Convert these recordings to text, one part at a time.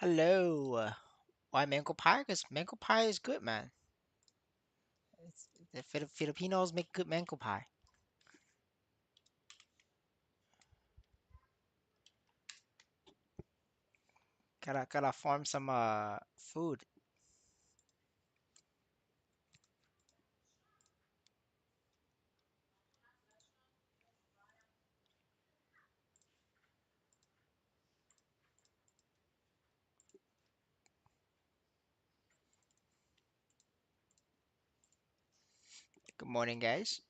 Hello. Why mango pie? Because mango pie is good, man. The Filipinos make good mango pie. Gotta farm some food. Good morning, guys.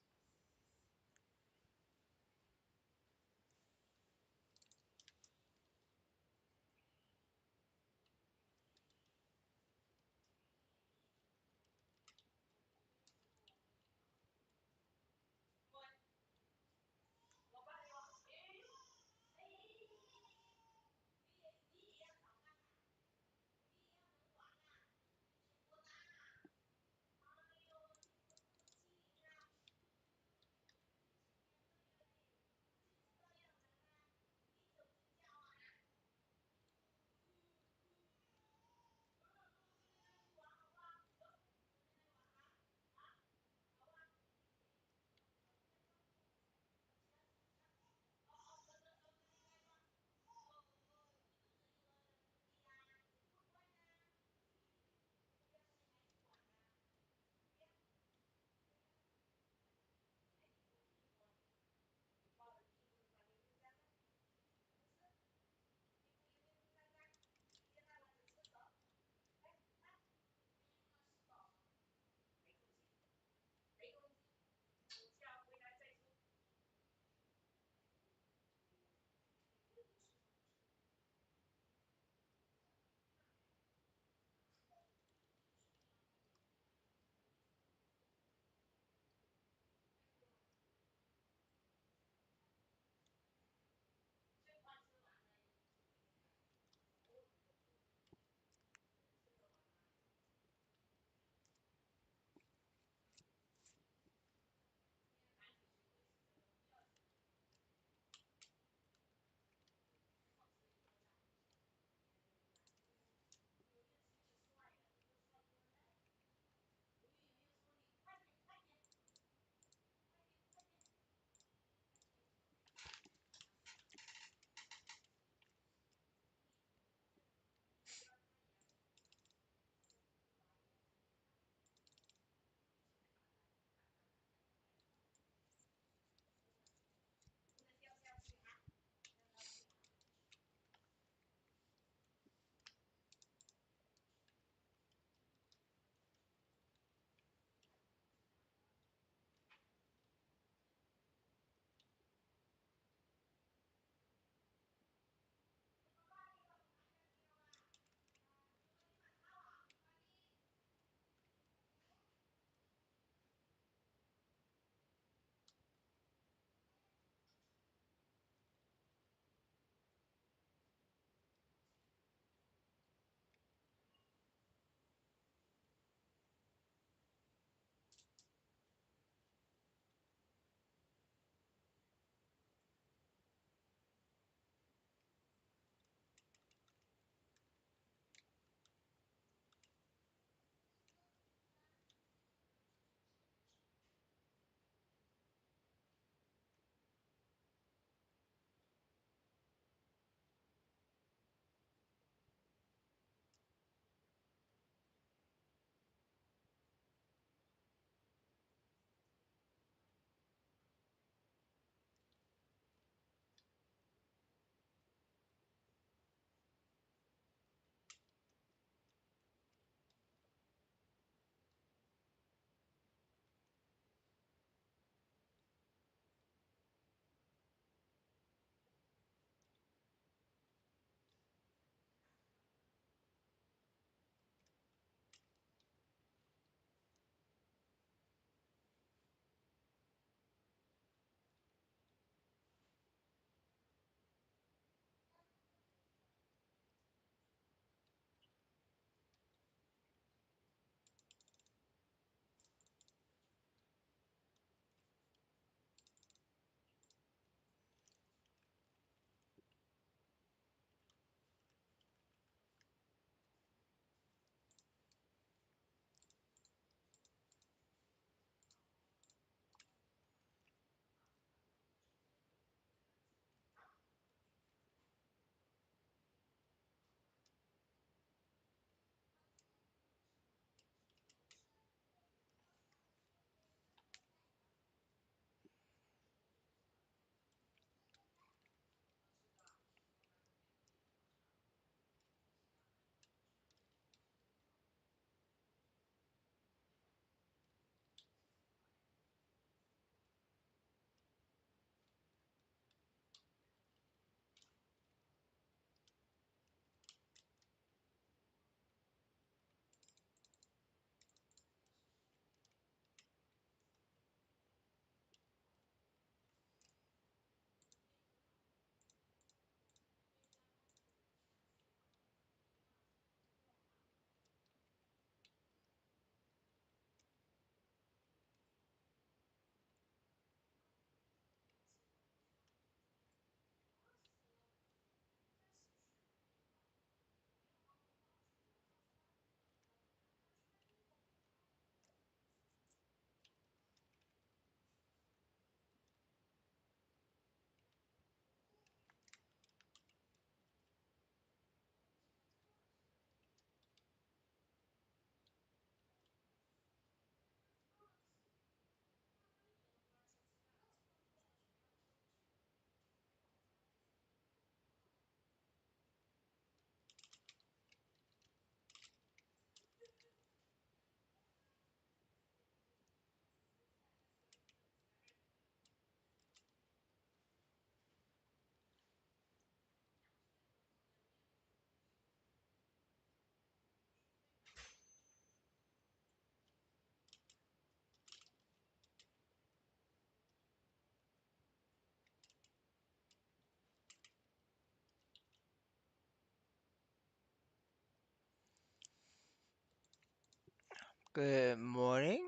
Good morning.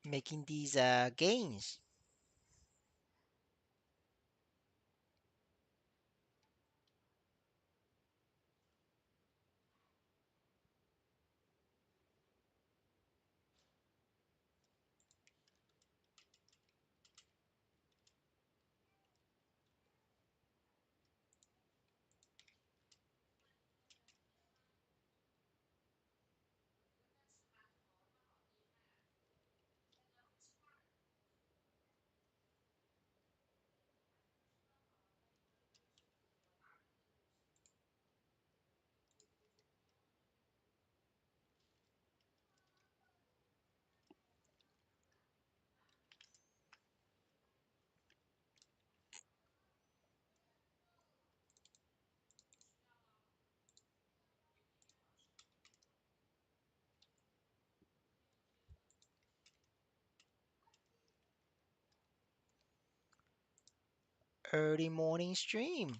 Making these gains. Early morning stream.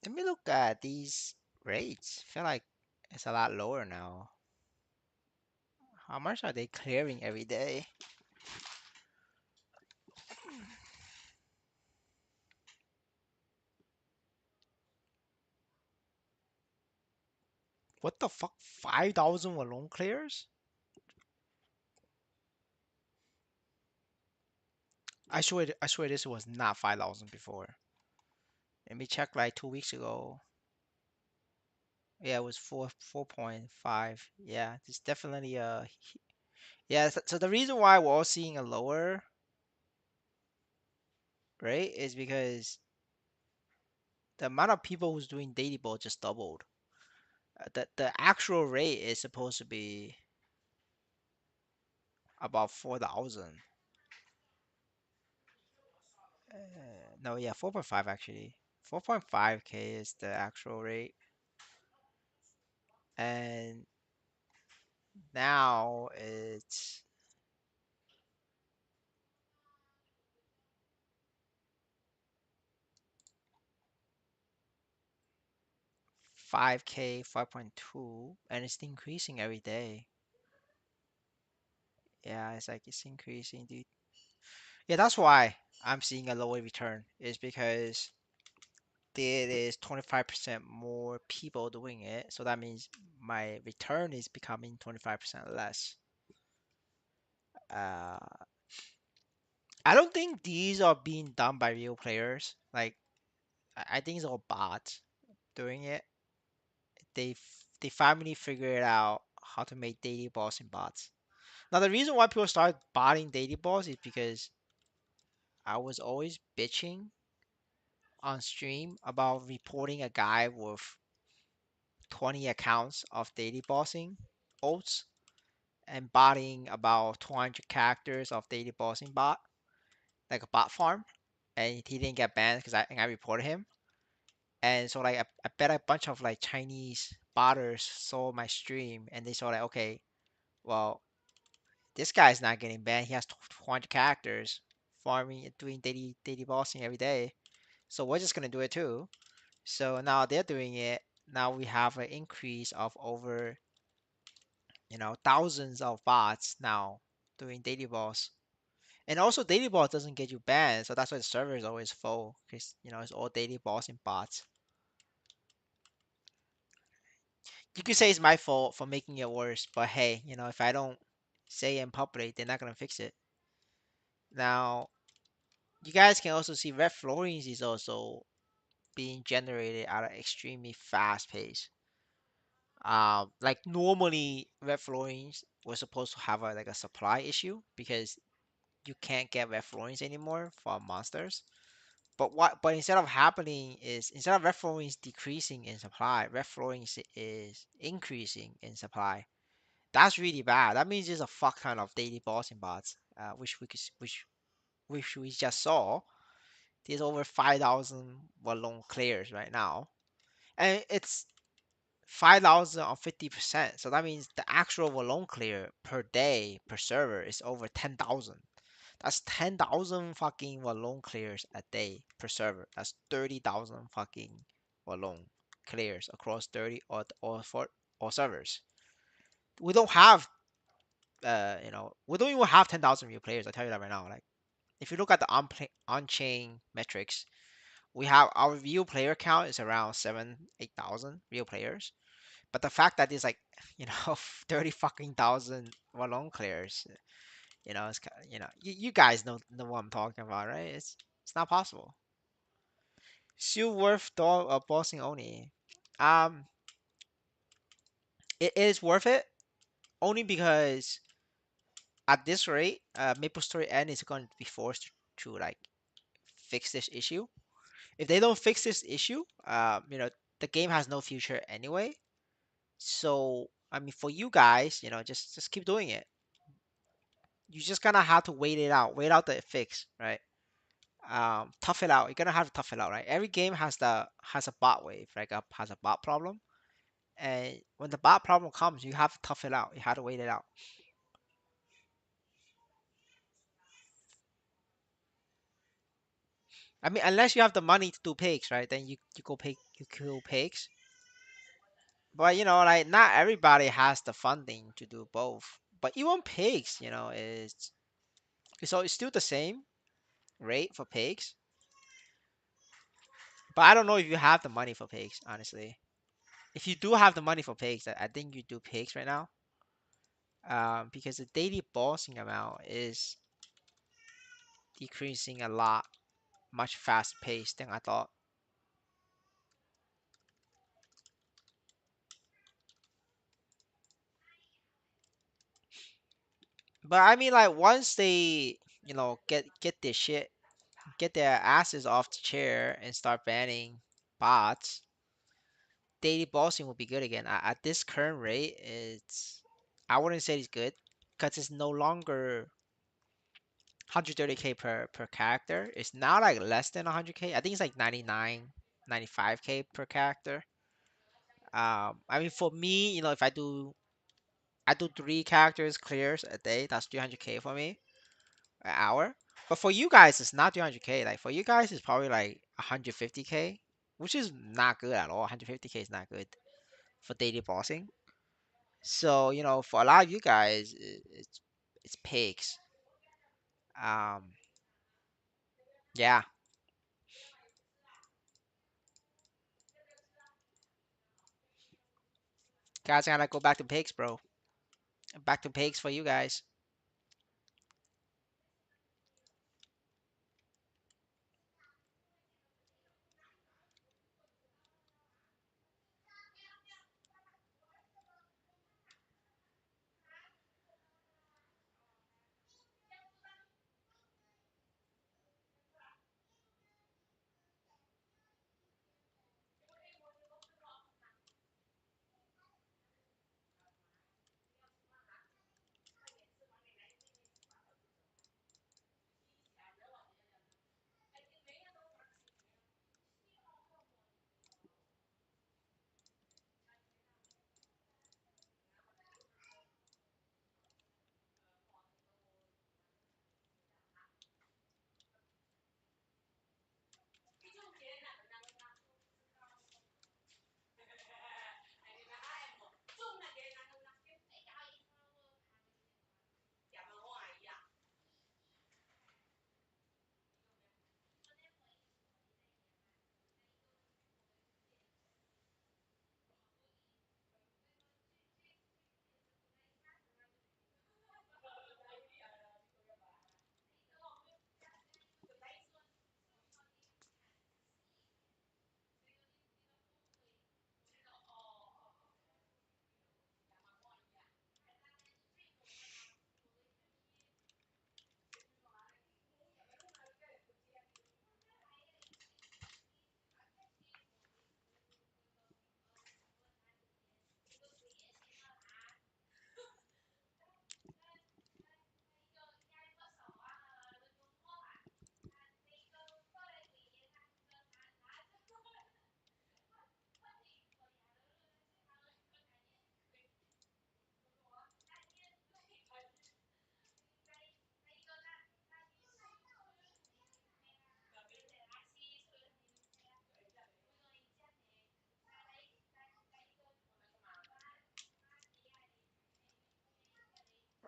Let me look at these rates. Feel like it's a lot lower now. How much are they clearing every day? What the fuck? 5,000 were loan clears? I swear this was not 5,000 before. Let me check like 2 weeks ago. Yeah, it was 4.5. Yeah, it's definitely yeah. So the reason why we're all seeing a lower rate is because the amount of people who's doing daily ball just doubled. The actual rate is supposed to be about 4,000. No, yeah, 4.5 actually. 4.5K is the actual rate. and now it's 5K, 5.2, and it's increasing every day. Yeah, it's like it's increasing, dude. Yeah, that's why I'm seeing a lower return, is because there is 25% more people doing it. So that means my return is becoming 25% less. Uh, I don't think these are being done by real players. Like, I think it's all bots doing it. They finally figured out how to make daily balls in bots. Now, the reason why people started botting daily balls is because I was always bitching on stream about reporting a guy with 20 accounts of daily bossing oats and botting about 200 characters of daily bossing bot, like a bot farm, and he didn't get banned because I reported him. And so like I bet a bunch of like Chinese botters saw my stream and they saw like, okay, well, this guy's not getting banned. He has 200 characters farming and doing daily bossing every day. So we're just gonna do it too. So now they're doing it. Now we have an increase of over, thousands of bots now doing daily boss. And also daily boss doesn't get you banned, so that's why the server is always full because it's all daily bossing bots. You could say it's my fault for making it worse, but hey, if I don't say it in public, they're not gonna fix it. Now, you guys can also see red florins is also being generated at an extremely fast pace. Like normally red florins was supposed to have like a supply issue because you can't get red florins anymore for monsters. But instead of happening is instead of red florins decreasing in supply, red florins is increasing in supply. That's really bad. That means there's a fuck ton of daily bossing bots, which we just saw. There's over 5,000 Wallon clears right now, and it's 5,000 or 50%. So that means the actual Wallon clear per day per server is over 10,000. That's 10,000 fucking Wallon clears a day per server. That's 30,000 fucking Wallon clears across 30 or for all servers. We don't have we don't even have 10,000 real players. I tell you that right now. Like, if you look at the on-chain metrics, we have our real player count is around 8,000 real players. But the fact that there's like, 30 fucking thousand Wallon players, it's you guys know what I'm talking about, right? It's not possible. Still worth bossing only. Um, it is worth it only because at this rate, MapleStory N is going to be forced to like fix this issue. If they don't fix this issue, the game has no future anyway. So I mean, for you guys, just keep doing it. You just gonna have to wait out the fix, right? Tough it out. You're gonna have to tough it out, right? Every game has a bot wave, like has a bot problem, and when the bot problem comes, you have to tough it out. You have to wait it out. I mean, unless you have the money to do pigs, right? Then you kill pigs. But like not everybody has the funding to do both. But even pigs, it's still the same rate for pigs. But I don't know if you have the money for pigs, honestly. If you do have the money for pigs, I think you do pigs right now. Because the daily bossing amount is decreasing a lot, much fast pace than I thought. But I mean, like once they, get their shit, get their asses off the chair and start banning bots, daily bossing will be good again. At this current rate, I wouldn't say it's good because it's no longer 130k per character. It's now like less than 100k. I think it's like 99, 95k per character. I mean, for me, if I do three characters clears a day, that's 300K for me an hour. But for you guys, it's not 300K. Like for you guys, it's probably like 150K, which is not good at all. 150K is not good for daily bossing. So, for a lot of you guys, it's pigs. Um, yeah, guys, I gotta go back to pigs, bro. Back to pigs for you guys.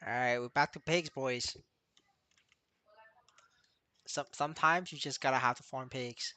All right, we're back to pigs, boys. Sometimes you just gotta have to farm pigs.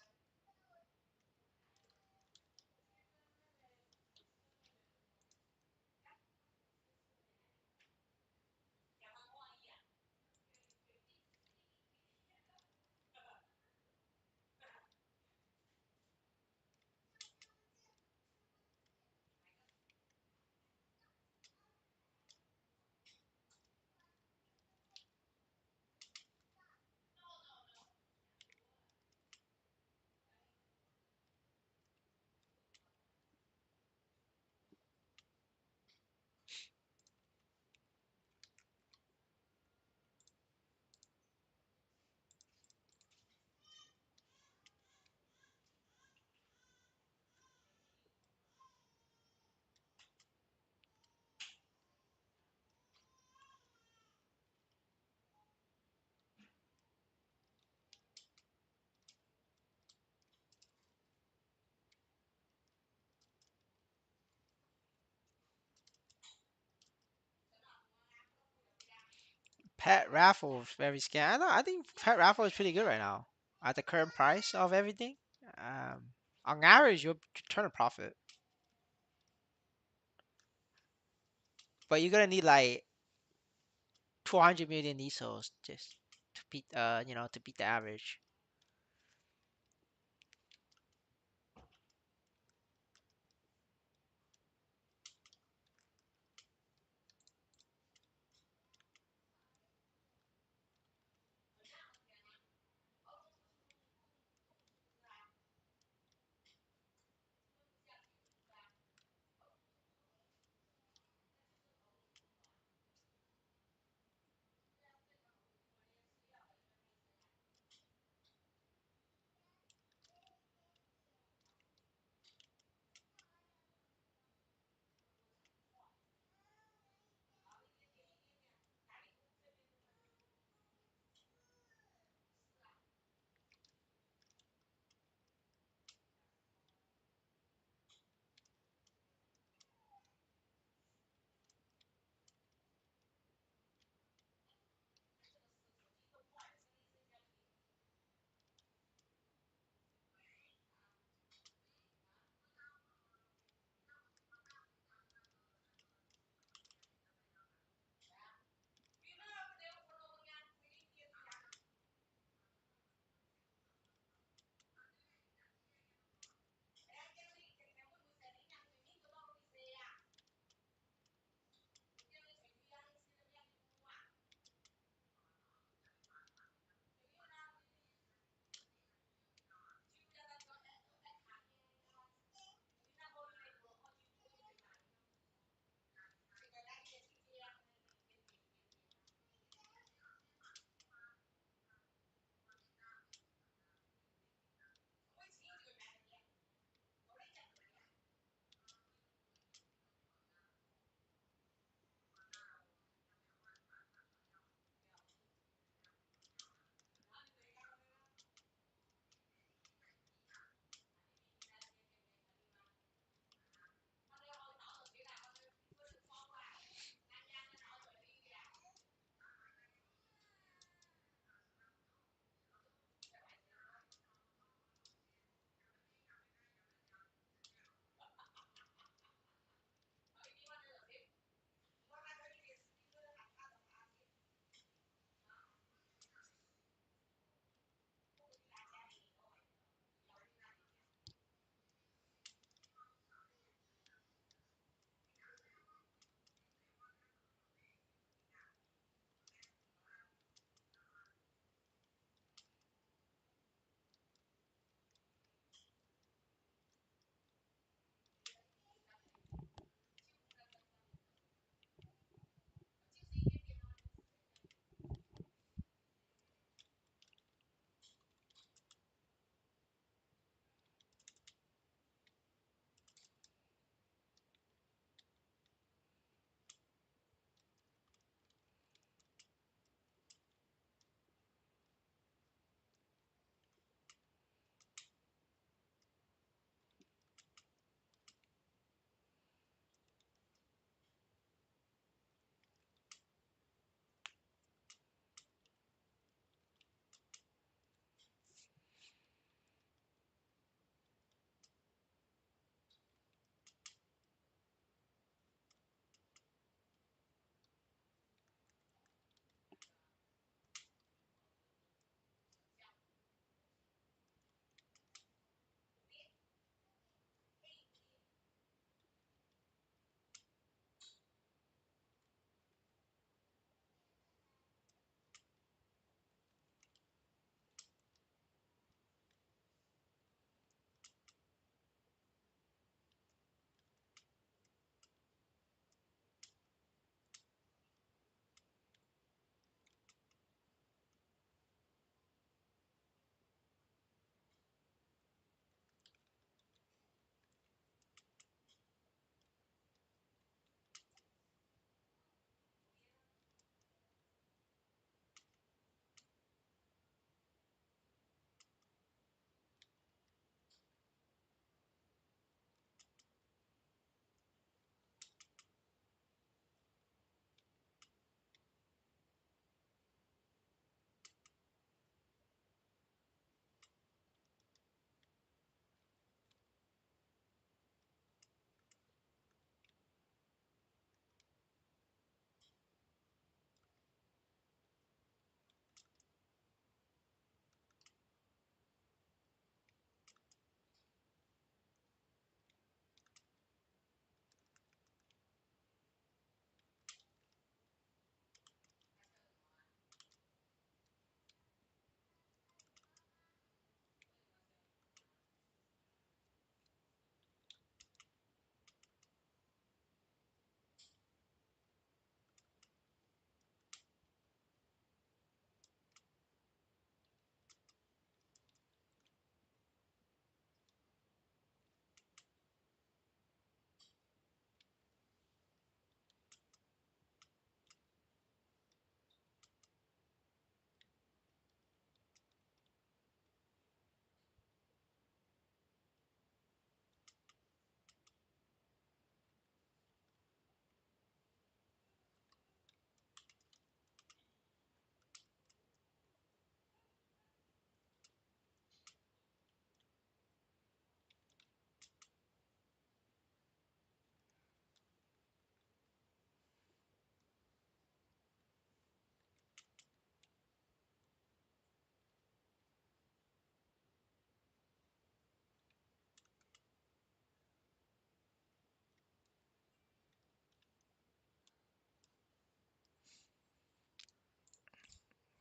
Pet raffle is very scary. I think pet raffle is pretty good right now at the current price of everything. On average, you'll turn a profit, but you're gonna need like 200 million ESOs just to beat to beat the average.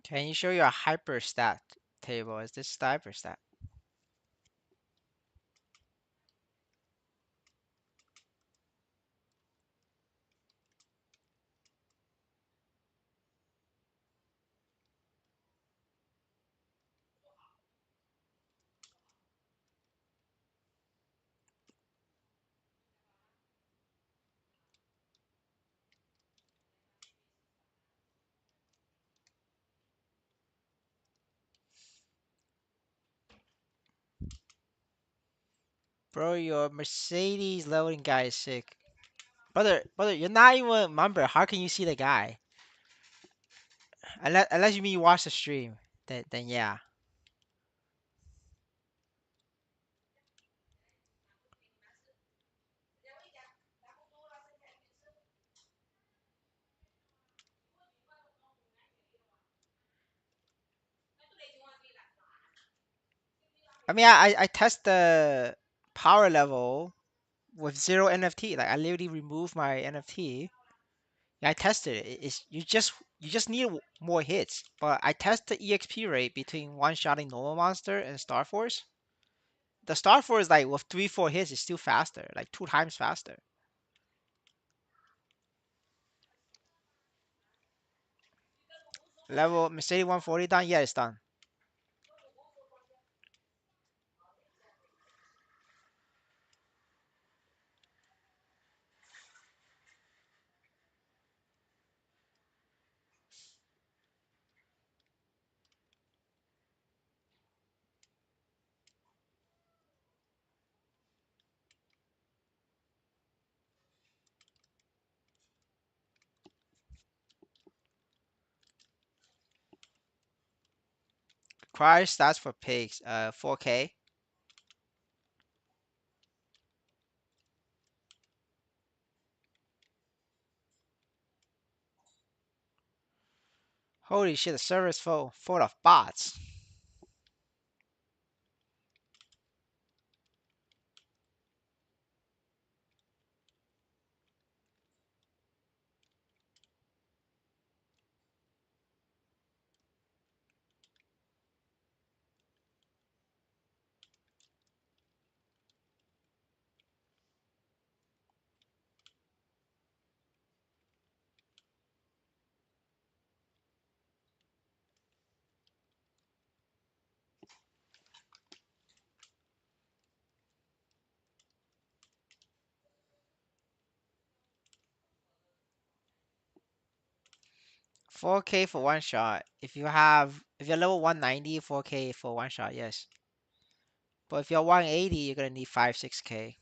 Can you show your hyper stat table? Is this the hyper stat? Bro, your Mercedes loading guy is sick. Brother, you're not even a member. How can you see the guy? Unless you mean you watch the stream. Then yeah. I mean, I test the power level with zero NFT. Like I literally removed my NFT. I tested it. It's you just need more hits. But I test the EXP rate between one shotting normal monster and Star Force. The Star Force like with 3 4 hits is still faster, like 2 times faster. Level Mercedes 140 done? Yeah, it's done. Crash stats for pigs. 4K. Holy shit, the server is full of bots. 4K for one shot. If you're level 190, 4K for one shot, yes. But if you're 180, you're gonna need 5 6K.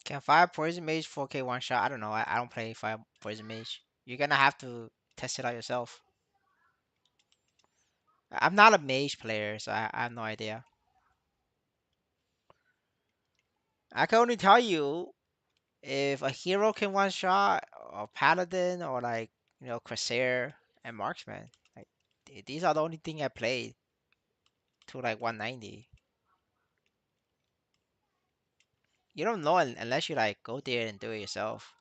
Can fire poison mage 4K one shot? I don't know. I don't play fire poison mage. You're gonna have to test it out yourself. I'm not a mage player, so I have no idea. I can only tell you if a hero can one shot, or paladin, or like Corsair and marksman. Like these are the only thing I played to like 190. You don't know unless you like go there and do it yourself.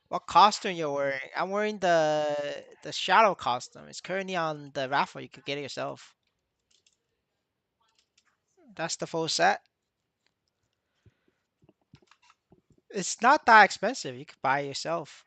What costume you're wearing? I'm wearing the shadow costume. It's currently on the raffle. You could get it yourself. That's the full set. It's not that expensive. You could buy it yourself.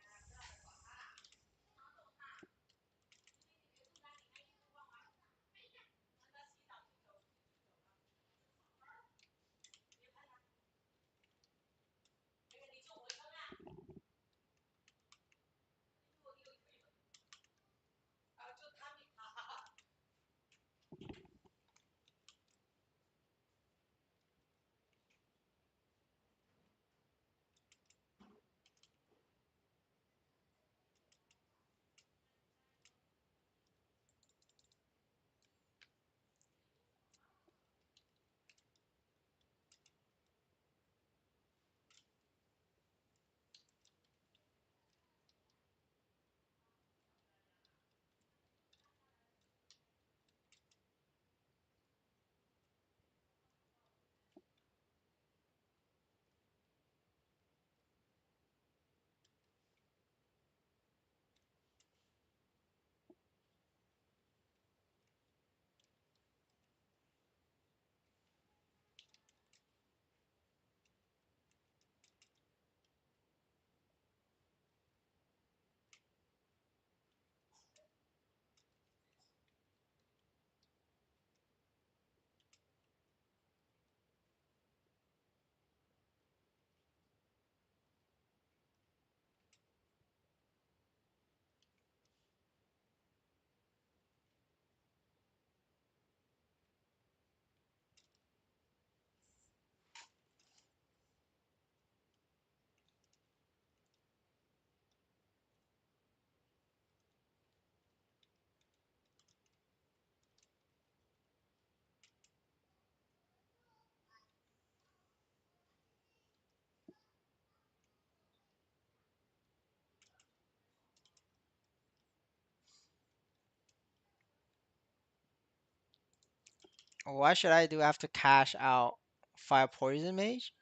What should I do after cash out? Fire poison mage?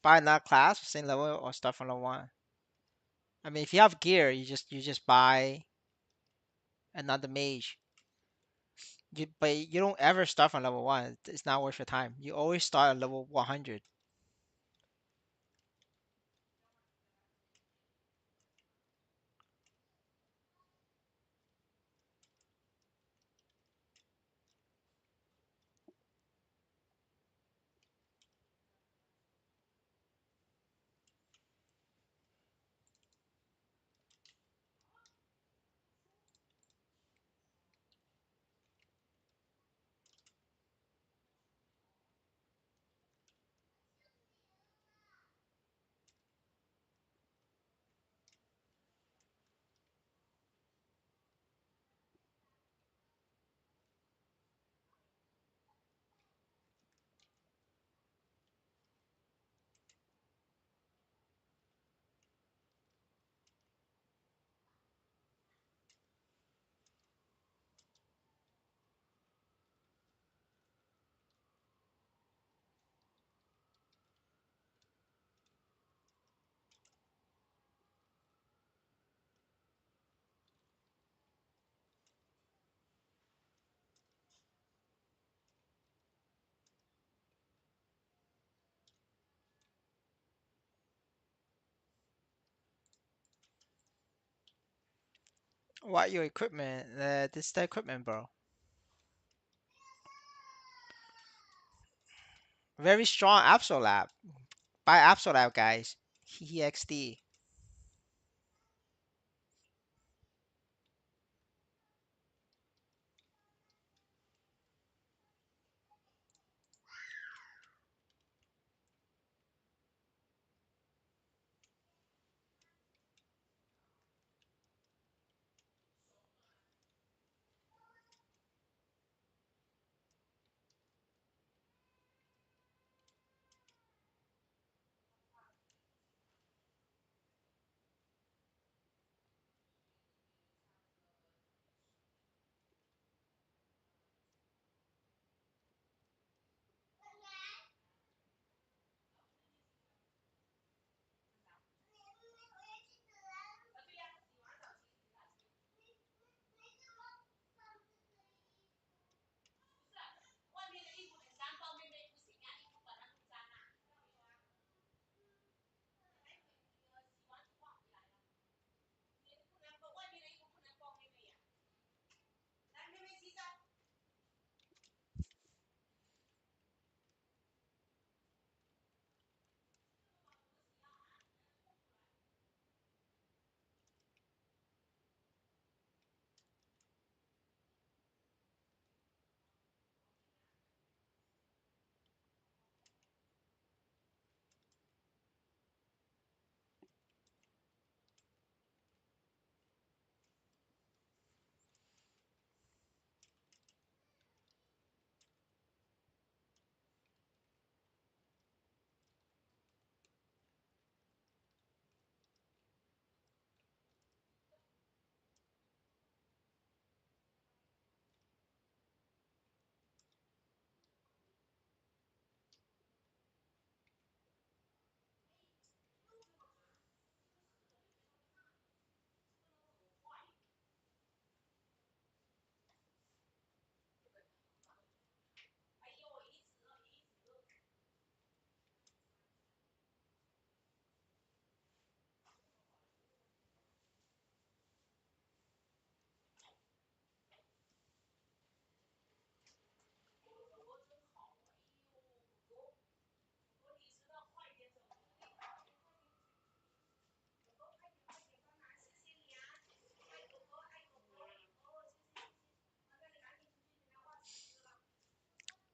Buy another class, same level, or start from level one? I mean, if you have gear, you just buy another mage. But you don't ever start from level one. It's not worth your time. You always start at level 100. What your equipment? This the equipment, bro. Very strong Absolab. Buy Absolab, guys. EXD.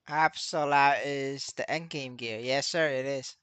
Absolab is the end game gear. Yes, sir, it is.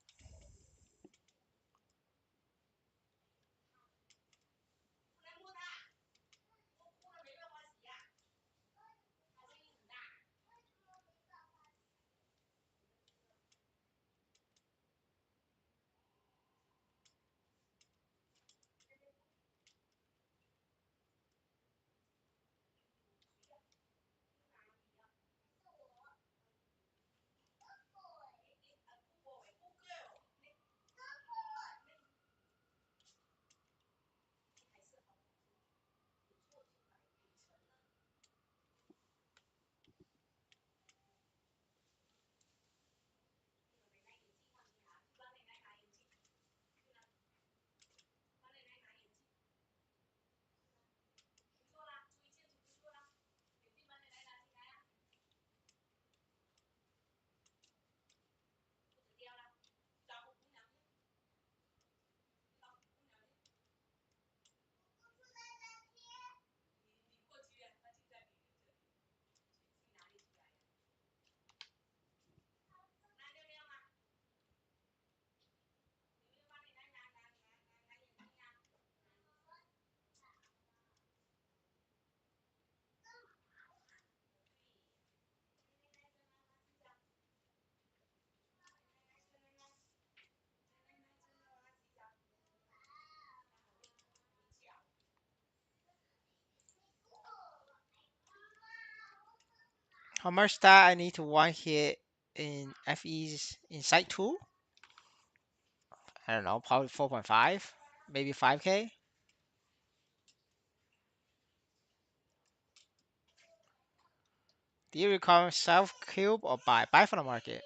How much that I need to one hit in FE's in Site 2? I don't know, probably 4.5, maybe 5k. Do you require self cube or buy? Buy from the market.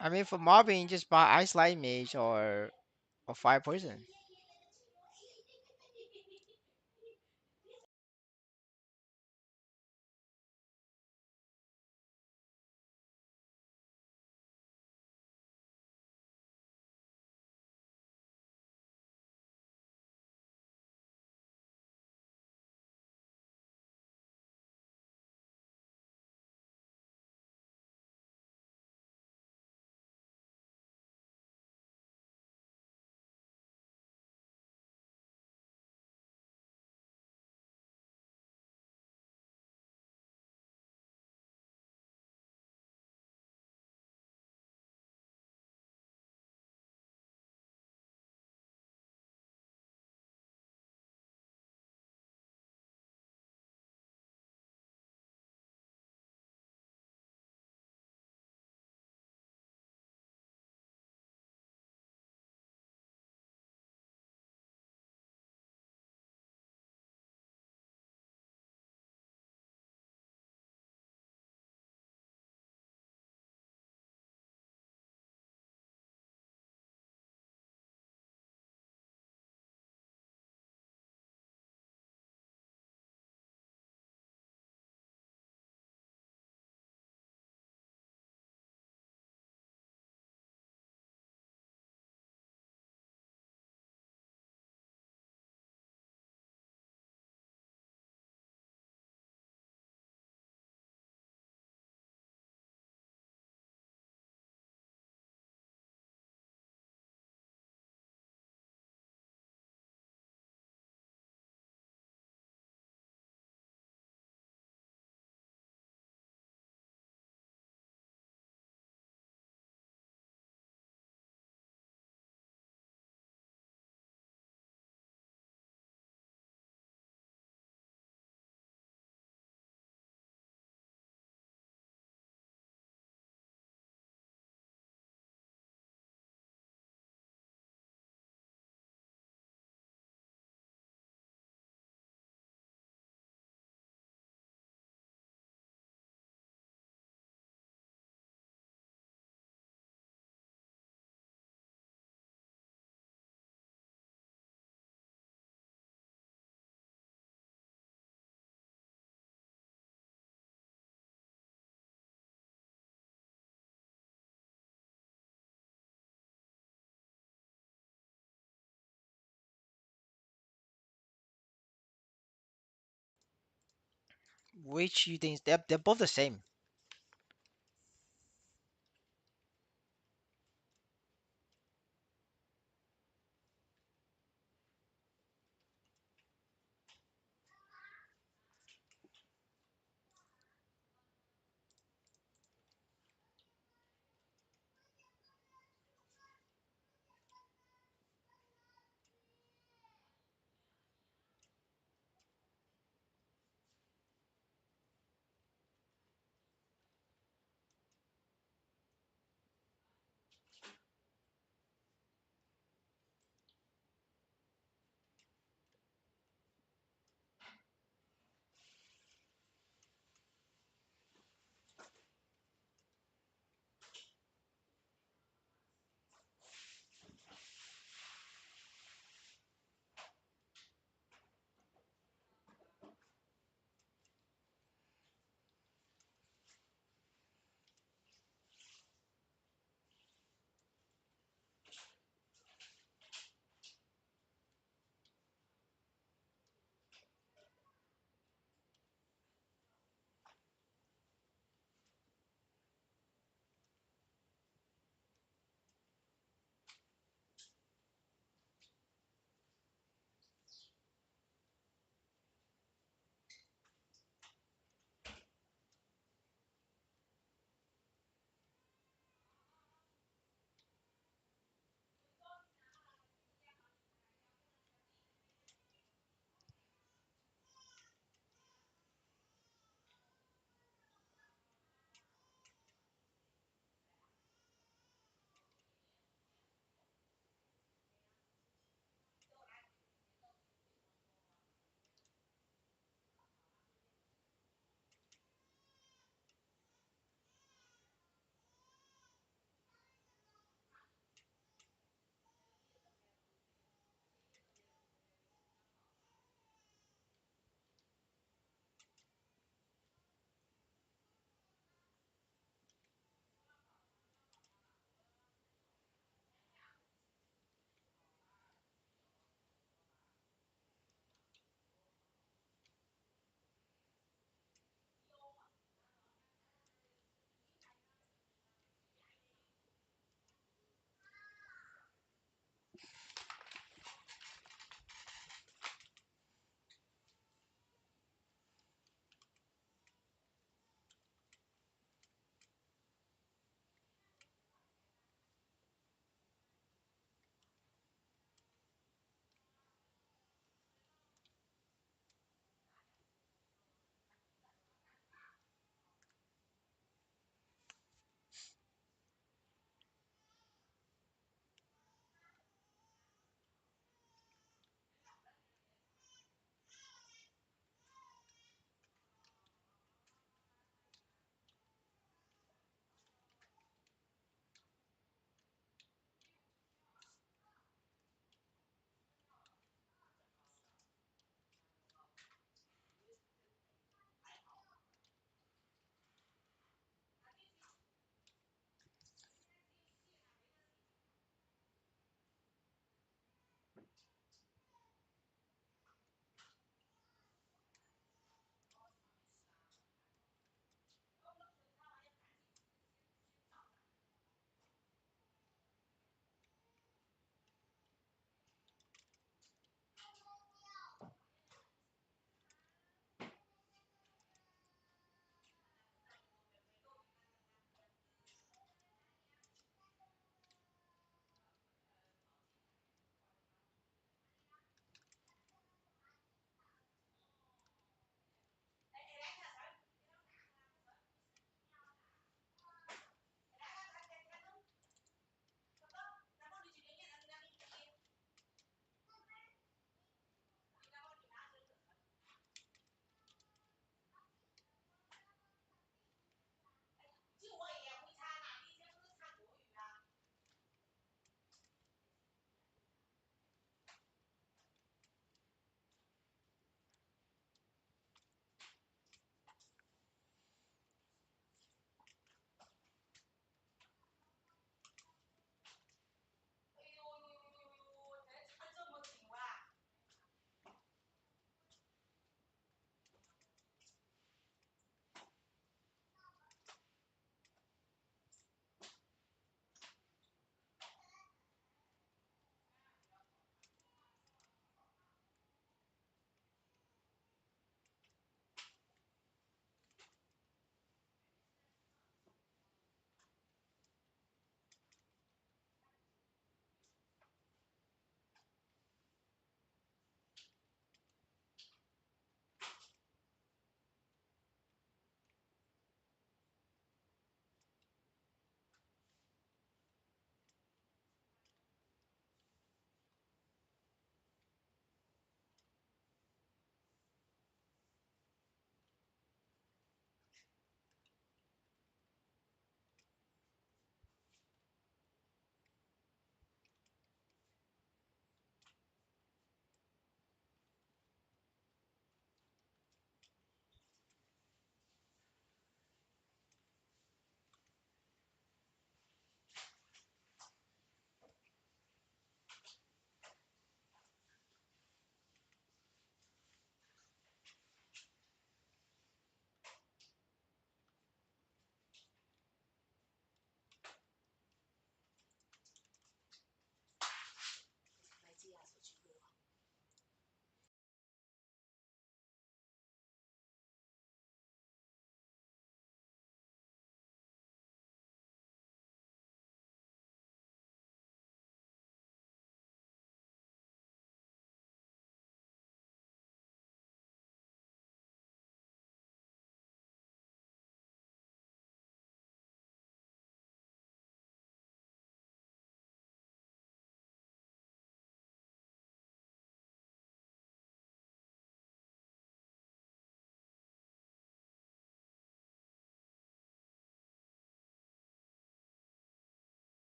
I mean, for mobbing, just buy Ice Light Mage or Fire Poison. Which you think they're both the same?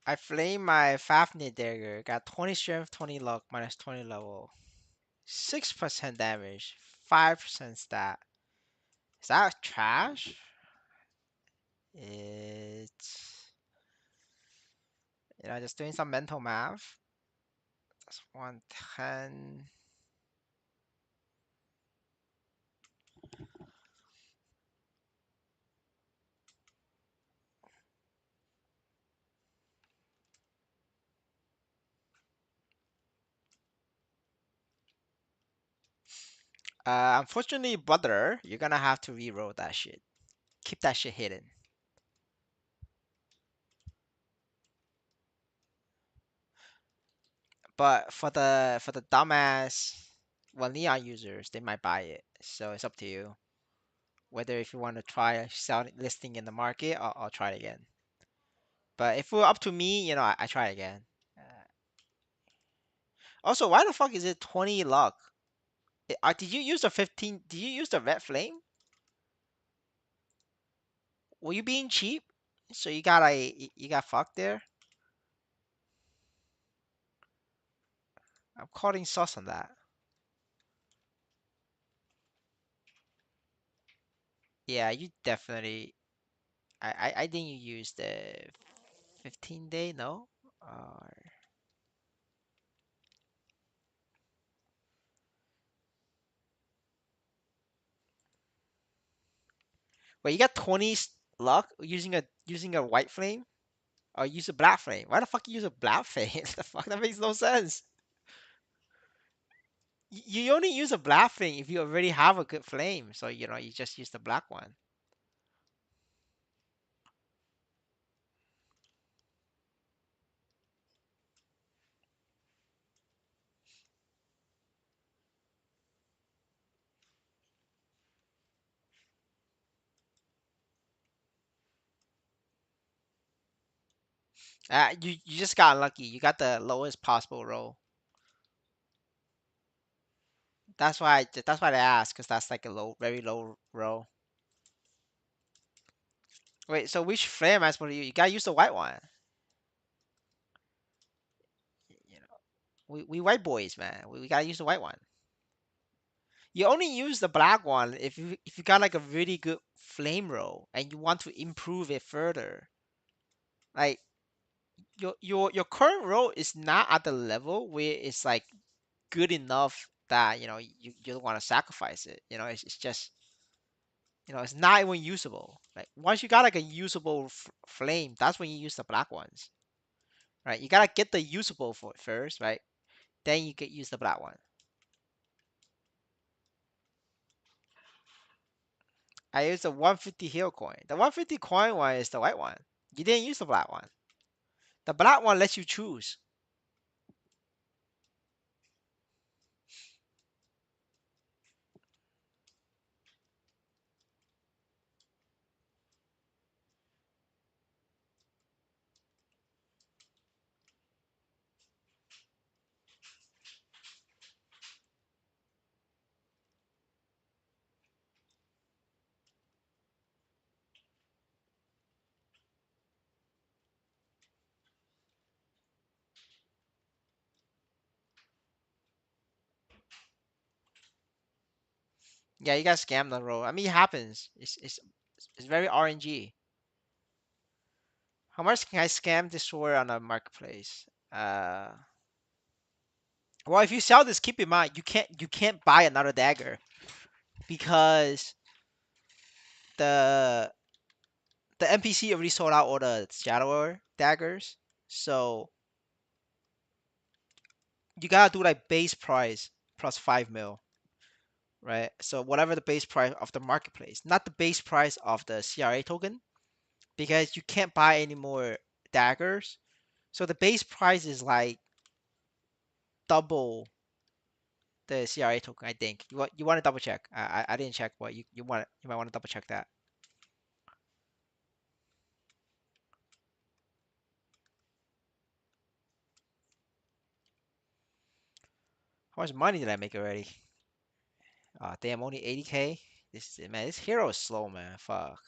I flame my Fafnir dagger. Got 20 strength, 20 luck, minus 20 level. 6% damage, 5% stat. Is that trash? It's, just doing some mental math. That's 110. Unfortunately, brother, you're gonna have to reroll that shit. Keep that shit hidden. But for the dumbass, well, Neon users, they might buy it. So it's up to you. Whether if you want to try sell listing in the market, I'll try it again. But if it were up to me, I try again. Uh, Also, why the fuck is it 20 luck? Did you use the 15? Did you use the red flame? Were you being cheap? So you got fucked there. I'm calling sauce on that. Yeah, you definitely. I think you used the 15 day, no? Or wait, you got 20 luck using a white flame or use a black flame? Why the fuck you use a black flame? The fuck that makes no sense. You only use a black flame if you already have a good flame, so you just use the black one. You just got lucky. You got the lowest possible roll. That's why I asked, because that's like a very low roll. Wait, so which flame am I supposed to use? You gotta use the white one. You know, we white boys, man. We gotta use the white one. You only use the black one if you got like a really good flame roll and you want to improve it further. Like your current roll is not at the level where it's like good enough that you don't want to sacrifice it. It's just it's not even usable. Like once you got like a usable flame, that's when you use the black ones, right? You gotta get the usable for it first, right? Then you can use the black one. I use the 150 heal coin. The 150 coin one is the white one. You didn't use the black one. The black one lets you choose. Yeah, you got scammed the roll. I mean, it happens. It's very RNG. How much can I scam this sword on a marketplace? Well, if you sell this, keep in mind you can't buy another dagger because the the NPC already sold out all the Shadower daggers. So you gotta do like base price plus 5 mil, right? So whatever the base price of the marketplace, not the base price of the CRA token, because you can't buy any more daggers. So the base price is like double the CRA token, I think. You want to double check? I didn't check, but you might want to double check that. How much money did I make already? Damn, only 80K. This hero is slow, man. Fuck.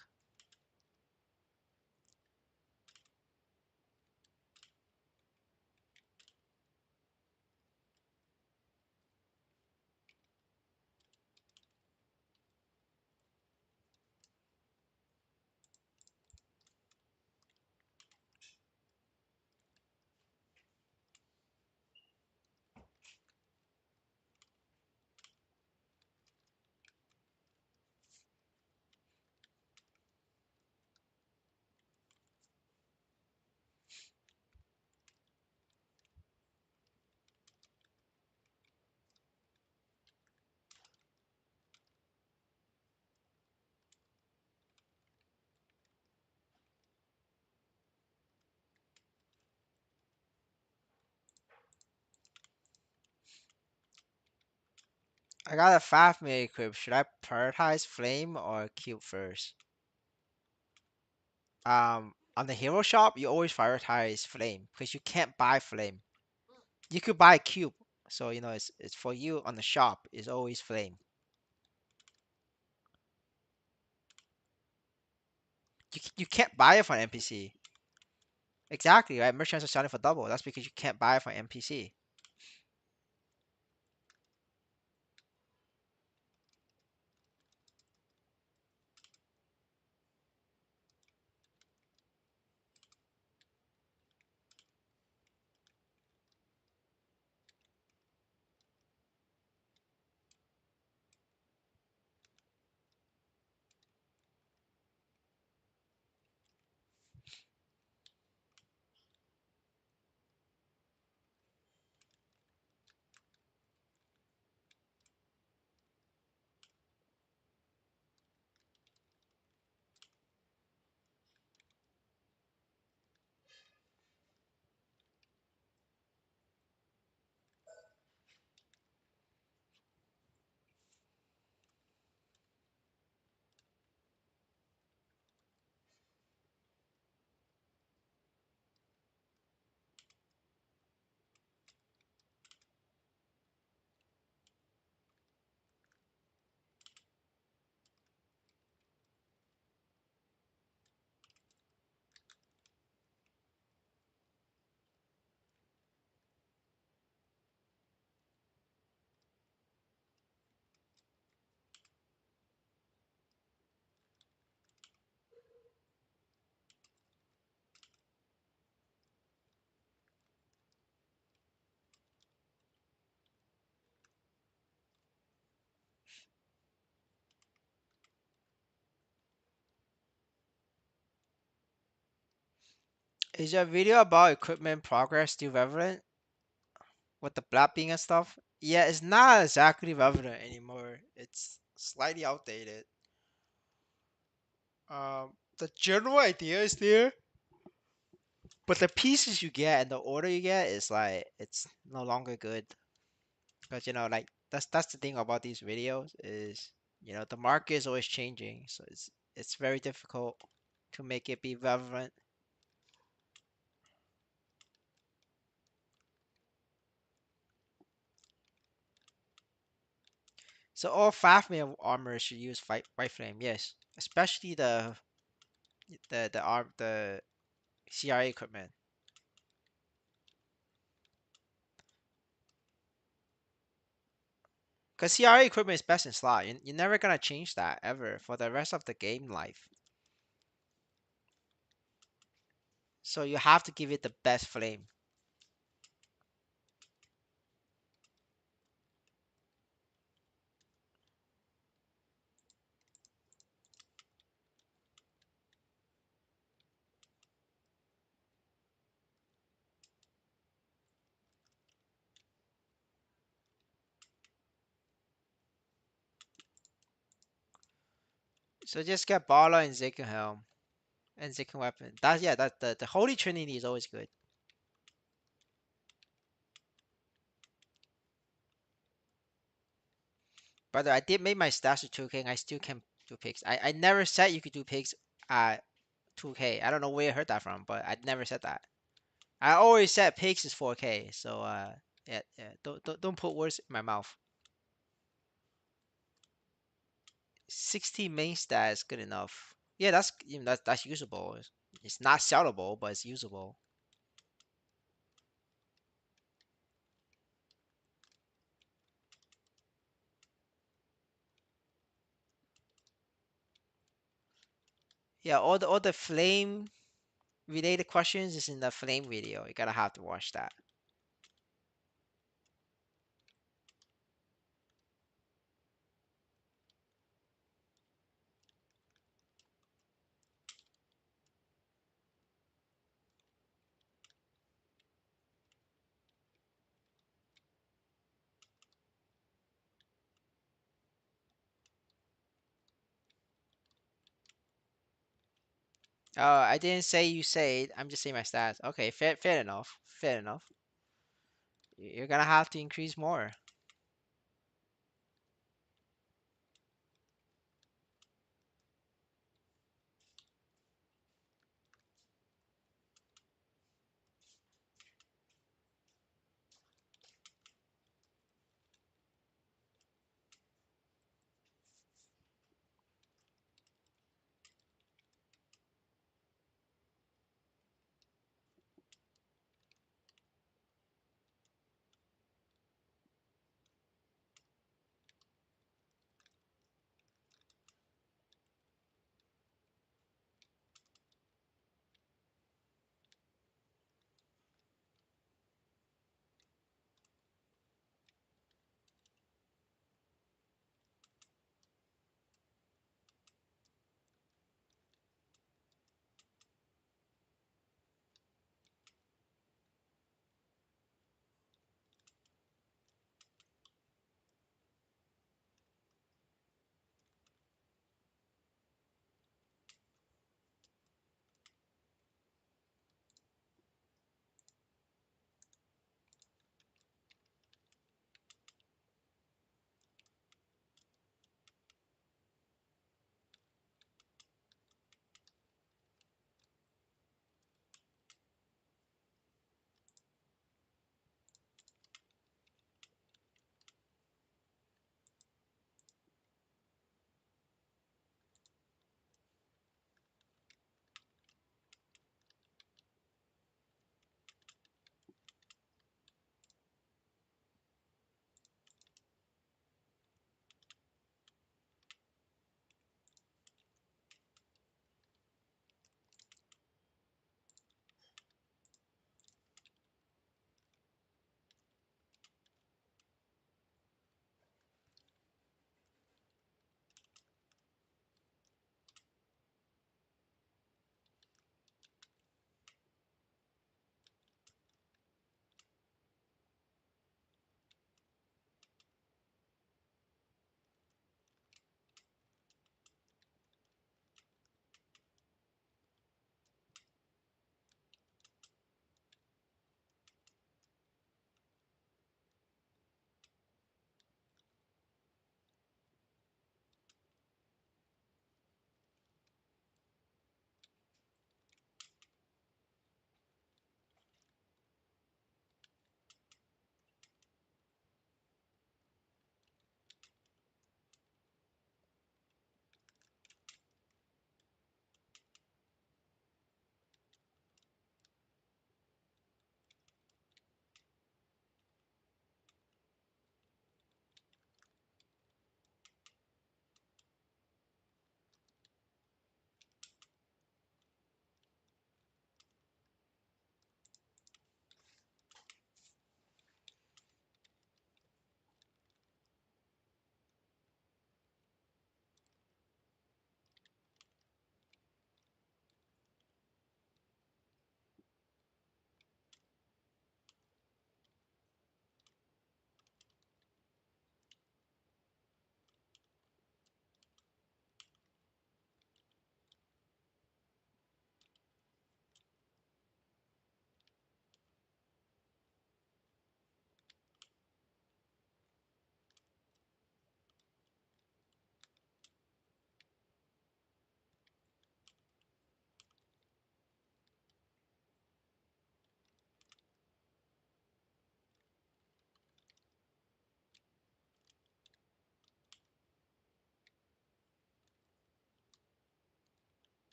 I got a 5 minute equip. Should I prioritize flame or cube first? On the hero shop, you always prioritize flame because you can't buy flame. You could buy cube, so you know it's for you on the shop. It's always flame. You can't buy it from NPC. Exactly, right? Merchants are selling for double. That's because you can't buy it from NPC. Is your video about equipment progress still relevant with the blapping and stuff? Yeah, it's not exactly relevant anymore. It's slightly outdated. The general idea is there, but the pieces you get and the order you get is like it's no longer good. Because you know, like that's the thing about these videos is you know the market is always changing, so it's very difficult to make it be relevant. So all 5 minute armor should use fight flame, yes, especially the CRA equipment. Because CRA equipment is best in slot. You're never gonna change that ever for the rest of the game life. So you have to give it the best flame. So just get Bala and Zicken Helm and Zicken Weapon. That's yeah, that the Holy Trinity is always good. But I did make my stats to 2K and I still can do picks. I never said you could do picks at 2K. I don't know where you heard that from, but I never said that. I always said pigs is 4K. So yeah, yeah. Don't put words in my mouth. 60 main stat is good enough. Yeah, that's you know, that's usable. It's not sellable, but it's usable. Yeah, all the flame related questions is in the flame video. You gotta have to watch that. I didn't say you said. I'm just saying my stats. Okay, fair enough. Fair enough. You're gonna have to increase more.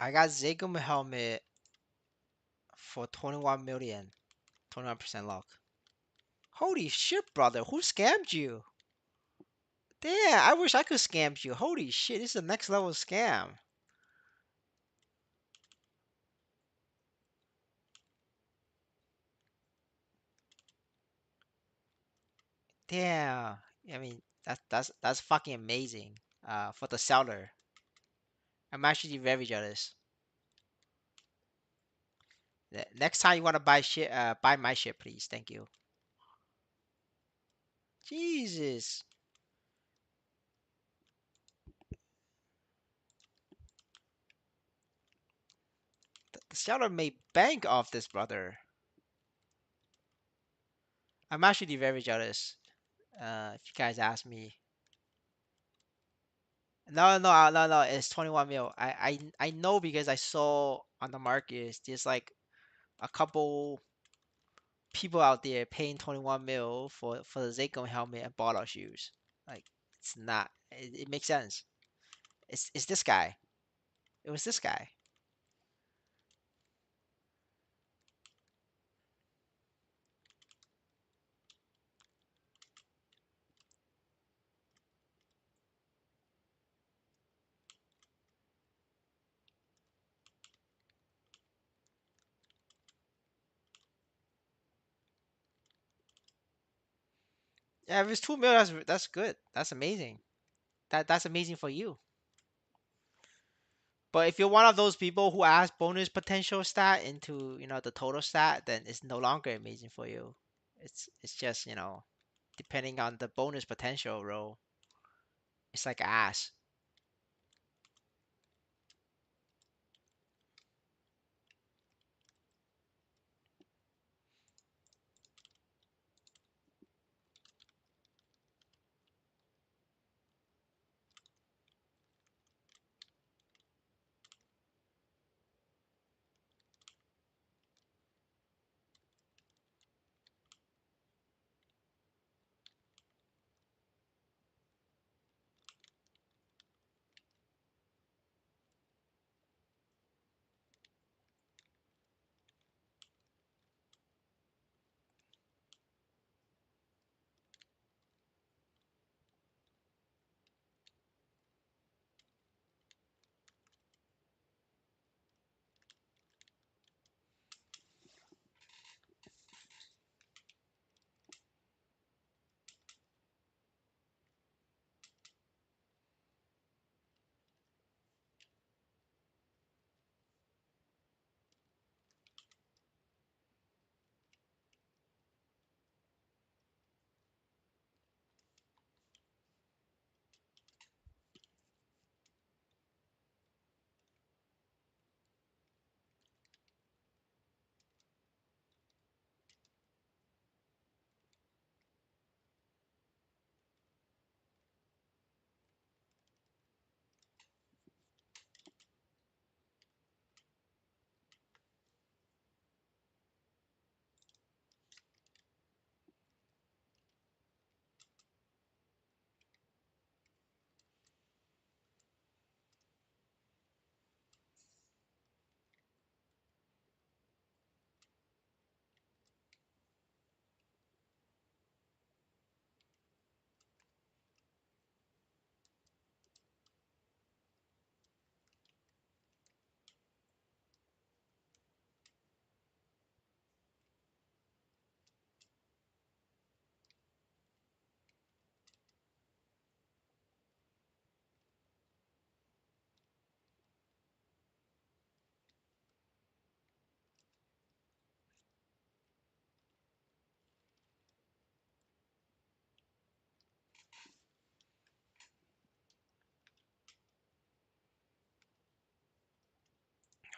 I got Zigum helmet for 21 million, 21% luck. Holy shit, brother. Who scammed you? Damn, I wish I could scam you. Holy shit, this is the next level scam. Damn. I mean, that's fucking amazing. For the seller. I'm actually very jealous. Next time you wanna buy shit, buy my shit, please. Thank you. Jesus. The seller made bank off this, brother. I'm actually very jealous. If you guys ask me. No, no, no, no. It's 21 mil. I know because I saw on the market. There's like a couple people out there paying 21 mil for the Zaycon helmet and bought our shoes. Like it's not. It makes sense. It's this guy. It was this guy. Yeah, if it's 2 mil, that's good. That's amazing. That's amazing for you. But if you're one of those people who adds bonus potential stat into the total stat, then it's no longer amazing for you. It's just depending on the bonus potential roll, it's like ass.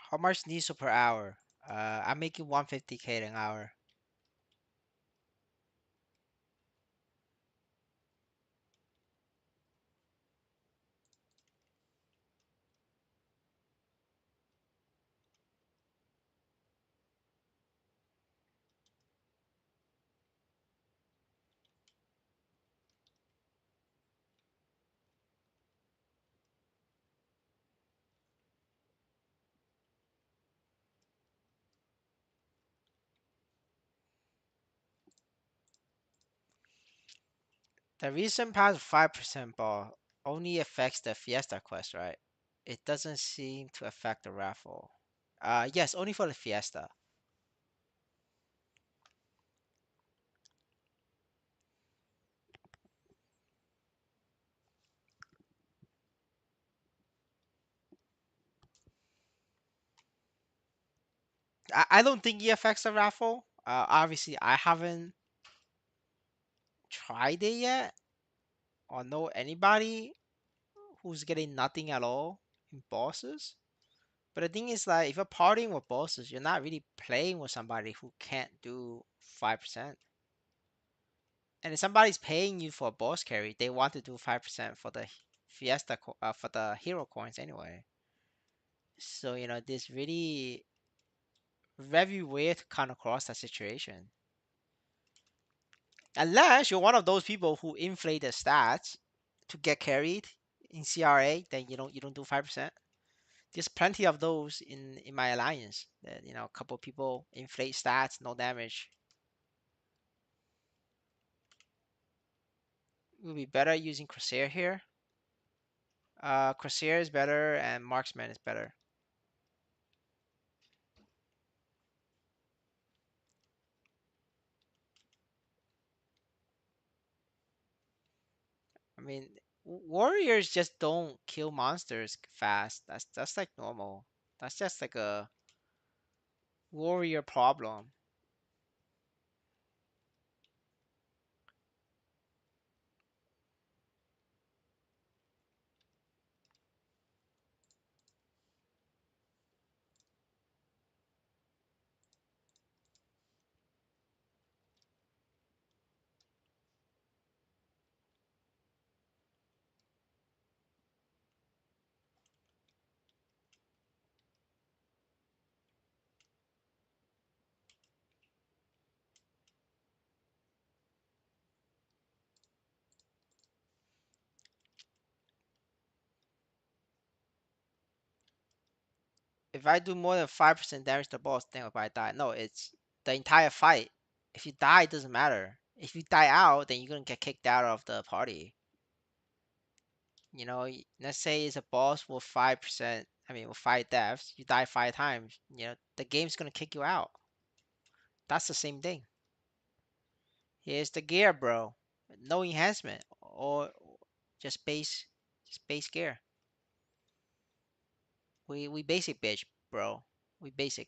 How much diesel per hour? I'm making 150K an hour. The recent past 5% ball only affects the Fiesta quest, right? It doesn't seem to affect the raffle. Yes, only for the Fiesta. I don't think it affects the raffle. Obviously, I haven't tried it yet or know anybody who's getting nothing at all in bosses. But the thing is, like, if you're partying with bosses, you're not really playing with somebody who can't do 5%. And if somebody's paying you for a boss carry, they want to do 5% for the for the hero coins anyway. So this really very weird to come across that situation. Unless you're one of those people who inflate the stats to get carried in CRA, then you don't do 5%. There's plenty of those in my alliance. That a couple people inflate stats, no damage. It would be better using Corsair here. Corsair is better and Marksman is better. I mean, warriors just don't kill monsters fast. That's like normal. That's just like a warrior problem. If I do more than 5% damage to the boss, then if I die, no, it's the entire fight. If you die, it doesn't matter. If you die out, then you're gonna get kicked out of the party. Let's say it's a boss with 5%. I mean, with 5 deaths, you die 5 times. The game's gonna kick you out. That's the same thing. Here's the gear, bro. No enhancement or just base gear. We basic bitch, bro. We basic.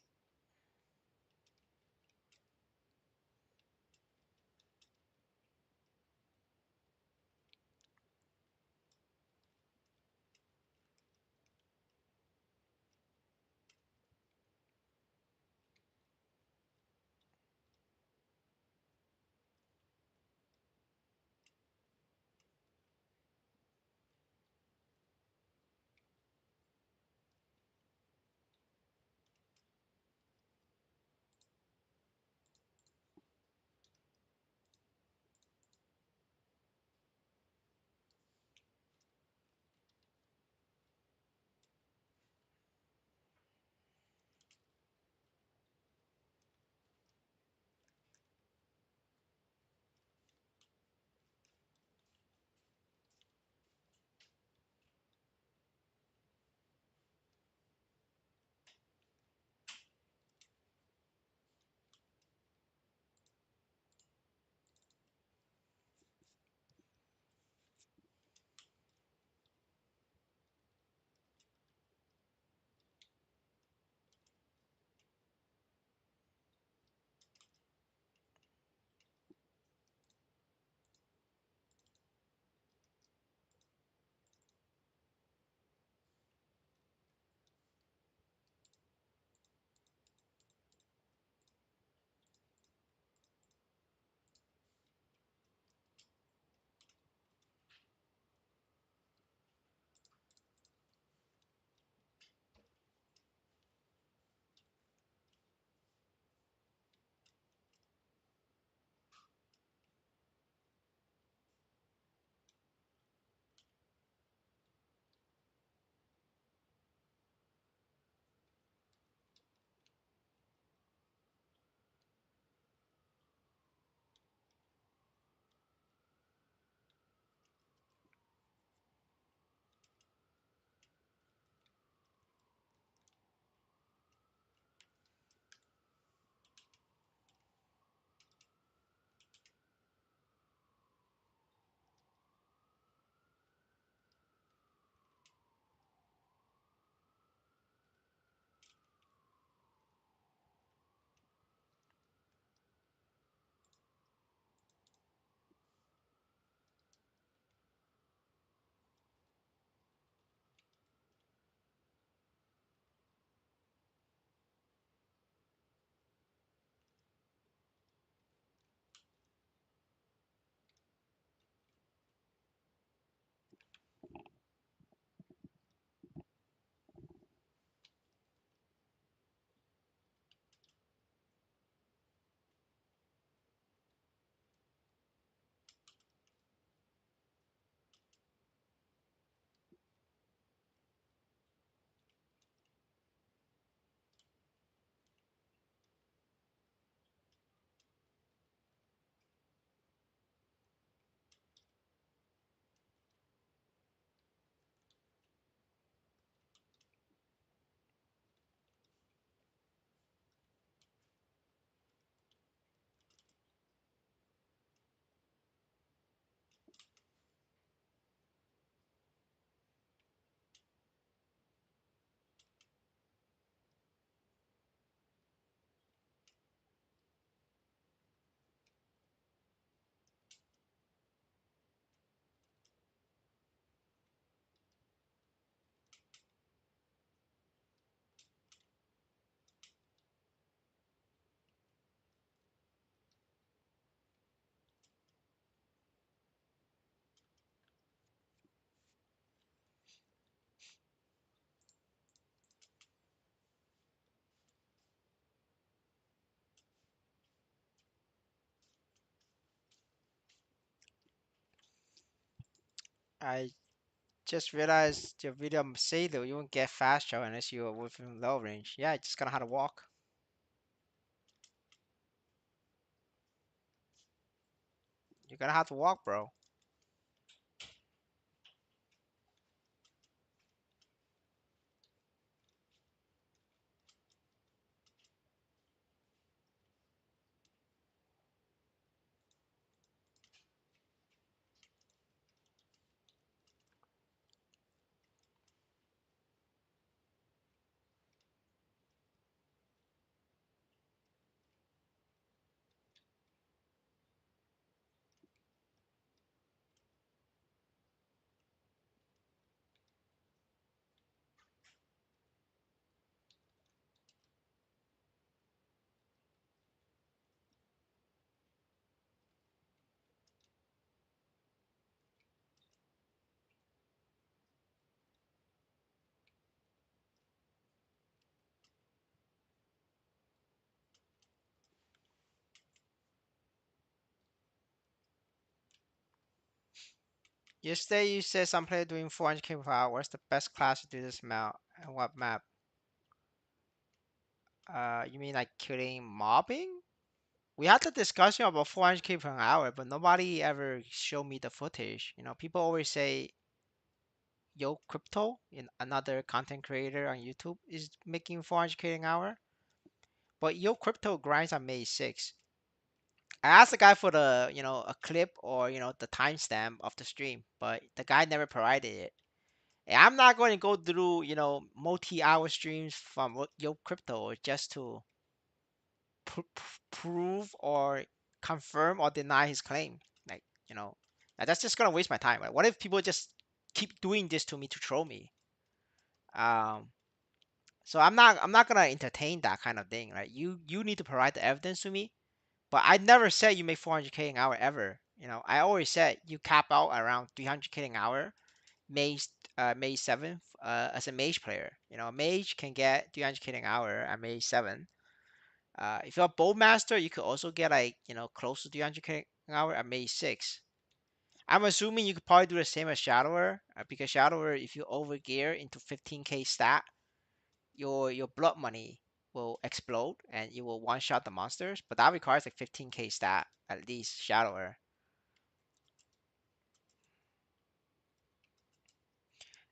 I just realized your video say that you won't get faster unless you're within low range. Yeah, I just gonna how to walk. You're gonna have to walk, bro. Yesterday you said some player doing 400k per hour. What's the best class to do this map and what map? You mean like killing mobbing? We had the discussion about 400k per hour, but nobody ever showed me the footage. People always say Yo Crypto, in another content creator on YouTube, is making 400k an hour. But Yo Crypto grinds on May 6th. I asked the guy for a clip or the timestamp of the stream, but the guy never provided it. And I'm not going to go through multi-hour streams from Yo Crypto just to prove or confirm or deny his claim. Like, that's just gonna waste my time. Right? What if people just keep doing this to me to troll me? Um, so I'm not gonna entertain that kind of thing, right? You need to provide the evidence to me. But I never said you make 400k an hour ever. I always said you cap out around 300k an hour. May 7th, as a mage player. A mage can get 300k an hour at May 7th. If you're a bowmaster, you could also get like close to 300k an hour at May 6th. I'm assuming you could probably do the same as Shadower, because Shadower, if you overgear into 15k stat, your blood money will explode and you will one shot the monsters. But that requires like 15k stat at least, Shadower.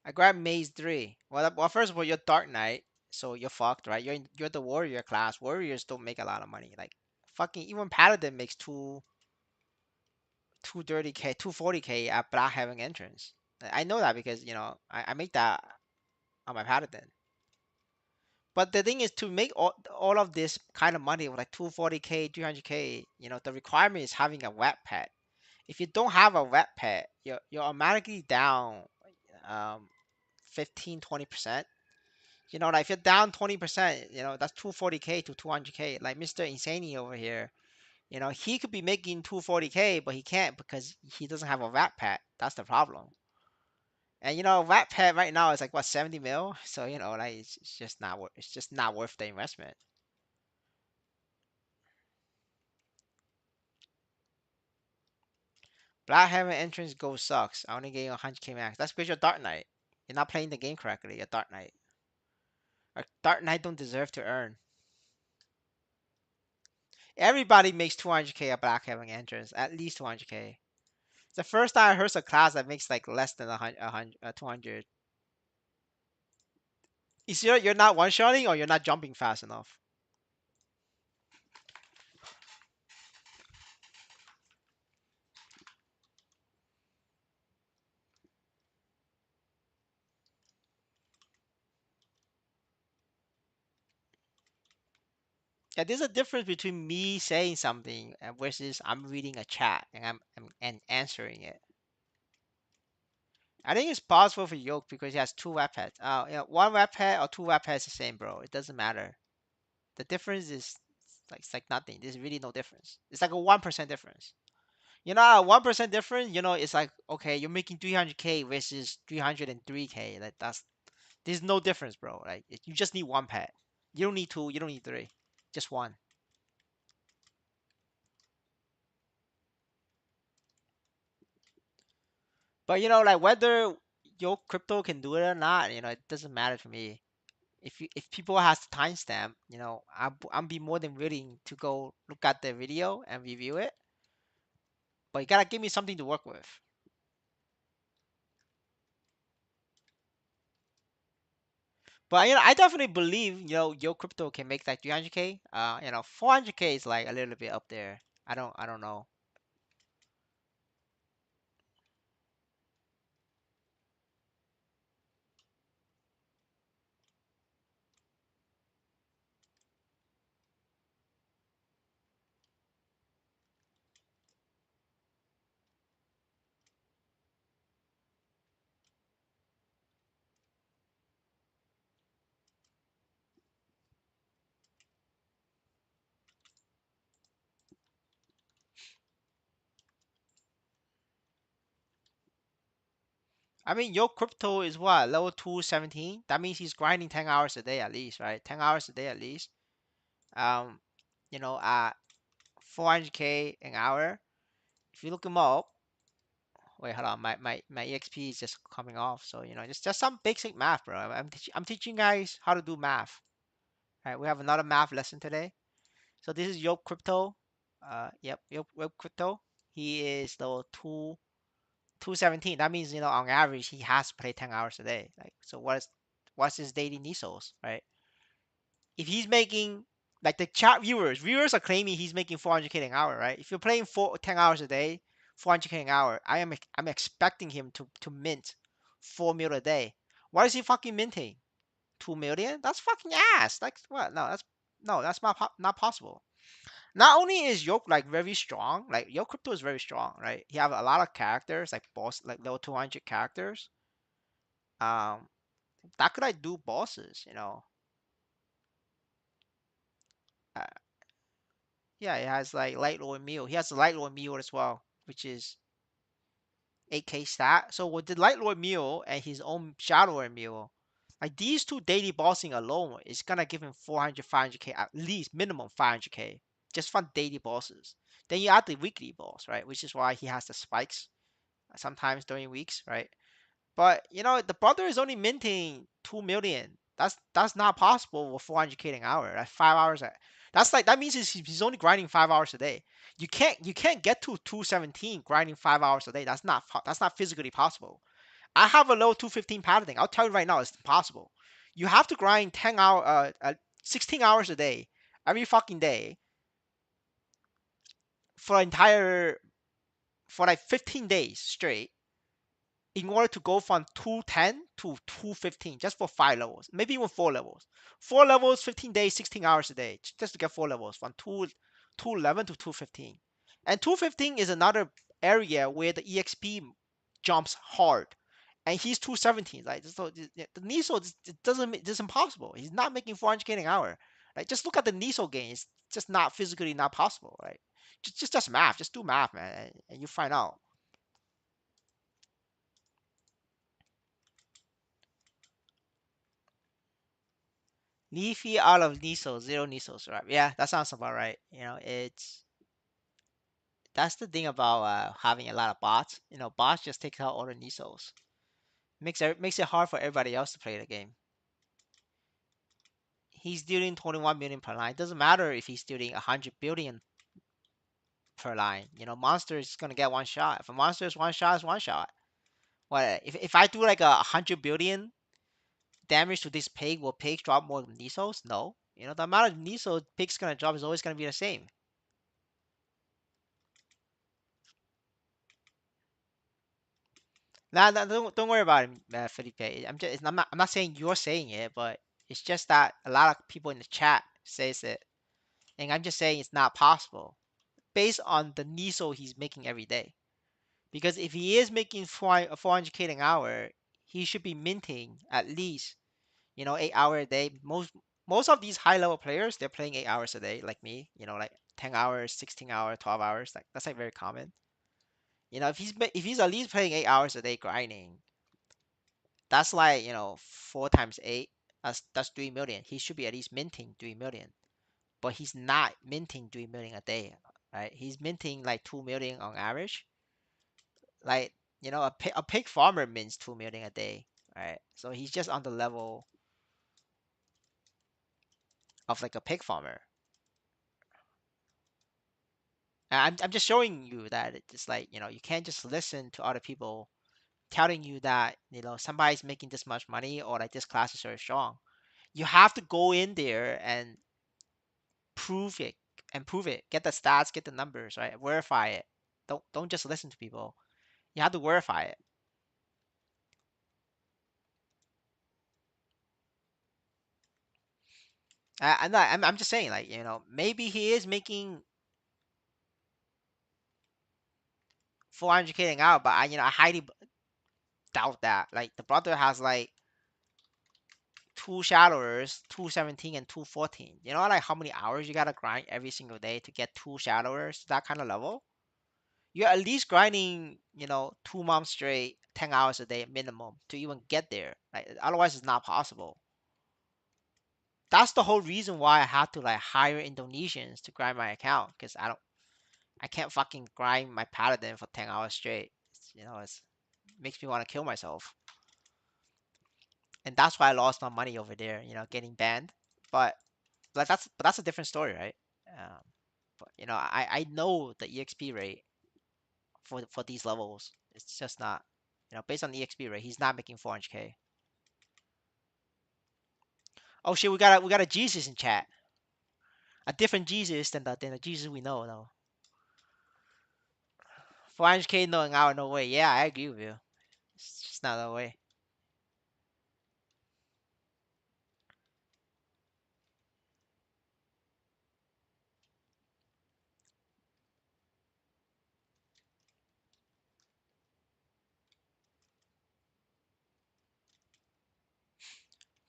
I grabbed Maze 3. Well, first of all, you're Dark Knight, so you're fucked, right? You're the warrior class. Warriors don't make a lot of money. Like fucking even Paladin makes 230k, 240k at Black Heaven entrance. I know that because I make that on my Paladin. But the thing is to make all of this kind of money with like 240k, 300k, the requirement is having a wet pet. If you don't have a wet pet, you're automatically down um 15, 20%. Like if you're down 20%, that's 240k to 200k. Like Mr. Insani over here, he could be making 240k, but he can't because he doesn't have a rat pet. That's the problem. And rat pet right now is like what 70 mil. So like it's just not worth. It's just not worth the investment. Black Heaven entrance go sucks. I only getting 100k max. That's because you're Dark Knight. You're not playing the game correctly. You're Dark Knight. A Dark Knight don't deserve to earn. Everybody makes 200k at Black Heaven entrance. At least 200k. It's the first time I heard a class that makes like less than 100, 200. Is you're not one shotting or you're not jumping fast enough? Yeah, there's a difference between me saying something and versus I'm reading a chat and and answering it. I think it's possible for Yoke because he has two weapons. One weapon or two weapons is the same, bro. It doesn't matter. The difference is it's like nothing. There's really no difference. It's like a 1% difference. A 1% difference. It's like okay, you're making 300k versus 303k. Like there's no difference, bro. Like you just need one pet. You don't need two. You don't need three. Just one. But like whether your crypto can do it or not, it doesn't matter to me. If people has the timestamp, I'm be more than willing to go look at the video and review it. But you gotta give me something to work with. But I definitely believe your crypto can make like 300K. 400K is like a little bit up there. I don't know. I mean, your crypto is what, level 217? That means he's grinding 10 hours a day at least, right? 10 hours a day at least. Um, at 400K an hour. If you look him up, wait, hold on, my EXP is just coming off. So, just some basic math, bro. I'm teaching guys how to do math. Right? We have another math lesson today. So this is your crypto. Yep, your crypto. He is level 217. That means, on average, he has to play 10 hours a day. Like, so what's his daily Nisos, right? If he's making, like, the chat viewers are claiming he's making 400K an hour, right? If you're playing 10 hours a day, 400K an hour, I'm expecting him to mint 4 mil a day. What is he fucking minting? 2 million? That's fucking ass. Like, what? No, that's not possible. Not only is Yoke like very strong, like Yoke crypto is very strong, right? He have a lot of characters, like boss, like level 200 characters. Um, that could like do bosses. Uh, yeah, it has like Light Lord Meal. He has the Light Lord Meal as well, which is 8K stat. So with the Light Lord Meal and his own Shadow Lord Meal, like these two daily bossing alone is gonna give him 400, 500K at least, minimum 500K, just from daily bosses. Then you add the weekly boss, right? Which is why he has the spikes sometimes during weeks, right? But the brother is only minting 2 million. That's not possible with 400K an hour. That's 5 hours. That's like that means he's only grinding 5 hours a day. You can't get to 217 grinding 5 hours a day. That's not physically possible. I have a low 215 padding. I'll tell you right now, it's impossible. You have to grind 16 hours a day every fucking day for entire for like 15 days straight in order to go from 210 to 215 just for 5 levels, maybe even 4 levels. 4 levels, 15 days, 16 hours a day, just to get 4 levels from 211 to 215. And 215 is another area where the EXP jumps hard. And he's 217. Like, so the Niso it doesn't it's impossible. He's not making 400K an hour. Like, just look at the Niso gain. It's just not physically not possible, right? Just math. Just do math, man, and you find out. Leafy out of Niso, zero Nisos, right? Yeah, that sounds about right. That's the thing about having a lot of bots. Bots just take out all the Nisos. Makes it hard for everybody else to play the game. He's dealing 21 million per line. Doesn't matter if he's dealing 100 billion per line. Monster is gonna get one shot. If a monster is one shot, it's one shot. What if I do like 100 billion damage to this pig? Will pigs drop more Nisos? No. The amount of Niso pig's gonna drop is always gonna be the same. Nah, nah, don't worry about it, Felipe. I'm not saying you're saying it, but it's just that a lot of people in the chat says it, and I'm just saying it's not possible based on the NISO he's making every day. Because if he is making 400K an hour, he should be minting at least 8 hour a day. Most of these high level players, they're playing 8 hours a day, like me. Like 10 hours, 16 hours, 12 hours. Like that's like very common. If he's at least playing 8 hours a day grinding, that's like, 4 times 8. That's 3 million. He should be at least minting 3 million. But he's not minting 3 million a day, right? He's minting like 2 million on average. Like A pig farmer mints 2 million a day, right? So he's just on the level of like a pig farmer. And I'm just showing you that it's like, you can't just listen to other people telling you that, somebody's making this much money or like this class is very strong. You have to go in there and prove it prove it. Get the stats, get the numbers, right? Verify it. Don't just listen to people. You have to verify it. I'm just saying, like, maybe he is making 400K an hour, but I highly doubt that. Like the brother has like two shadowers, 217 and 214. You know like how many hours you gotta grind every single day to get two shadowers to that kind of level? You're at least grinding, 2 months straight, 10 hours a day minimum to even get there. Like otherwise it's not possible. That's the whole reason why I had to like hire Indonesians to grind my account because I can't fucking grind my paladin for 10 hours straight. It makes me want to kill myself. And that's why I lost my money over there, getting banned. But that's a different story, right? Um, but I know the EXP rate for these levels. It's just not, based on the EXP rate, he's not making 400K. Oh shit, we got a Jesus in chat, a different Jesus than the Jesus we know though. 400K no an hour, no way. Yeah, I agree with you. It's just not that way.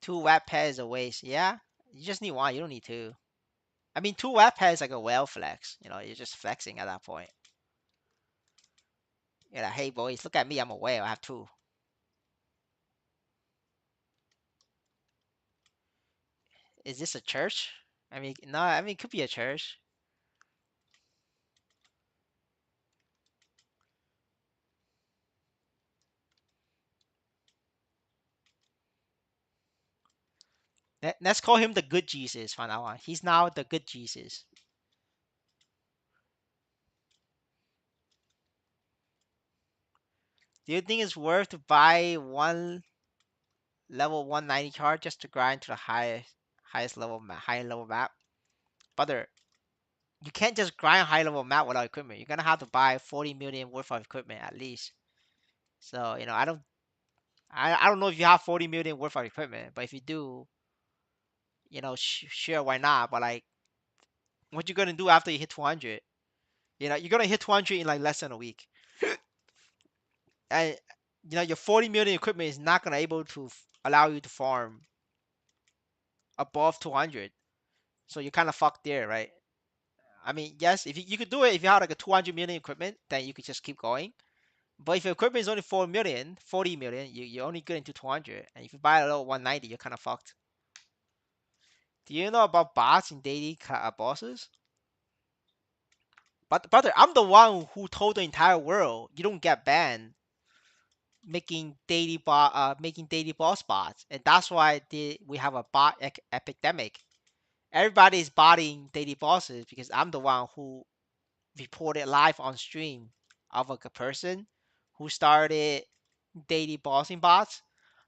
Two web pads a waste. Yeah, you just need one. You don't need two. I mean, two web pads like a whale flex. You're just flexing at that point. You're like, hey boys, look at me. I'm a whale. I have two. Is this a church? I mean, no. I mean, it could be a church. Let's call him the good Jesus from now on. He's now the good Jesus. Do you think it's worth to buy one level 190 card just to grind to the highest level high level map? Brother, you can't just grind high level map without equipment. You're gonna have to buy 40 million worth of equipment at least. So I don't know if you have 40 million worth of equipment, but if you do, sure, why not? But like, what you gonna do after you hit 200? You're gonna hit 200 in like less than a week, and your 40 million equipment is not gonna able to allow you to farm above 200. So you're kind of fucked there, right? I mean, yes, if you could do it if you had like a 200 million equipment, then you could just keep going. But if your equipment is only 4 million, 40 million, you're only good into 200. And if you buy a little 190, you're kind of fucked. Do you know about bots in daily bosses? But brother, I'm the one who told the entire world you don't get banned making daily boss bots, and that's why we have a bot epidemic. Everybody is botting daily bosses because I'm the one who reported live on stream of a person who started daily bossing bots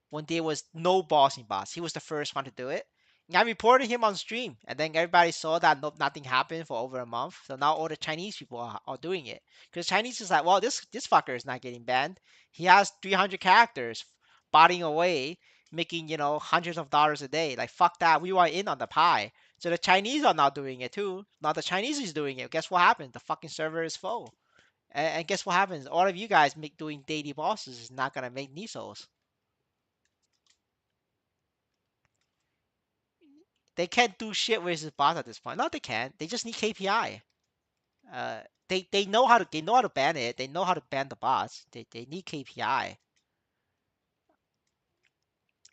when there was no bossing bots. He was the first one to do it. And I reported him on stream, and then everybody saw that nothing happened for over a month. So now all the Chinese people are doing it because Chinese is like, well, this fucker is not getting banned. He has 300 characters, botting away, making hundreds of dollars a day. Like fuck that, we want in on the pie. So the Chinese are now doing it too. Now the Chinese is doing it. Guess what happened? The fucking server is full. And guess what happens? All of you guys make doing daily bosses is not gonna make Nisos. They can't do shit versus bots at this point. No, they can't. They just need KPI. They know how to ban it. They know how to ban the bots. They need KPI.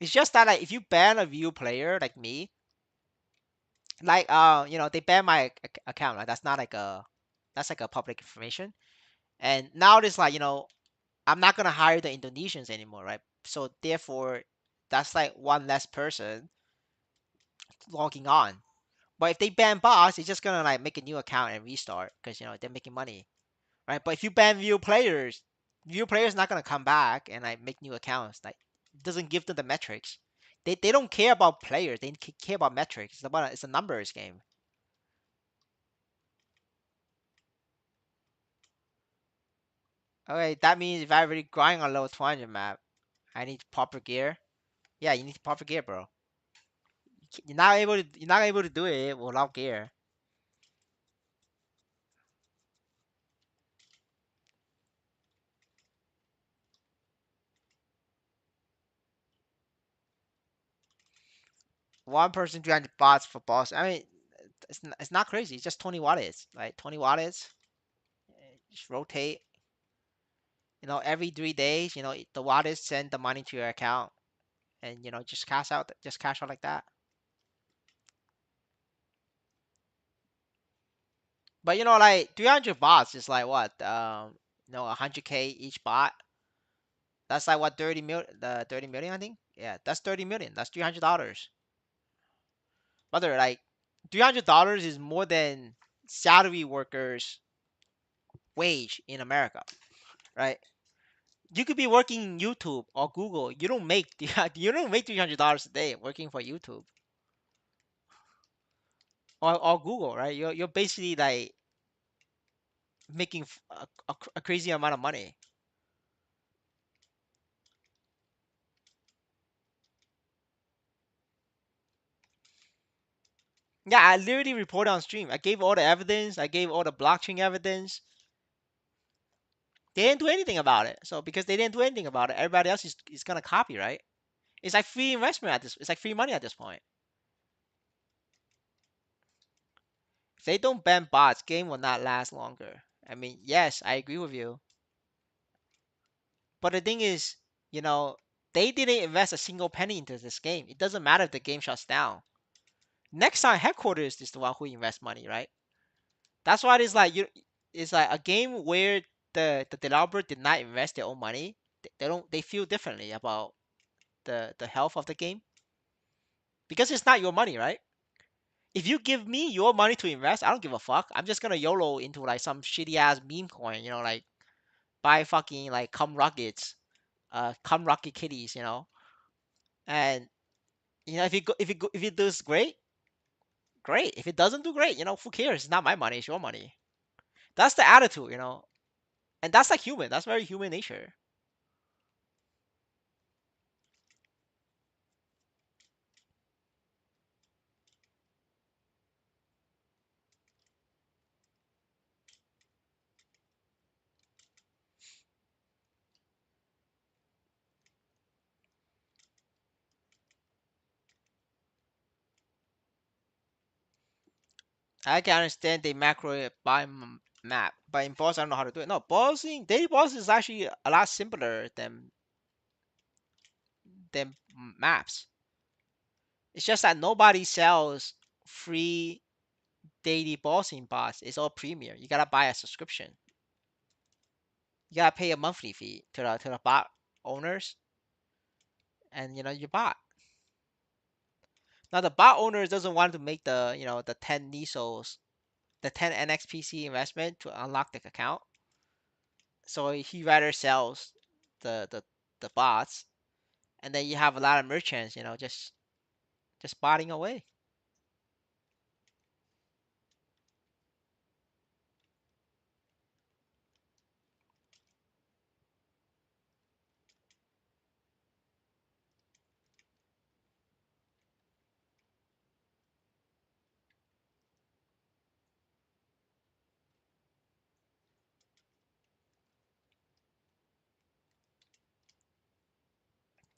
It's just that like if you ban a view player like me, like they ban my account. Right? That's not like a that's like a public information. And now there's like I'm not gonna hire the Indonesians anymore, right? So therefore, that's like one less person logging on. But if they ban bots, it's just gonna like make a new account and restart because they're making money, right? But if you ban view players not gonna come back and like make new accounts. Like it doesn't give them the metrics. They don't care about players. They care about metrics. It's a numbers game. Okay, that means if I really grind on level 200 map, I need proper gear. Yeah, you need proper gear, bro. You're not able to do it without gear. 1 person 300 bots for boss. I mean, it's not crazy. It's just 20 wallets, right? 20 wallets. Just rotate. Every 3 days, the wallets send the money to your account, and just cash out like that. But like 300 bots is like what? 100K each bot. That's like what 30 million, I think. Yeah, that's 30 million. That's $300. Brother, like $300 is more than salary workers' wage in America, right? You could be working in YouTube or Google. You don't make $300 a day working for YouTube or Google, right? You're basically like making a crazy amount of money. Yeah, I literally reported on stream. I gave all the evidence. I gave all the blockchain evidence. They didn't do anything about it. So because they didn't do anything about it, everybody else is gonna copy, right? It's like free investment at this. It's like free money at this point. If they don't ban bots, game will not last longer. I mean, yes, I agree with you. But the thing is, you know, they didn't invest a single penny into this game. It doesn't matter if the game shuts down. Next time, headquarters is the one who invests money, right? That's why it's like a game where the developer did not invest their own money. They feel differently about the health of the game because it's not your money, right? If you give me your money to invest, I don't give a fuck. I'm just gonna YOLO into like some shitty ass meme coin, like buy fucking like cum rockets, cum rocket kitties, and if it does great, great. If it doesn't do great, who cares? It's not my money. It's your money. That's the attitude. And that's like human. That's very human nature. I can understand they macro it by map, but in boss I don't know how to do it. No, daily boss is actually a lot simpler than maps. It's just that nobody sells free daily bossing bots. It's all premium. You gotta buy a subscription. You gotta pay a monthly fee to the bot owners, and your bot. Now the bot owners doesn't want to make the 10 NISOs, the 10 NXPC investment to unlock the account. So he rather sells the the the bots, and then you have a lot of merchants, just botting away.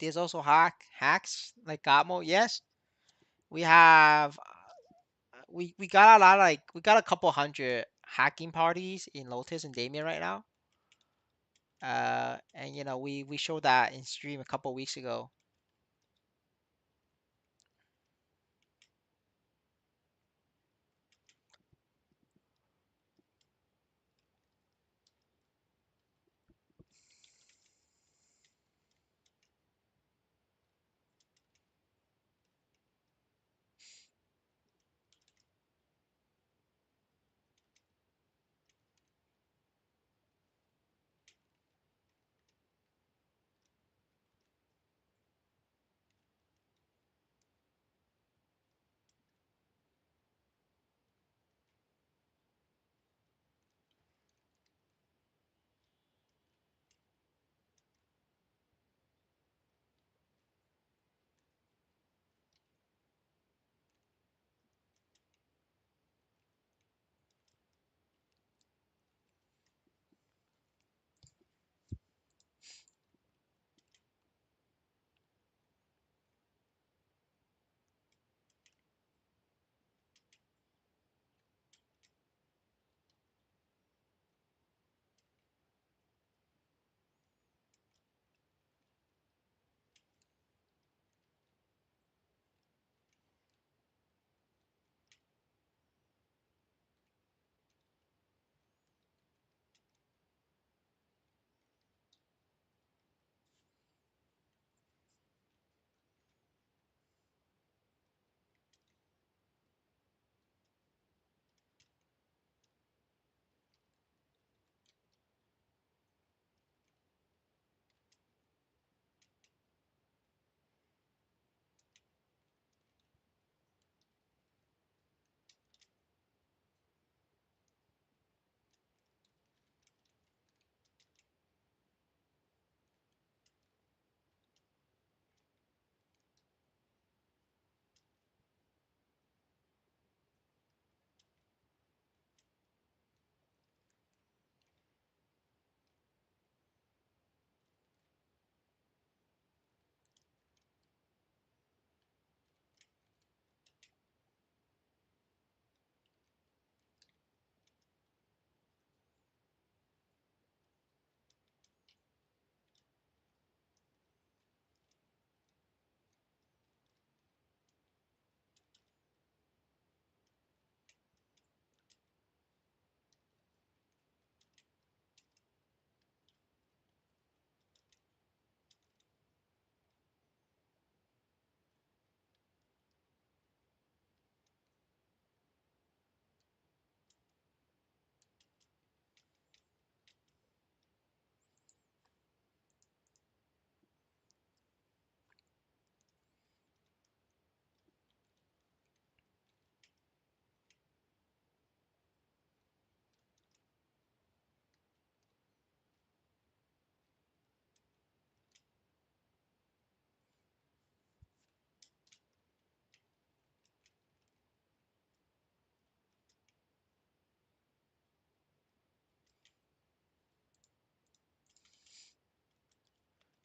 There's also hacks like Gotmo. Yes, we have we got a lot like we got a couple hundred hacking parties in Lotus and Damien right now. And we showed that in stream a couple weeks ago.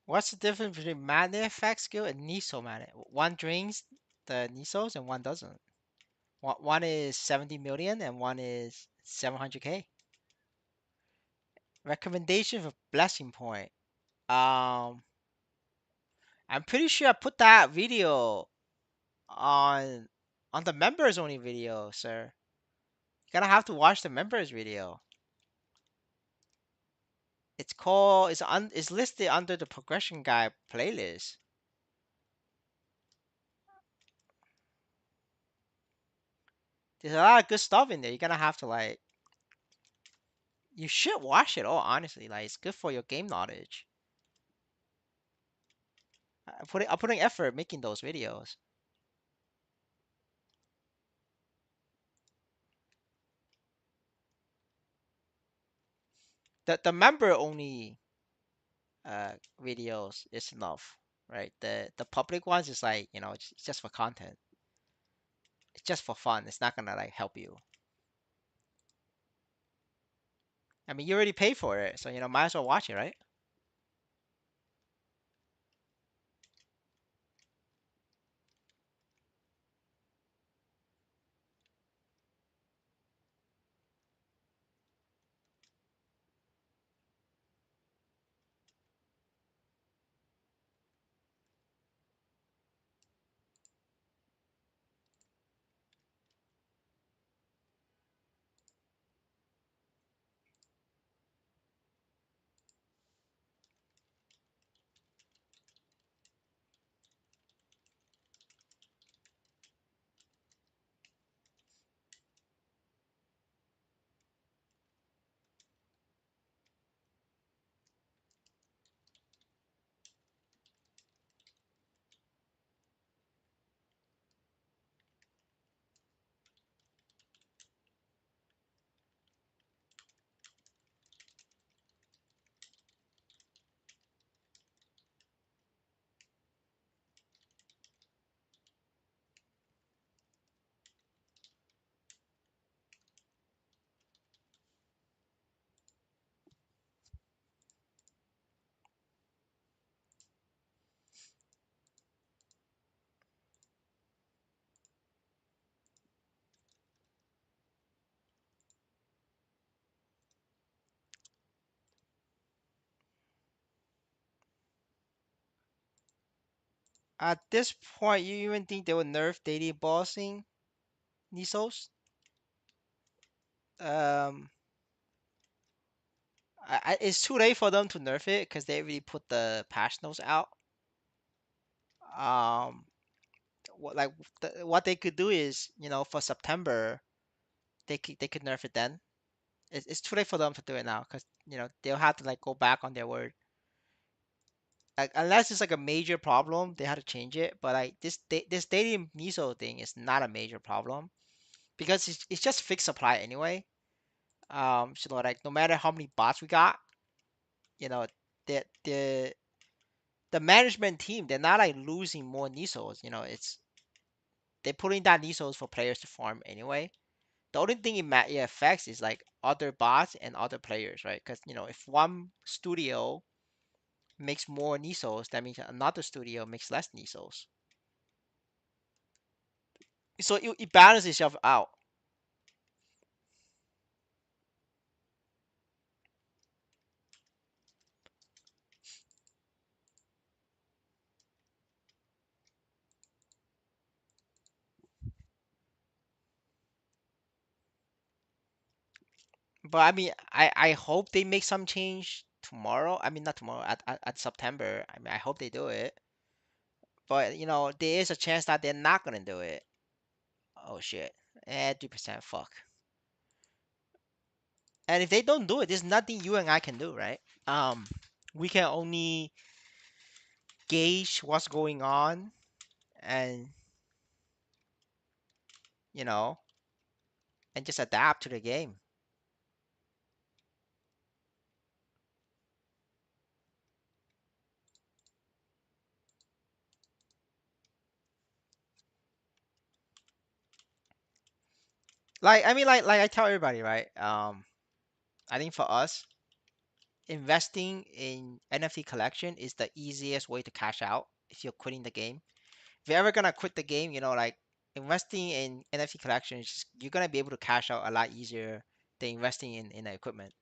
What's the difference between magnet effect skill and Niso magnet? One drains the Nisos and one doesn't. One is 70 million and one is 700k. Recommendation for blessing point. Um, I'm pretty sure I put that video on on the members only video, sir. You're gonna have to watch the members video. It's listed under the progression guide playlist. There's a lot of good stuff in there. You're gonna have to like you should watch it all honestly. Like it's good for your game knowledge. I'm putting effort making those videos. The member only videos is enough, right? The public ones is like, it's just for content. It's just for fun. It's not gonna like help you. I mean, you already pay for it, so might as well watch it, right? At this point, you even think they would nerf daily bossing Nisos? Um, it's too late for them to nerf it because they already put the patch notes out. Um, what like what they could do is, for September, they could nerf it then. It's too late for them to do it now because they'll have to like go back on their word. Like unless it's like a major problem, they had to change it. But like this daily miso thing is not a major problem because it's just fixed supply anyway. So like no matter how many bots we got, you know, the the the management team they're not like losing more Nisos. It's they're putting down Nisos for players to farm anyway. The only thing it affects is like other bots and other players, right? Because if one studio makes more Nisos, that means another studio makes less Nisos. So it balances itself out. But I mean, I hope they make some change tomorrow. I mean, not tomorrow, at September. I mean, I hope they do it. But there is a chance that they're not gonna do it. Oh shit. 3%, fuck. And if they don't do it, there's nothing you and I can do, right? Um, we can only gauge what's going on and you know and just adapt to the game. Like I mean, like I tell everybody, right? I think for us, investing in NFT collection is the easiest way to cash out if you're quitting the game. If you're ever gonna quit the game, like investing in NFT collection is just, you're gonna be able to cash out a lot easier than investing in the equipment.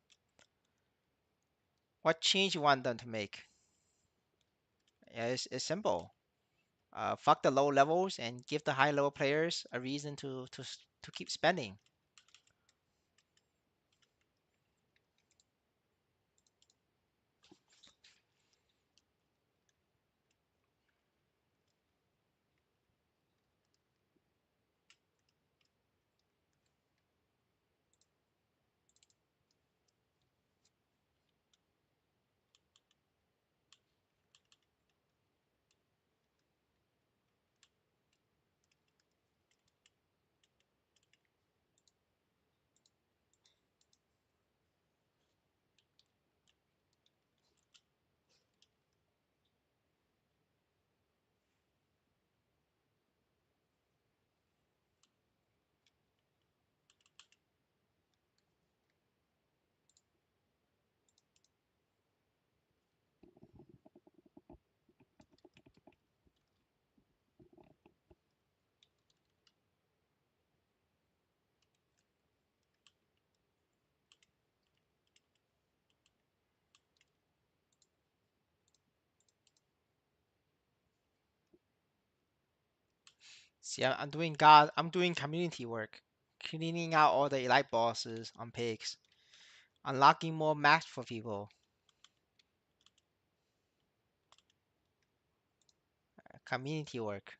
What change you want them to make? Yeah, it's simple. Fuck the low levels and give the high level players a reason to keep spending. See, I'm doing community work, cleaning out all the elite bosses on pigs, unlocking more maps for people. Community work.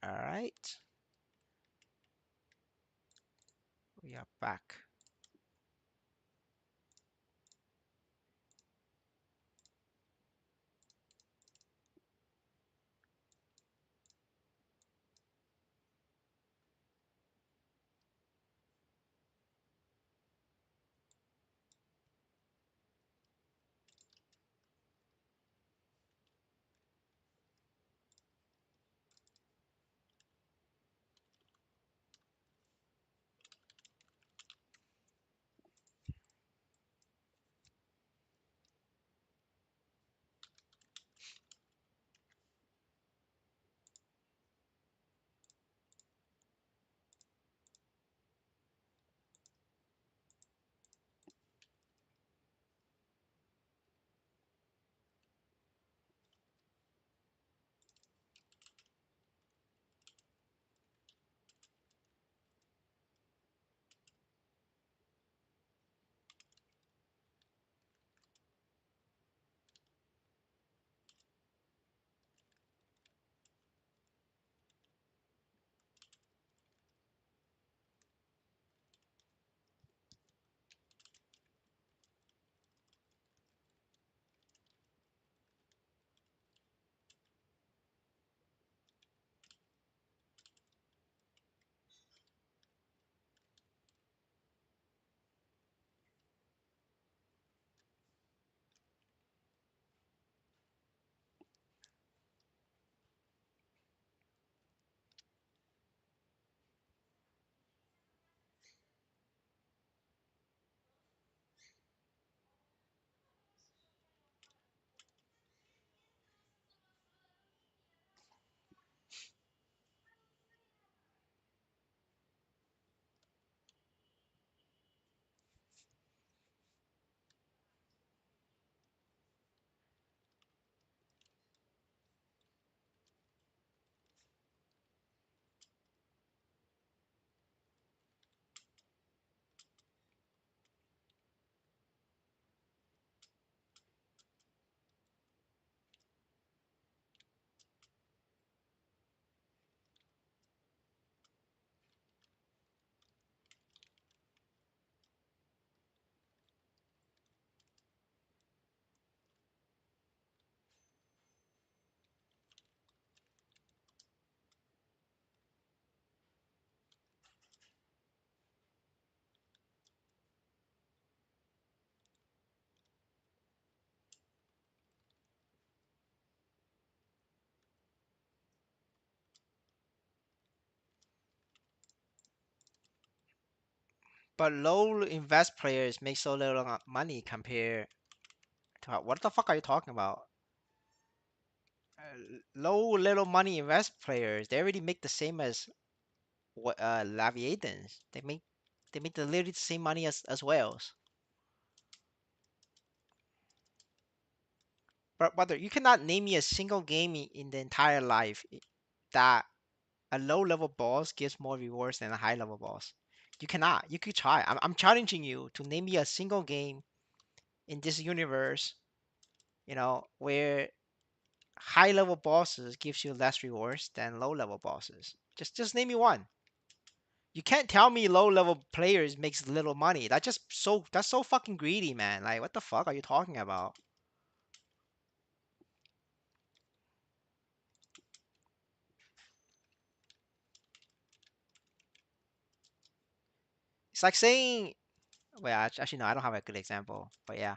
All right, we are back. But low invest players make so little money compared to what the fuck are you talking about? Low little money invest players, they already make the same as what Laviatans. They make the literally the same money as whales. But brother, you cannot name me a single game in the entire life that a low level boss gives more rewards than a high level boss. You cannot. You could try. I'm challenging you to name me a single game in this universe, where high level bosses gives you less rewards than low level bosses. Just name me one. You can't tell me low level players makes little money. That's so fucking greedy, man. Like what the fuck are you talking about? It's like saying, well, actually no, I don't have a good example, but yeah.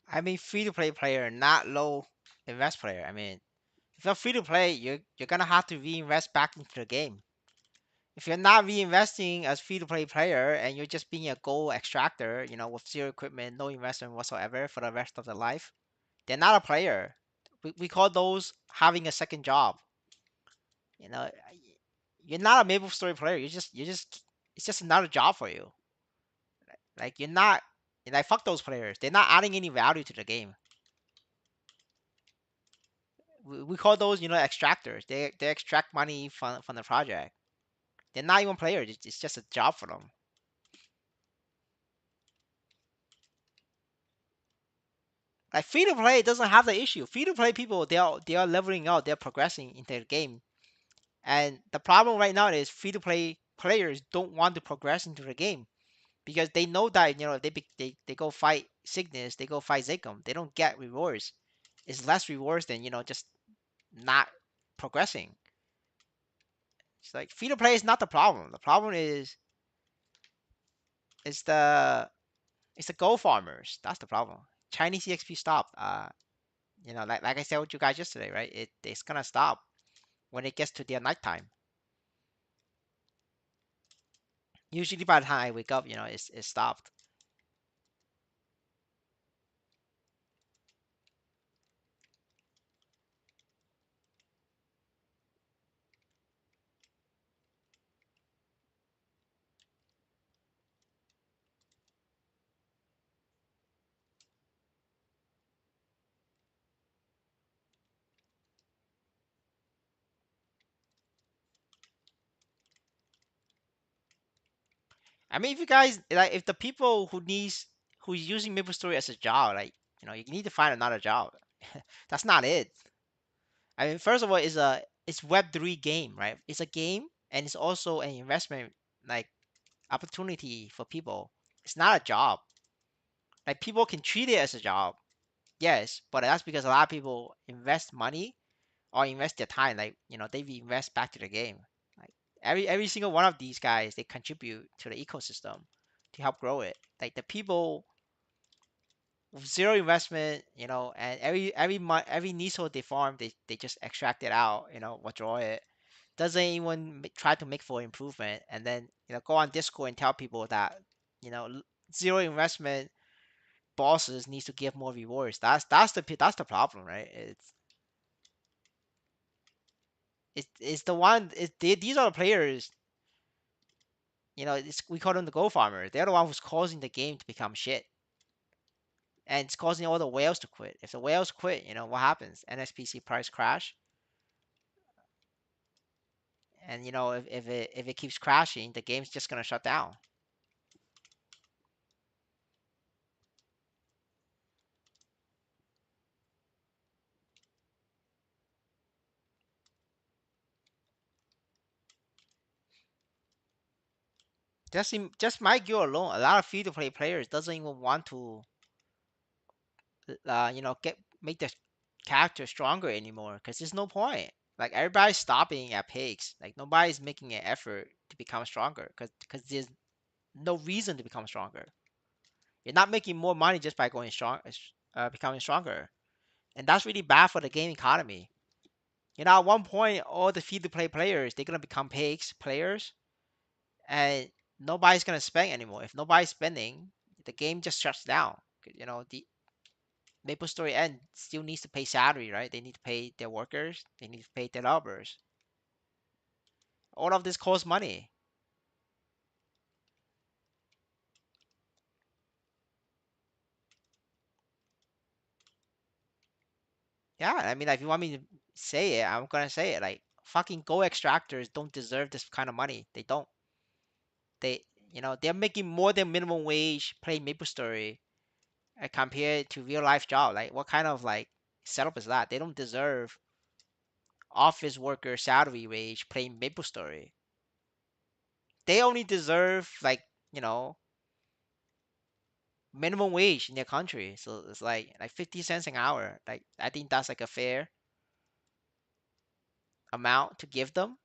I mean free to play player, not low invest player. I mean, if you're free to play, you're gonna have to reinvest back into the game. If you're not reinvesting as free to play player and you're just being a gold extractor, with zero equipment, no investment whatsoever for the rest of the life, they're not a player. We call those having a second job. You know, you're not a Maple Story player. You just it's just another job for you. Like you're not like fuck those players. They're not adding any value to the game. We call those extractors. They extract money from the project. They're not even players. It's just a job for them. Like free to play doesn't have the issue. Free to play people they are leveling out. They're progressing into the game. And the problem right now is free to play players don't want to progress into the game because they know that they go fight Cygnus, they go fight Zigum, they don't get rewards. It's less rewards than just not progressing. It's like free to play is not the problem. The problem is the gold farmers. That's the problem. Chinese EXP stopped. Like I said with you guys yesterday, right? It's gonna stop when it gets to their nighttime. Usually by the time I wake up, it's stopped. I mean, if you guys like, if the people who's using MapleStory as a job, like you need to find another job. That's not it. I mean, first of all, it's Web3 game, right? It's a game and it's also an investment like opportunity for people. It's not a job. Like people can treat it as a job, yes, but that's because a lot of people invest money or invest their time. Like they invest back to the game. Like every single one of these guys, they contribute to the ecosystem to help grow it. Like the people with zero investment, and every nisel they farm, they just extract it out, withdraw it. Doesn't even try to make for improvement, and then go on Discord and tell people that zero investment bosses needs to give more rewards. That's the problem, right? It's the one. These are the players. We call them the gold farmer. They're the one who's causing the game to become shit, and it's causing all the whales to quit. If the whales quit, what happens? NSPC price crash, and if it keeps crashing, the game's just gonna shut down. Just my guild alone, a lot of free-to-play players doesn't even want to, get make the character stronger anymore because there's no point. Like everybody's stopping at pigs. Like nobody's making an effort to become stronger because there's no reason to become stronger. You're not making more money just by going strong, becoming stronger, and that's really bad for the game economy. At one point, all the free-to-play players they're gonna become pigs players, and nobody's gonna spend anymore. If nobody's spending, the game just shuts down. The MapleStory End still needs to pay salary, right? They need to pay their workers. They need to pay developers. All of this costs money. Yeah, I mean, like, if you want me to say it, I'm gonna say it. Like, fucking Go extractors don't deserve this kind of money. They don't. They're making more than minimum wage playing MapleStory compared to real life job. Like, what kind of like setup is that? They don't deserve office worker salary wage playing MapleStory. They only deserve like you know minimum wage in their country. So it's like 50 cents an hour. Like I think that's like a fair amount to give them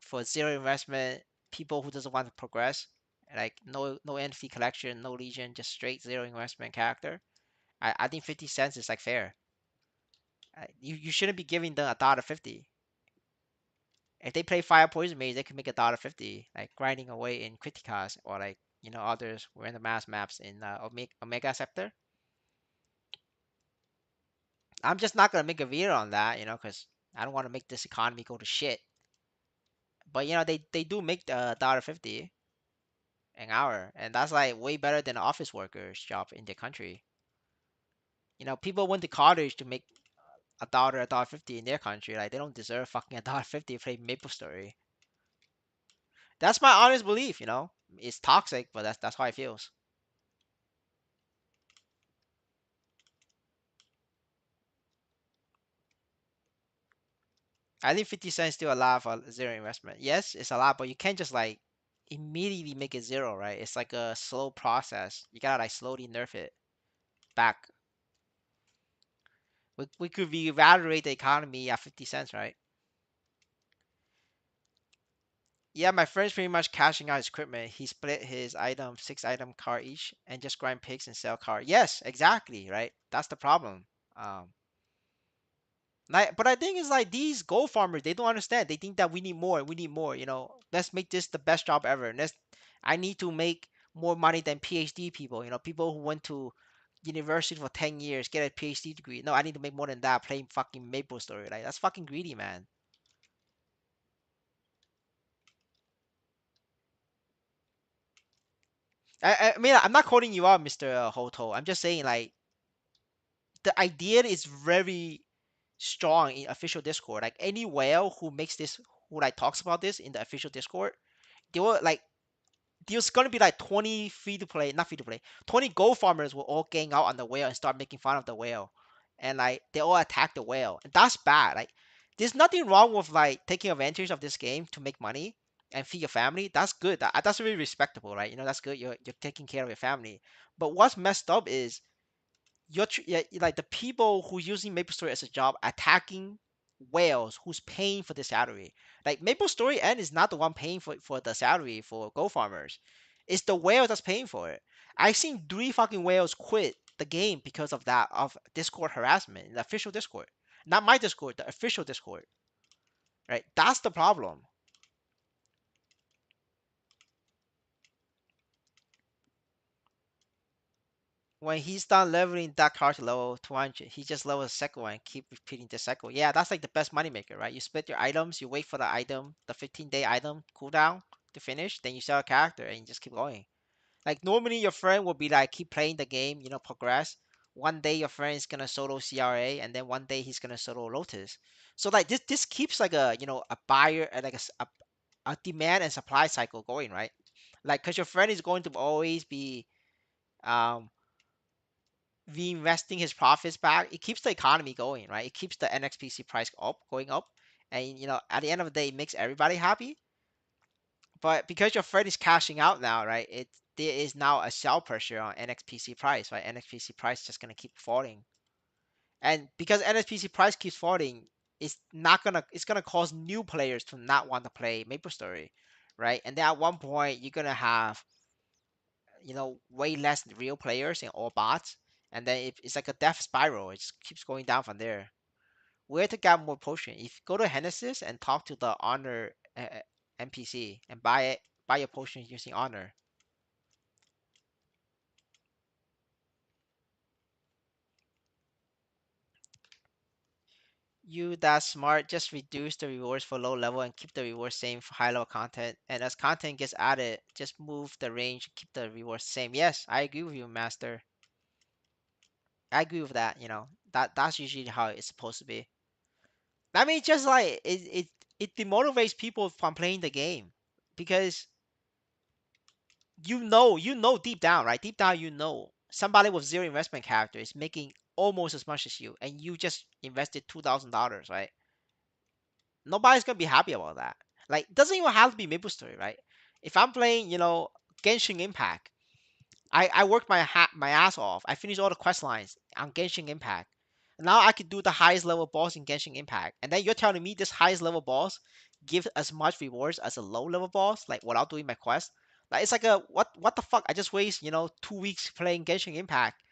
for zero investment people who doesn't want to progress. Like no NFT collection, no legion, just straight zero investment character. I think 50 cents is like fair. You shouldn't be giving them $1.50. If they play Fire Poison Mage, they can make $1.50, like grinding away in Criticas or like others were in the mass maps in Omega Scepter. I'm just not gonna make a video on that, because I don't want to make this economy go to shit. But they do make the $1.50 an hour, and that's like way better than an office worker's job in the country. People went to college to make $1.50 in their country. Like they don't deserve fucking $1.50 to play Maple Story. That's my honest belief. It's toxic, but that's how it feels. I think 50 cents still a lot for zero investment. Yes, it's a lot, but you can't just like immediately make it zero, right? It's like a slow process. You gotta like slowly nerf it back. We could reevaluate the economy at 50 cents, right? Yeah, my friend's pretty much cashing out his equipment. He split his item, 6 item car each, and just grind pigs and sell car. Yes, exactly, right? That's the problem. Um, but I think it's like these gold farmers, they don't understand. They think that we need more, we need more. Let's make this the best job ever. I need to make more money than PhD people. People who went to university for 10 years, get a PhD degree. No, I need to make more than that playing fucking Maple Story. Like that's fucking greedy, man. I mean, I'm not calling you out, Mr. Hoto. I'm just saying like the idea is very strong in official Discord. Like any whale who makes this, who like talks about this in the official Discord, they will like there's gonna be like 20 free to play, not free to play, 20 gold farmers will all gang out on the whale and start making fun of the whale, and like they all attack the whale, and that's bad. Like there's nothing wrong with like taking advantage of this game to make money and feed your family. That's good. That's really respectable, right? That's good. You're taking care of your family. But what's messed up is yeah, like the people who using MapleStory as a job attacking whales who's paying for the salary. Like MapleStory N is not the one paying for the salary for gold farmers. It's the whale that's paying for it. I've seen three fucking whales quit the game because of that, of Discord harassment, the official Discord. Not my Discord, the official Discord. Right? That's the problem. When he's done leveling that card to level 200, he just levels the second one and keep repeating the cycle. Yeah, that's like the best moneymaker, right? You split your items, you wait for the item, the 15-day item cooldown to finish, then you sell a character and you just keep going. Like normally your friend will be like keep playing the game, progress. One day your friend is gonna solo CRA, and then one day he's gonna solo Lotus. So like this keeps like a buyer like a demand and supply cycle going, right? Like because your friend is going to always be um reinvesting his profits back. It keeps the economy going, right? It keeps the NXPC price going up, and at the end of the day, it makes everybody happy. But because your friend is cashing out now, right? There is now a sell pressure on NXPC price, right? NXPC price is just gonna keep falling, and because NXPC price keeps falling, it's gonna cause new players to not want to play MapleStory, right? And then at one point, you're gonna have way less real players and all bots, and then it's like a death spiral. It just keeps going down from there. Where to get more potion? If you go to Genesis and talk to the Honor NPC and buy your potion using Honor. You that smart, just reduce the rewards for low level and keep the rewards same for high level content. And as content gets added, just move the range, keep the rewards same. Yes, I agree with you, Master. I agree with that. That's usually how it's supposed to be. I mean, just like it demotivates people from playing the game because you know deep down, right? Deep down, somebody with zero investment character is making almost as much as you, and you just invested $2,000, right? Nobody's gonna be happy about that. Like, it doesn't even have to be MapleStory, right? If I'm playing, Genshin Impact, I worked my ass off. I finished all the quest lines on Genshin Impact. Now I could do the highest level boss in Genshin Impact. And then you're telling me this highest level boss gives as much rewards as a low level boss, like without doing my quest? Like it's like a what the fuck? I just waste, 2 weeks playing Genshin Impact,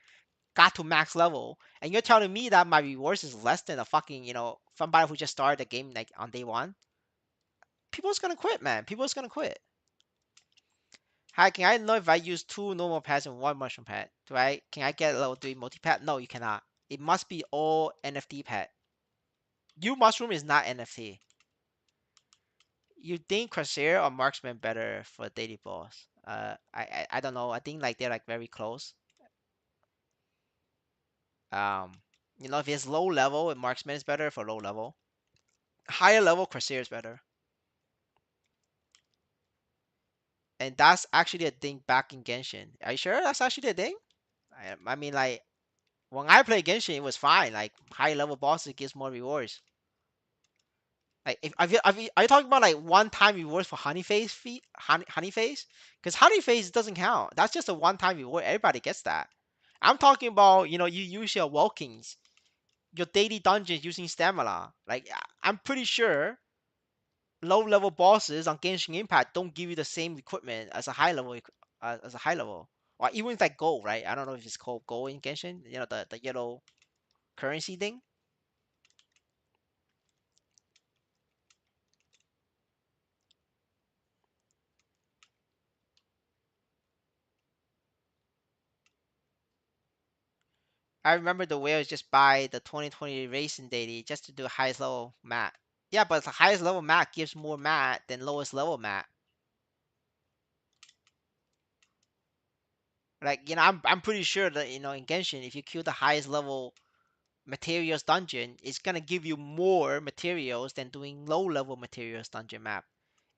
got to max level, and you're telling me that my rewards is less than a fucking, somebody who just started the game like on day one? People's gonna quit, man. People's gonna quit. Hi, can I know if I use two normal pets and one mushroom pet? Can I get a level 3 multi pet? No, you cannot. It must be all NFT pet. You mushroom is not NFT. You think Corsair or Marksman better for daily boss? I don't know. I think like they're like very close. Um, if it's low level, Marksman is better for low level. Higher level, Corsair is better. And that's actually a thing back in Genshin. Are you sure that's actually a thing? I mean, like when I play Genshin, it was fine. Like high level bosses gives more rewards. Like if are you talking about like one time rewards for honey face? Because honey face doesn't count. That's just a one time reward. Everybody gets that. I'm talking about you use your walkings, your daily dungeons using stamina. Like I'm pretty sure low level bosses on Genshin Impact don't give you the same equipment as a high level as a high level. Or even with like gold, right? I don't know if it's called gold in Genshin. The yellow currency thing. I remember the whales just buy the 2020 racing daily just to do highest level mat. Yeah, but the highest level mat gives more mat than lowest level mat. Like, I'm pretty sure that, in Genshin, if you kill the highest level materials dungeon, it's gonna give you more materials than doing low level materials dungeon map.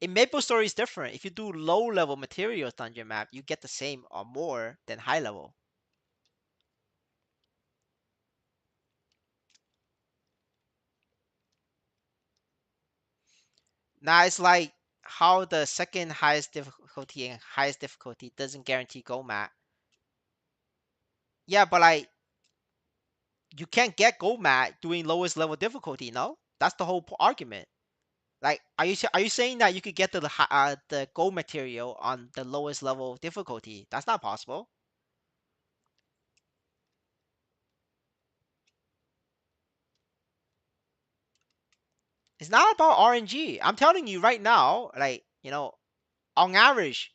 In Maple Story is different. If you do low level materials dungeon map, you get the same or more than high level. Now it's like how the second highest difficulty and highest difficulty doesn't guarantee gold mat. Yeah, but like you can't get gold mat doing lowest level difficulty. No, that's the whole argument. Like, are you saying that you could get the gold material on the lowest level difficulty? That's not possible. It's not about RNG. I'm telling you right now, like, on average,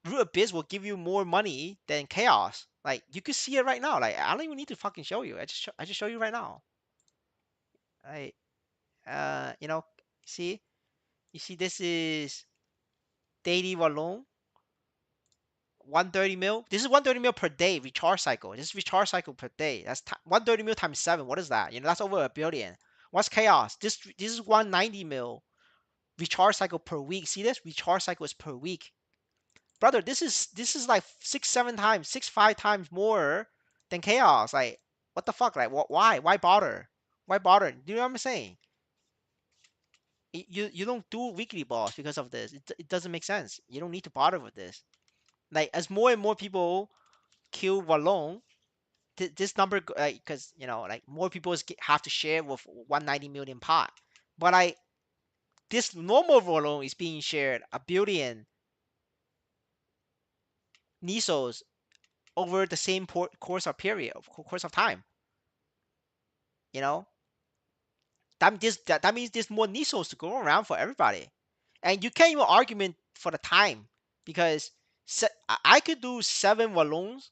Root Abyss will give you more money than Chaos. Like, you could see it right now. Like, I don't even need to fucking show you. I just show you right now. Right? Uh, you know, see, you see, this is daily volume, 130 mil. This is 130 mil per day recharge cycle. This is recharge cycle per day. That's 130 mil times seven. What is that? That's over a billion. What's Chaos? This is 190 mil recharge cycle per week. See this? Recharge cycle is per week. Brother, this is like six, seven times, six, five times more than chaos. Like, what the fuck? Like, why? Why bother? Why bother? Do you know what I'm saying? You don't do weekly balls because of this. It doesn't make sense. You don't need to bother with this. Like, as more and more people kill Wallon, this number, like, because like more people have to share with 190 million pot. But like this normal Wallon is being shared a billion Nisos over the same course of time. You know that means there's more Nisos to go around for everybody, and you can't even argument for the time because I could do seven Walloons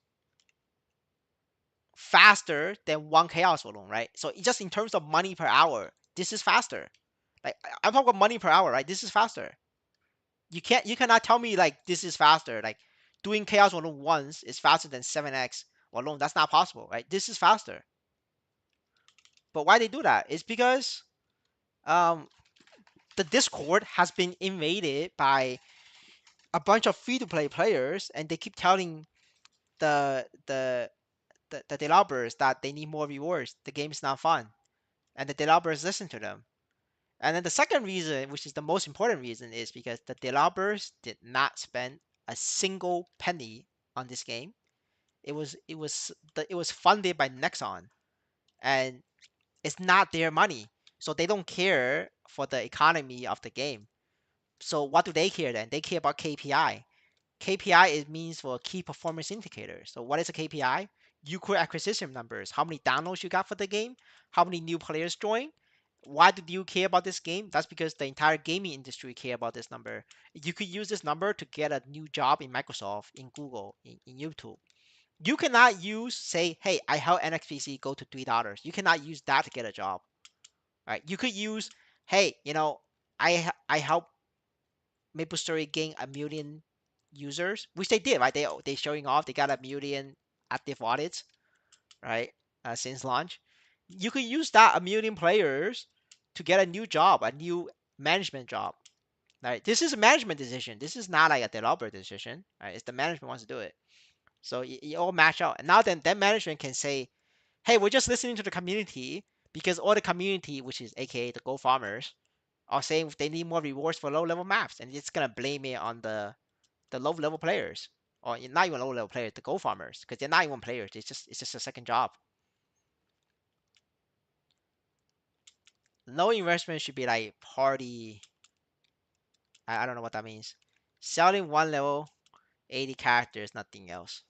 faster than one Chaos Walloon, right? So just in terms of money per hour, this is faster. Like, I'm talking about money per hour, right? This is faster. You cannot tell me like this is faster. Like, doing Chaos Walloon once is faster than 7x Walloon. That's not possible, right? This is faster. But why they do that? It's because um the Discord has been invaded by a bunch of free-to-play players, and they keep telling the the the developers that they need more rewards. The game's not fun, and the developers listen to them. And then the second reason, which is the most important reason, is because the developers did not spend a single penny on this game. It was funded by Nexon, and it's not their money, so they don't care for the economy of the game. So what do they care then? They care about KPI. KPI it means for key performance indicator. So what is a KPI? User acquisition numbers. How many downloads you got for the game? How many new players join? Why do you care about this game? That's because the entire gaming industry care about this number. You could use this number to get a new job in Microsoft, in Google, in YouTube. You cannot use say, hey, I help NXPC go to $3. You cannot use that to get a job. Right? You could use, hey, I help maplestory gain a million users, which they did, right? They showing off they got a million active audits, right? Since launch, you could use that a million players to get a new job, a new management job. Right? This is a management decision. This is not like a developer decision. Right? It's the management wants to do it. So it all match out. And now then, that management can say, hey, we're just listening to the community because all the community, which is AKA the Go Farmers, are saying they need more rewards for low level maps, and it's gonna blame it on the low level players, or not even low level players, the Go Farmers, because they're not even players. It's just a second job. Low investment should be like party. I don't know what that means. Selling one level, 80 characters, nothing else.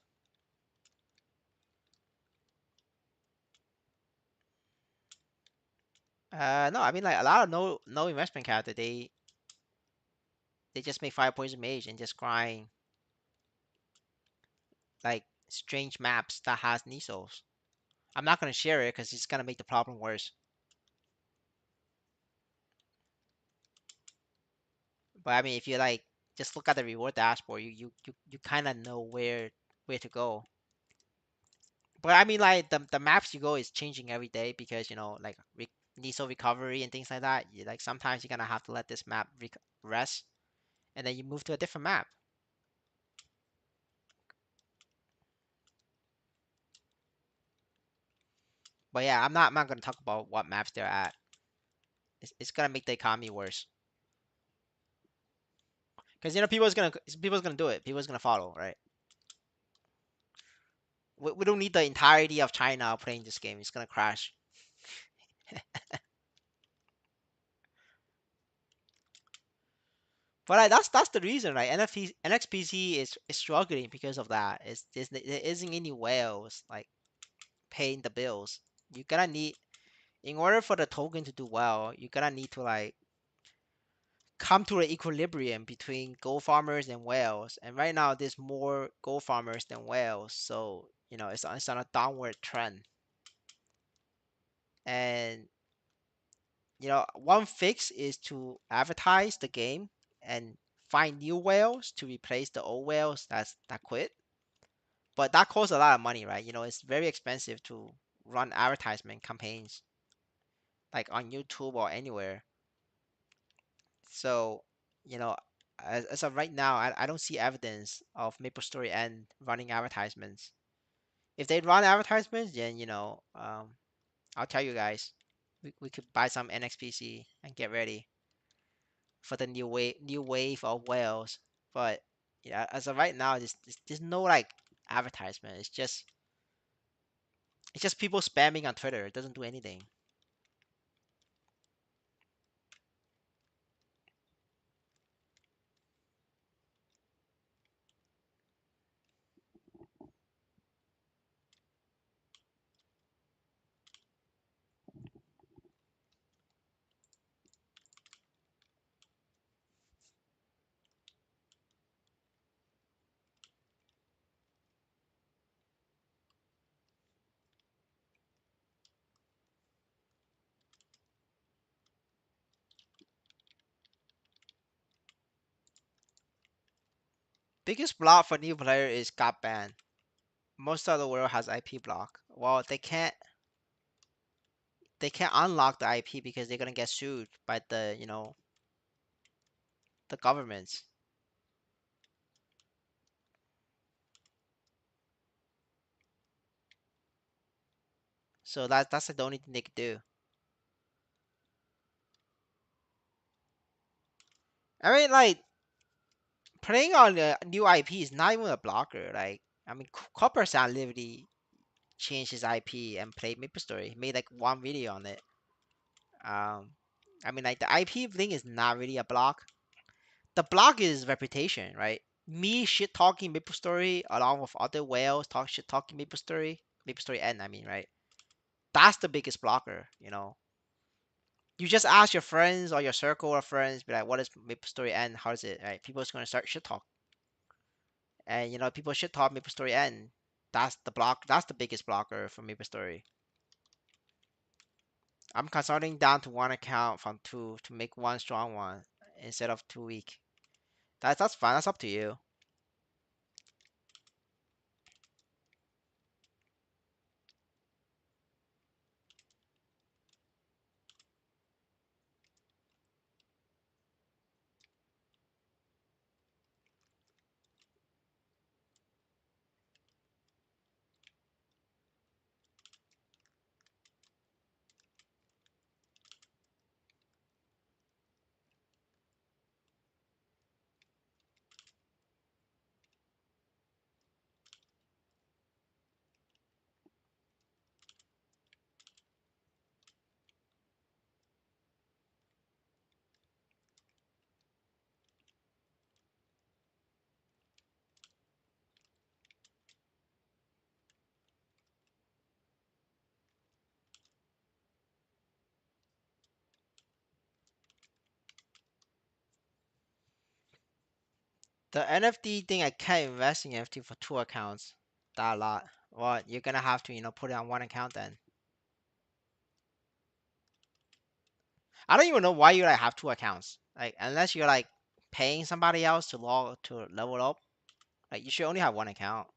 No, I mean like a lot of no investment character. They just make fire poison mage and just grind like strange maps that has Nisos. I'm not gonna share it because it's gonna make the problem worse. But I mean, if you like just look at the reward dashboard, you kind of know where to go. But I mean, like the maps you go is changing every day because like Niso recovery and things like that. Like sometimes you're gonna have to let this map rest, and then you move to a different map. But yeah, I'm not gonna talk about what maps they're at. It's gonna make the economy worse. Because people's gonna do it. People's gonna follow, right? We don't need the entirety of China playing this game. It's gonna crash. But like, that's the reason, right? NXPC is struggling because of that. There isn't any whales like paying the bills. You gotta need in order for the token to do well, you gotta need to like come to an equilibrium between gold farmers and whales. And right now, there's more gold farmers than whales, so it's on a downward trend. And one fix is to advertise the game and find new whales to replace the old whales that quit. But that costs a lot of money, right? It's very expensive to run advertisement campaigns like on YouTube or anywhere. So, you know, as of right now, I don't see evidence of MapleStory N running advertisements. If they run advertisements, then I'll tell you guys, we could buy some NXPC and get ready for the new wave of whales. But yeah, as of right now, there's no like advertisement. It's just people spamming on Twitter. It doesn't do anything. Biggest block for new player is got banned. Most of the world has IP block. Well, they can't unlock the IP because they're gonna get sued by the governments. So that's the only thing they can do. I mean, like playing on a new IP is not even a blocker. Like, I mean, Copper Sound literally changed his IP and played MapleStory. He made like one video on it. Um, I mean, like the IP thing is not really a block. The block is reputation, right? Me shit talking MapleStory along with other whales talking MapleStory, MapleStory N. I mean, right? That's the biggest blocker. You just ask your friends or your circle of friends, be like, "What is MapleStory N? How is it?" Right? People's gonna start shit talk, and people shit talk MapleStory N. That's the block. That's the biggest blocker for MapleStory. I'm consolidating down to one account from two to make one strong one instead of two weak. That's fine. That's up to you. The NFT thing, I can't invest in NFT for two accounts. That a lot. Well, you're gonna have to, put it on one account then. I don't even know why you like have two accounts. Like unless you're like paying somebody else to level up, like you should only have one account.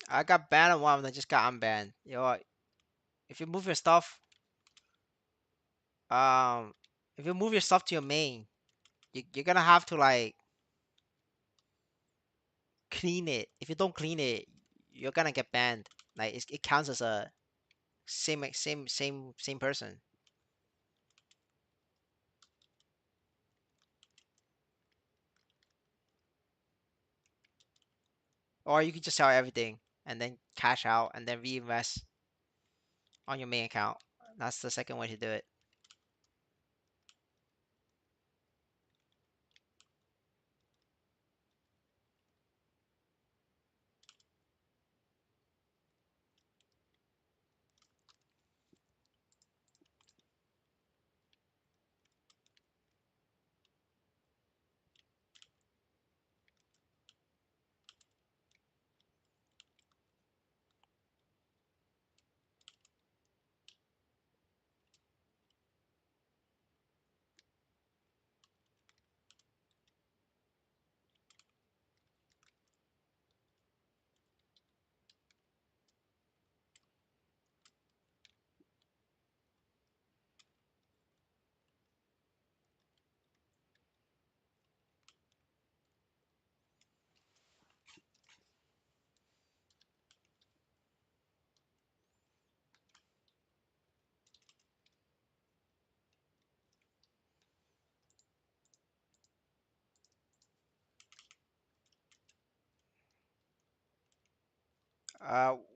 I got banned on one, and I just got unbanned. Yo, if you move your stuff, um, if you move your stuff to your main, you're gonna have to like clean it. If you don't clean it, you're gonna get banned. Like it counts as a same person. Or you could just sell everything and then cash out and then reinvest on your main account. That's the second way to do it.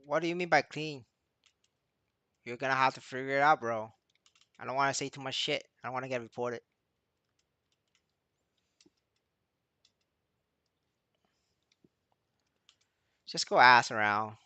What do you mean by clean? You're gonna have to figure it out, bro. I don't want to say too much shit. I don't want to get reported. Just go ask around.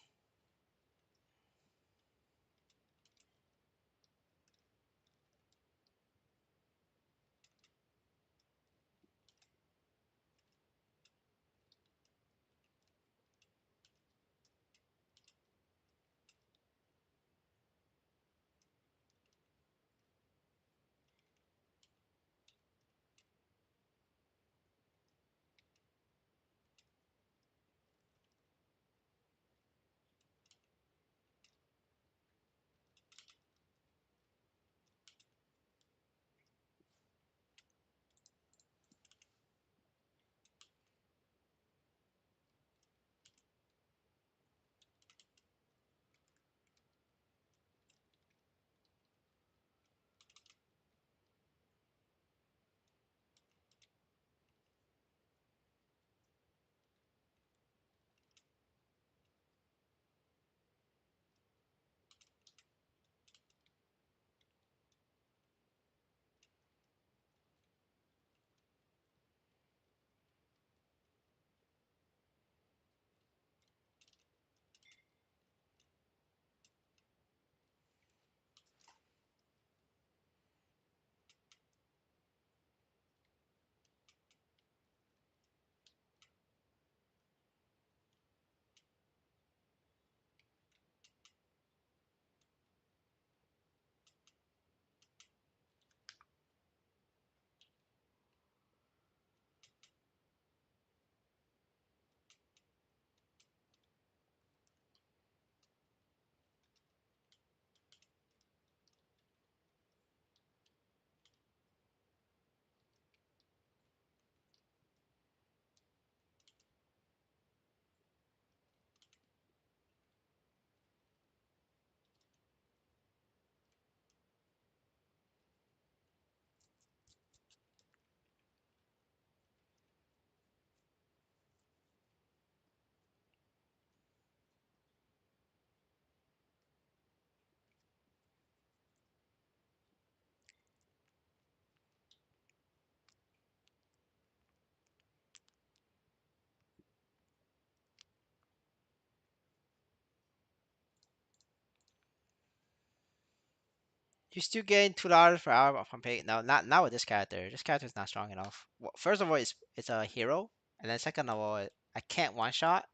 You're still getting $2 per hour from pay. No, not with this character. This character is not strong enough. Well, first of all, it's a hero, and then second of all, I can't one shot.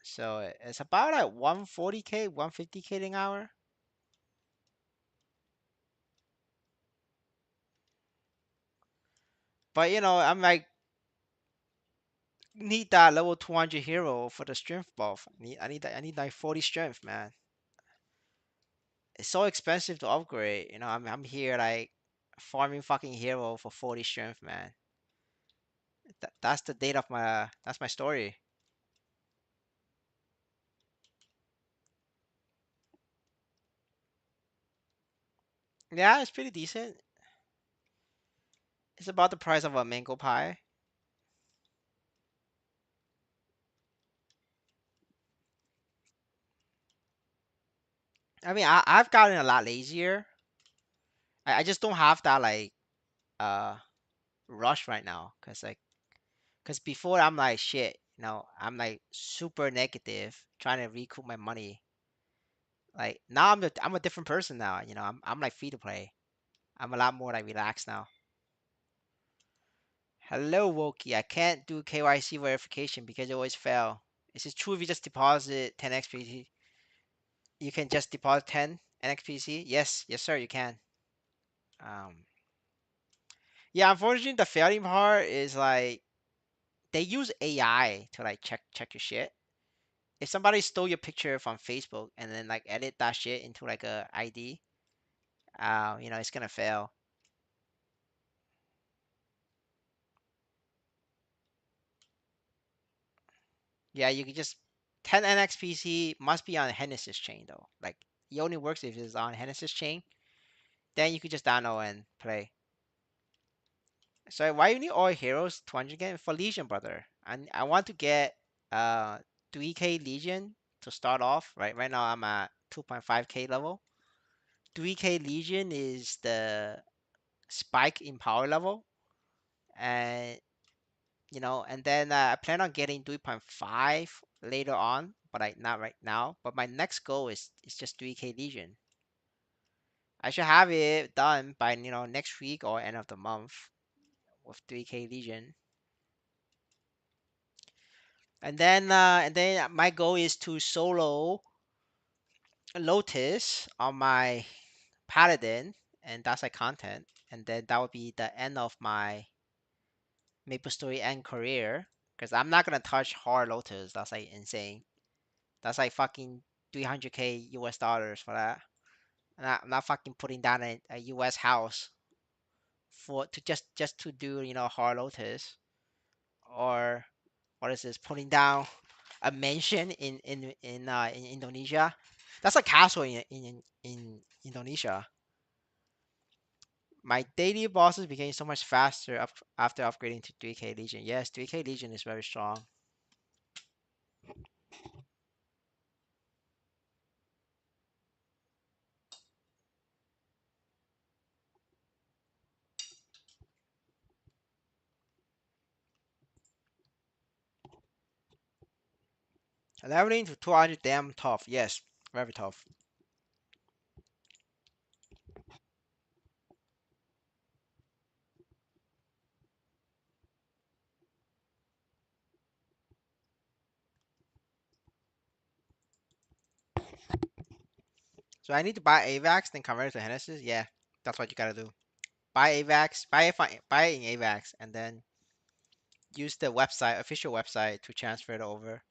So it's about like 140k, 150k an hour. But I'm like need that level 200 hero for the strength buff. I need like 40 strength, man. It's so expensive to upgrade. I'm here like farming fucking hero for 40 strength, man. That's the date of my that's my story. Yeah, it's pretty decent. It's about the price of a mango pie. I mean, I've gotten a lot lazier. I just don't have that like uh rush right now, cause before I'm like shit, I'm like super negative trying to recoup my money. Like now I'm a different person now. I'm like free to play. I'm a lot more like relaxed now. Hello, Wokey. I can't do KYC verification because it always fail. Is it true if you just deposit 10 XPC, you can just deposit 10 NXPC? Yes, yes, sir, you can. Um, yeah, unfortunately, the failing part is like they use AI to like check your shit. If somebody stole your picture from Facebook and then like edit that shit into like a ID, it's gonna fail. Yeah, you can just 10 NXPC must be on Hennessy's chain though. Like it only works if it's on Hennessy's chain. Then you could just download and play. So why you need all heroes 200 again for Legion, brother? I want to get uh 3K Legion to start off. Right now I'm at 2.5K level. 3K Legion is the spike in power level, and and then I plan on getting 3.5 later on, but like not right now. But my next goal is just 3K Legion. I should have it done by next week or end of the month with 3K Legion. And then my goal is to solo Lotus on my Paladin, and that's like content. And then that would be the end of my Maple Story end career, because I'm not gonna touch hard Lotus. That's like insane. That's like fucking 300K US dollars for that. And I'm not fucking putting down a US house for to just to do hard Lotus, or what is this, putting down a mansion in Indonesia. That's a castle in Indonesia. My daily bosses became so much faster after upgrading to 3K Legion. Yes, 3K Legion is very strong. Leveling to 200, damn tough. Yes, very tough. So I need to buy AVAX, then convert it to Genesis. Yeah, that's what you gotta do. Buy AVAX, buy it in AVAX, and then use the website, official website, to transfer it over.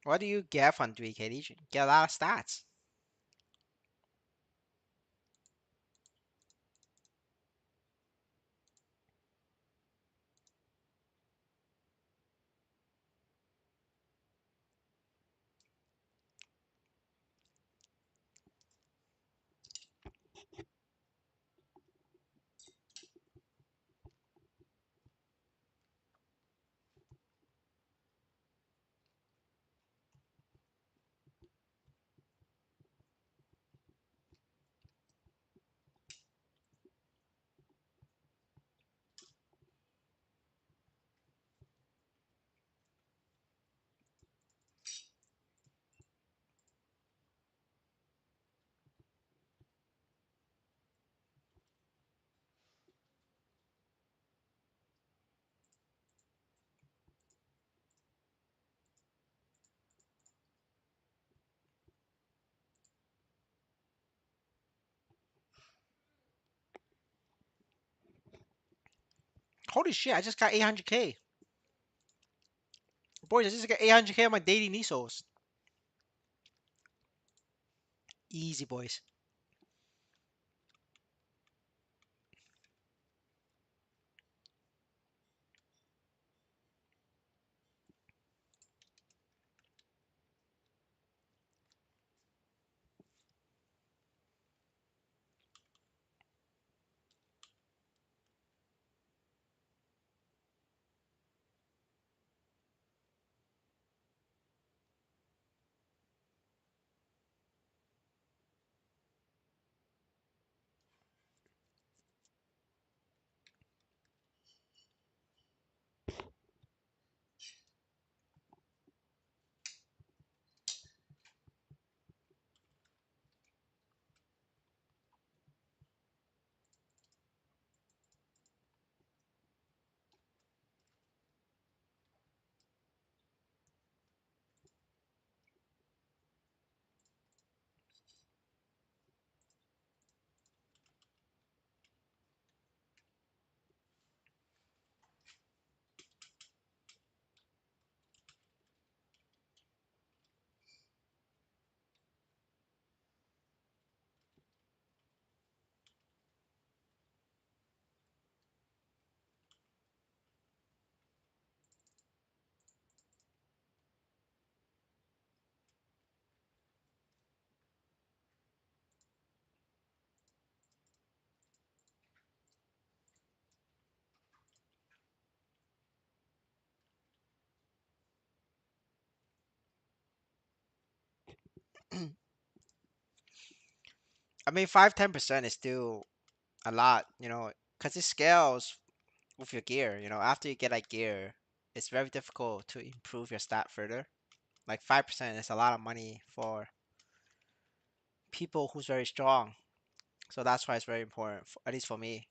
What do you get from 3K Legion? Get a lot of stats. Holy shit! I just got 800K. Boys, I just got 800K on my daily Nisos. Easy, boys. I mean, 5-10% is still a lot, because it scales with your gear. After you get like gear, it's very difficult to improve your stat further. Like 5% is a lot of money for people who's very strong. So that's why it's very important, at least for me.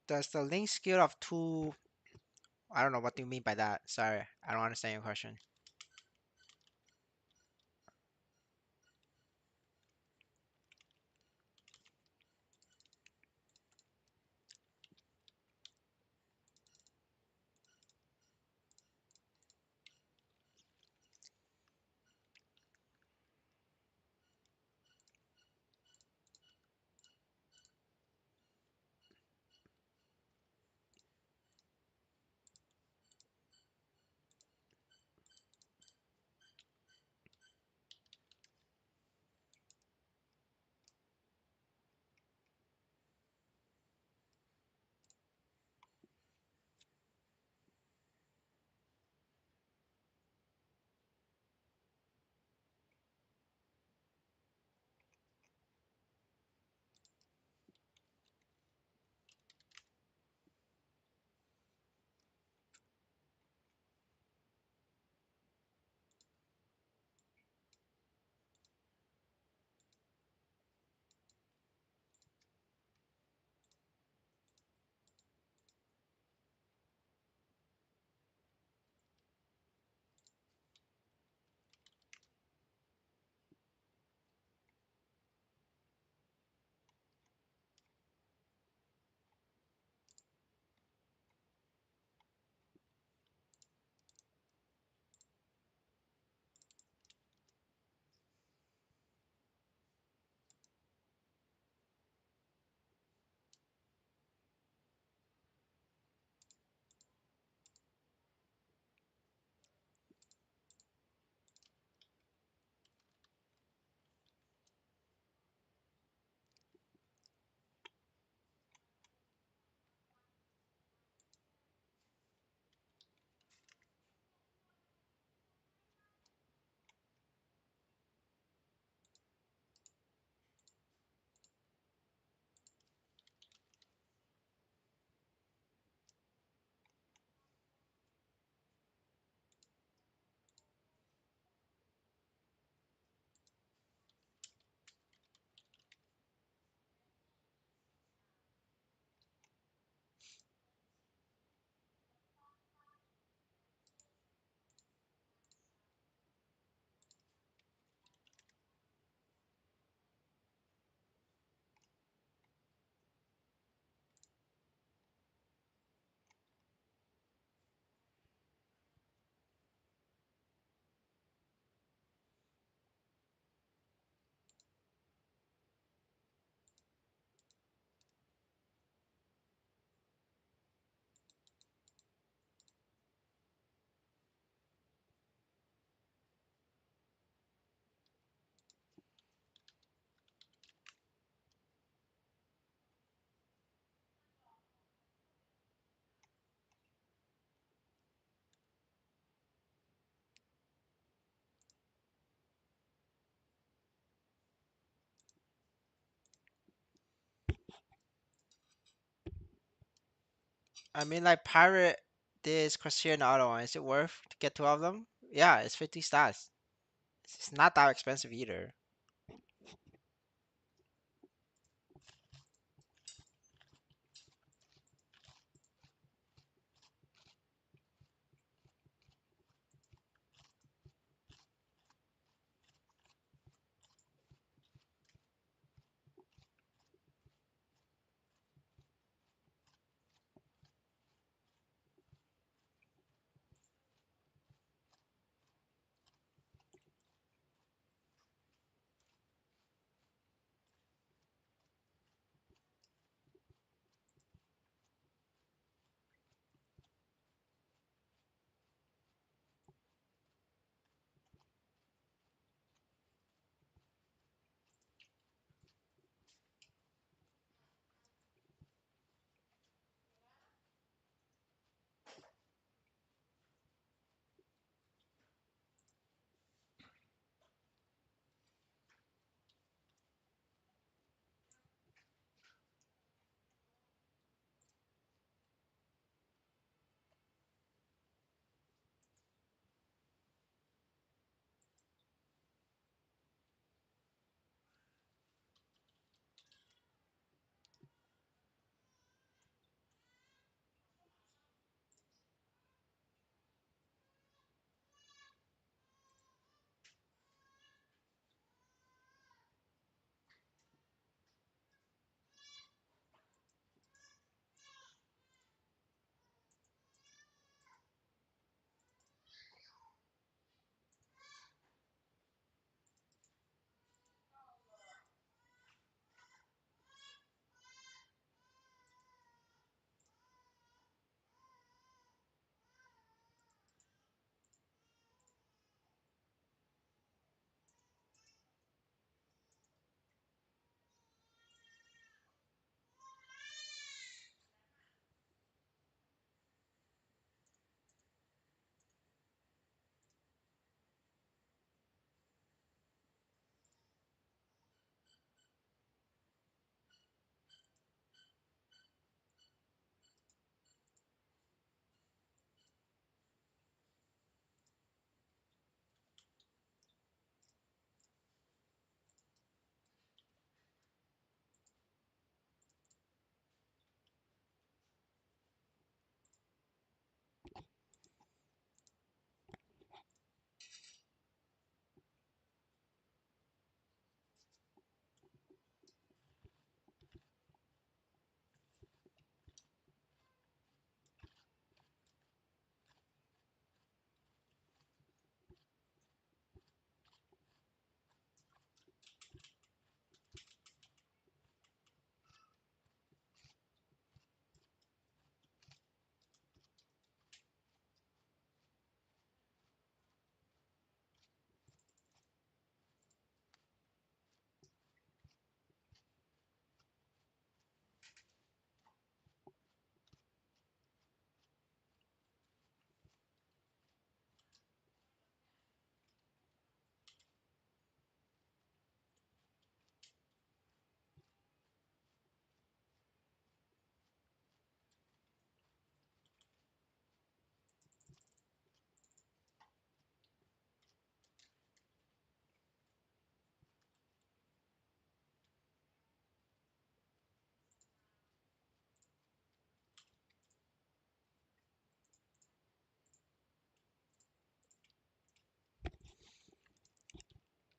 Does the link skill of two? I don't know what do you mean by that. Sorry, I don't understand your question. I mean, like pirate this Crusader and the other one. Is it worth to get two of them? Yeah, it's 50 stats. It's not that expensive either.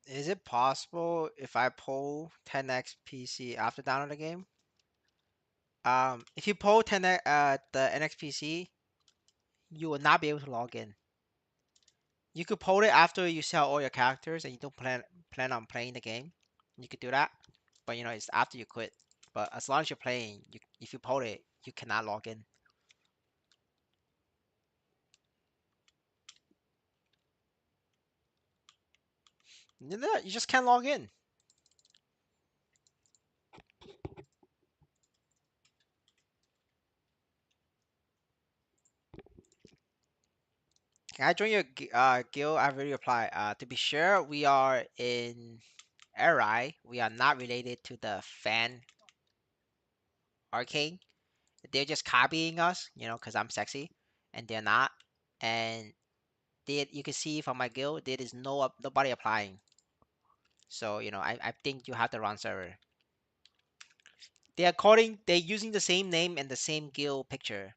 Is it possible if I pull 10x PC after download the game? If you pull 10x the NXPC, you will not be able to log in. You could pull it after you sell all your characters and you don't plan on playing the game. You could do that, but you know it's after you quit. But as long as you're playing, if you pull it, you cannot log in. You just can't log in. Can I join your guild? I've already applied. To be sure, we are in Eri. We are not related to the fan arcade. They're just copying us, you know, because I'm sexy, and they're not. And you can see from my guild, there is nobody applying. So you know, I think you have the wrong server. They're using the same name and the same guild picture.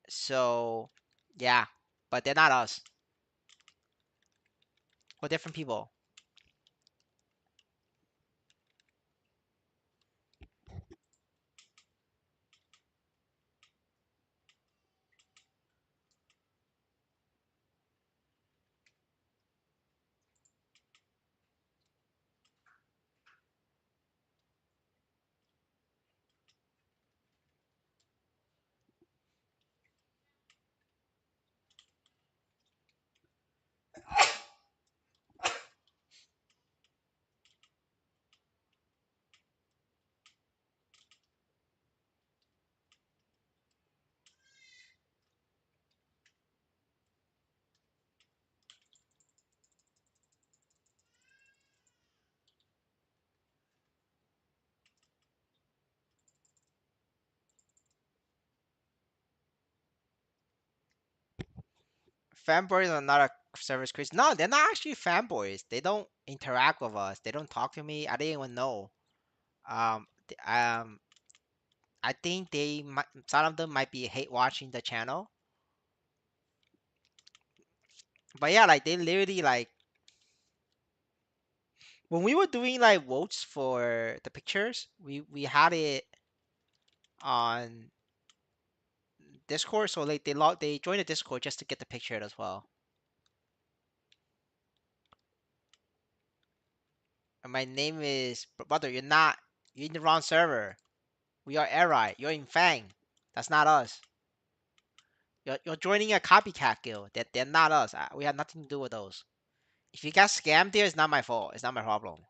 So yeah, but they're not us. We're different people. Fanboys are not a service crazy. No, they're not actually fanboys. They don't interact with us. They don't talk to me. I didn't even know. I think some of them might be hate watching the channel. But yeah, like they literally like when we were doing like votes for the pictures, we had it on Discord. So like they joined the Discord just to get the picture as well. And my name is brother. You're in the wrong server. We are Airite. You're in Fang. That's not us. You're joining a copycat guild. They're not us. We have nothing to do with those. If you got scammed there, it's not my fault. It's not my problem.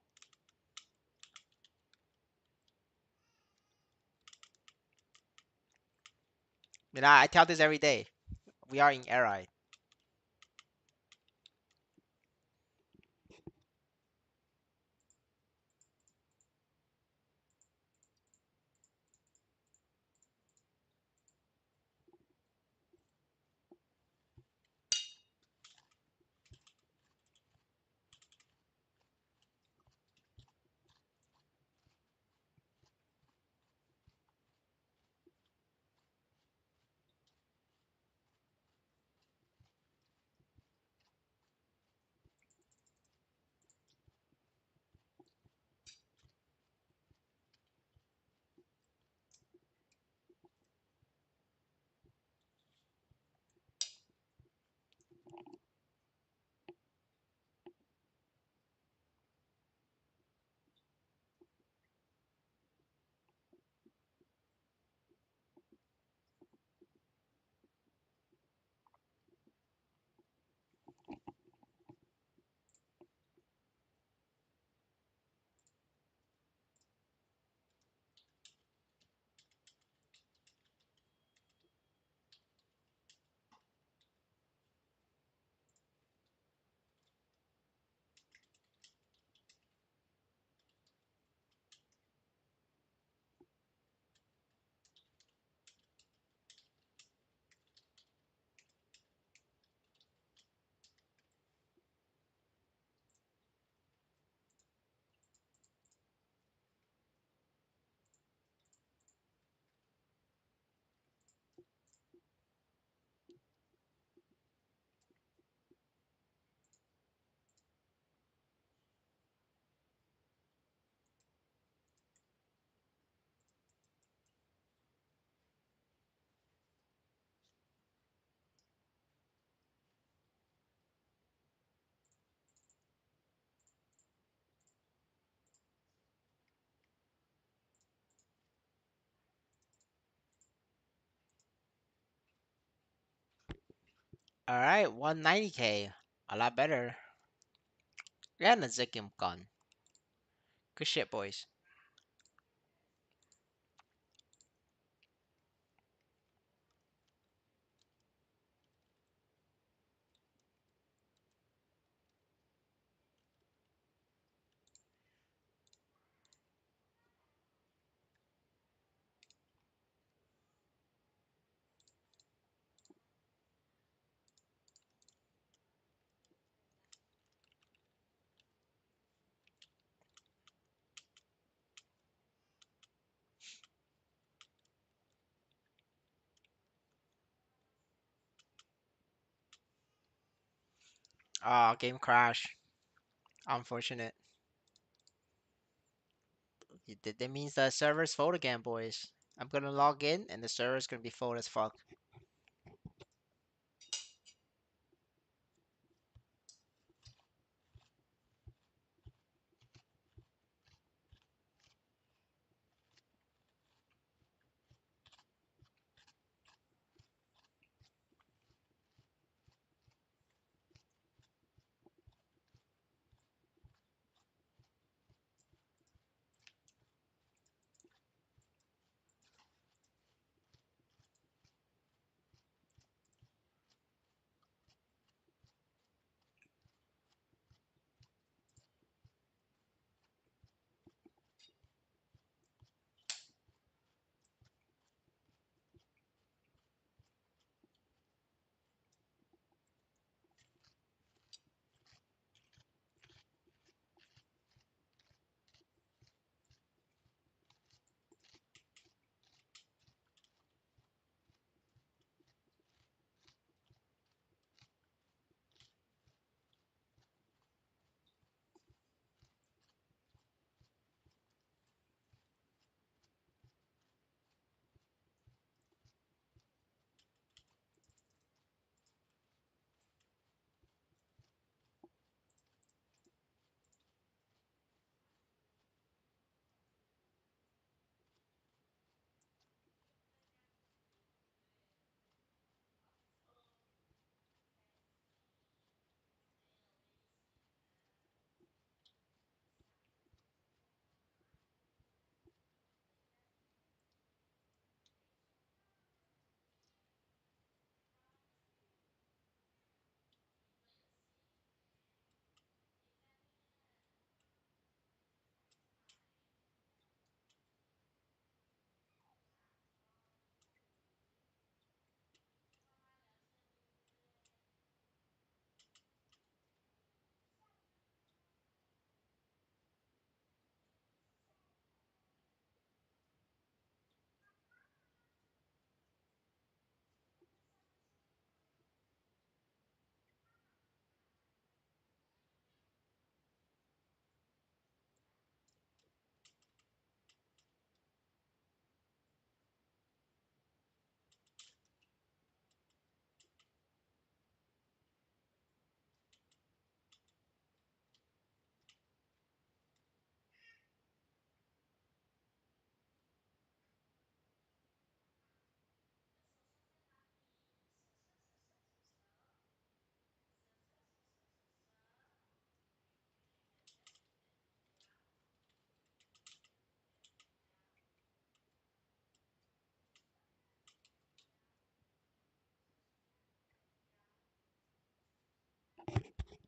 I mean, I tell this every day. We are in Airite. All right, 190K. A lot better. And a Zikim gun. Good shit, boys. Game crash. Unfortunate. That means the server's full again, boys. I'm gonna log in and the server's gonna be full as fuck.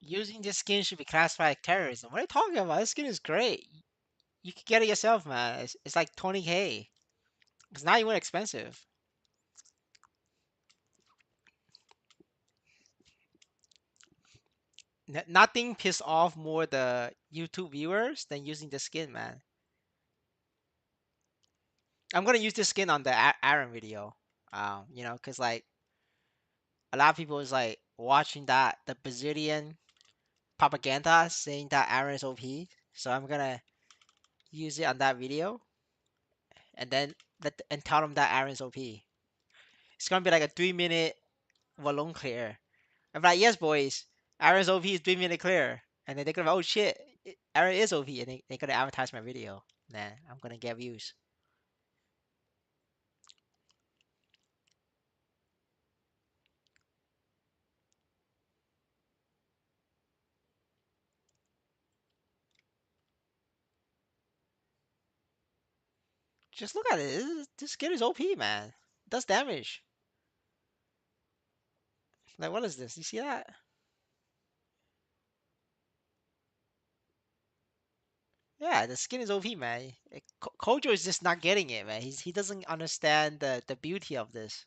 Using this skin should be classified as terrorism. What are you talking about? This skin is great. You can get it yourself, man. It's like 20K. It's not even expensive. Nothing piss off more the YouTube viewers than using the skin, man. I'm gonna use this skin on the Aaron video. Cause like a lot of people is like watching that the Brazilian propaganda saying that Aaron is OP. So I'm gonna use it on that video and then and tell them that Aaron's OP. It's gonna be like a 3 minute balloon clear. I'm like, yes, boys, Aaron's OP is 3 minute clear. And then they're gonna be, oh shit, Aaron is OP, and they're gonna advertise my video. Nah, I'm gonna get views. Just look at it. This skin is OP, man. It does damage. Like, what is this? You see that? Yeah, the skin is OP, man. Kojo is just not getting it, man. He doesn't understand the beauty of this.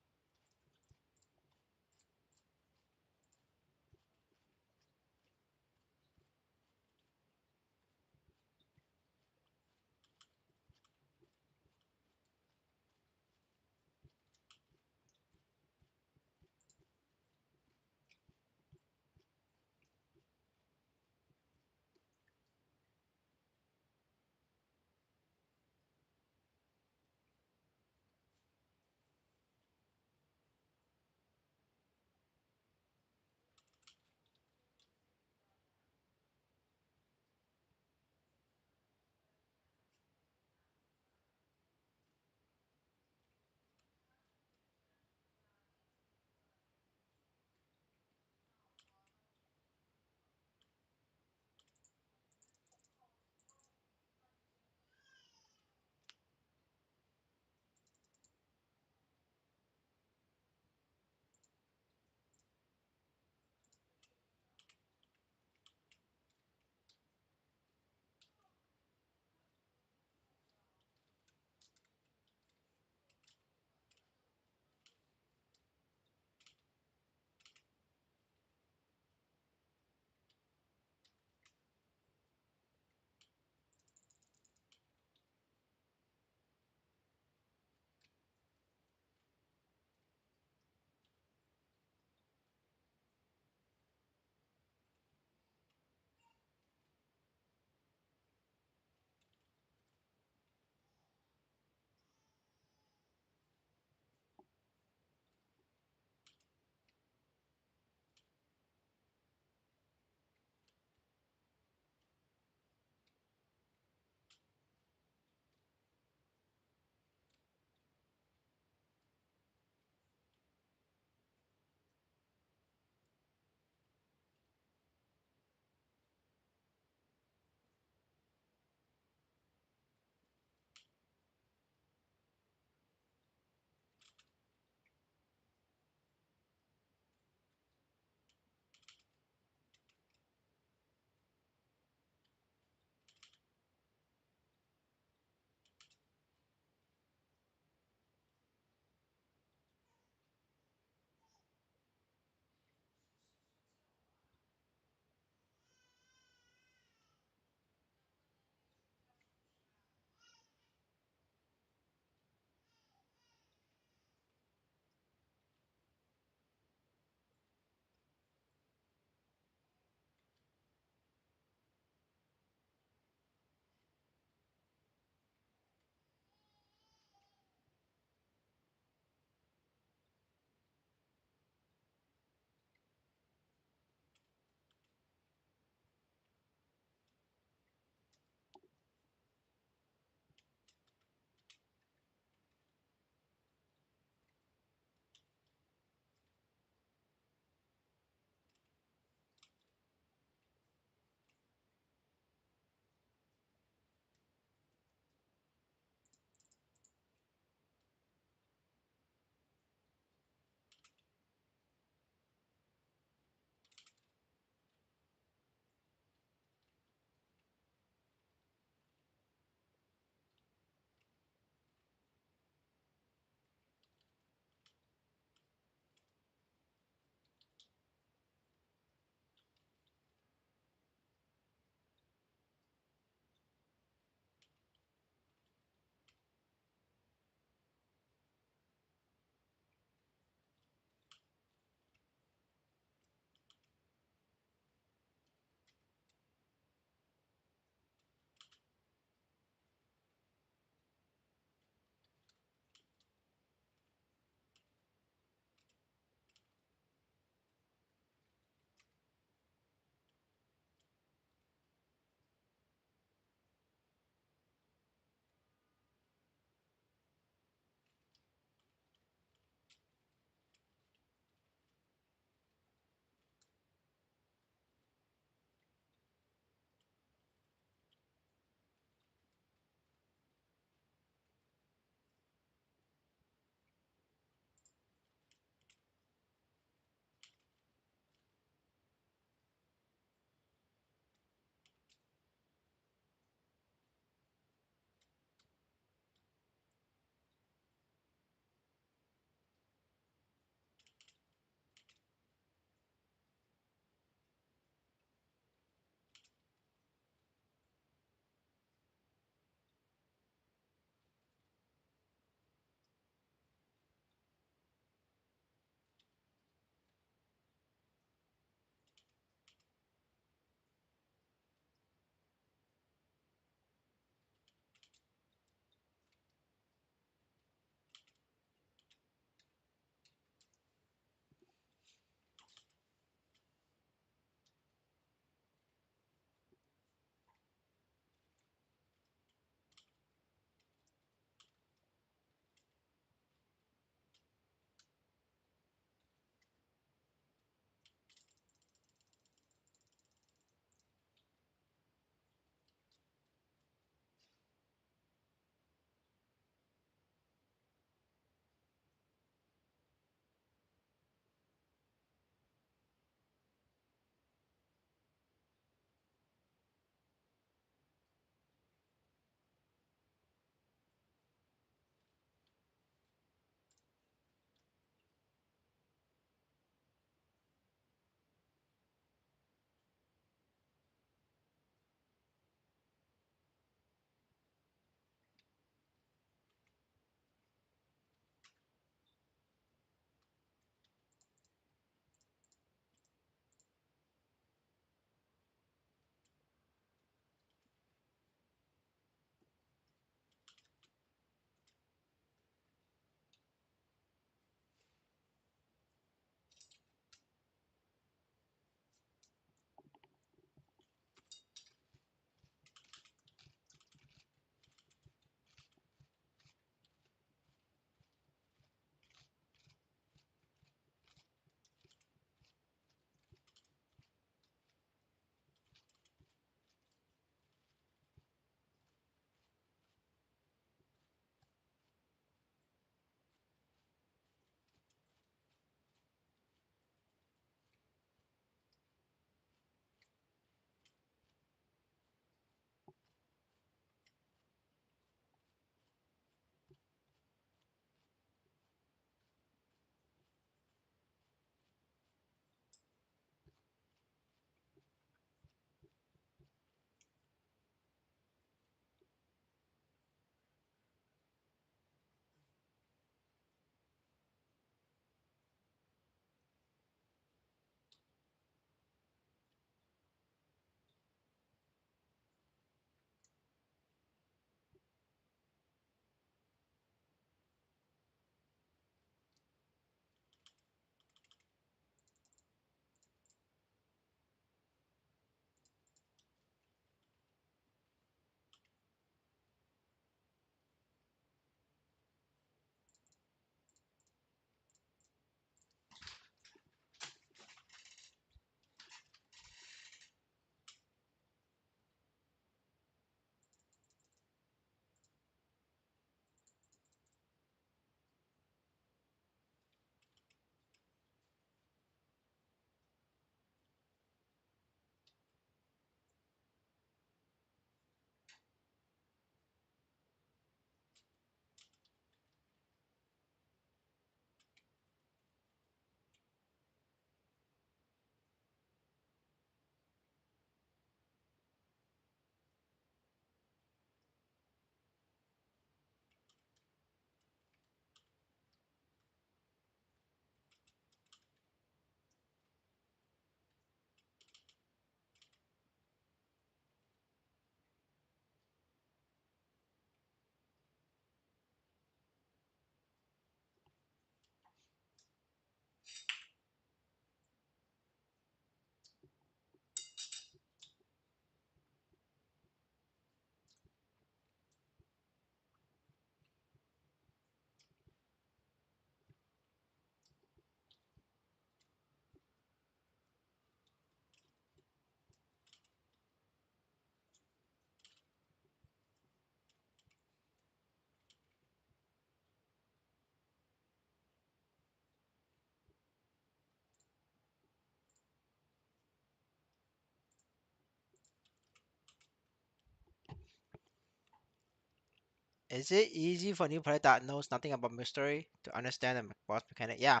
Is it easy for a new player that knows nothing about mystery to understand the boss mechanic? Yeah.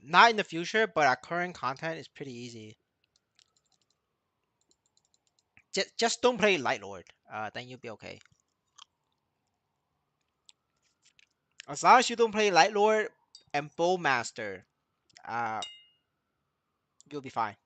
Not in the future, but our current content is pretty easy. Just don't play Light Lord. Then you'll be okay. As long as you don't play Light Lord and Bowmaster, uh, you'll be fine.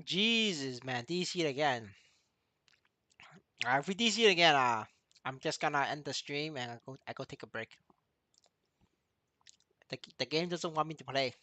Jesus, man, DC it again. If we DC it again, I'm just gonna end the stream and I go take a break. The game doesn't want me to play.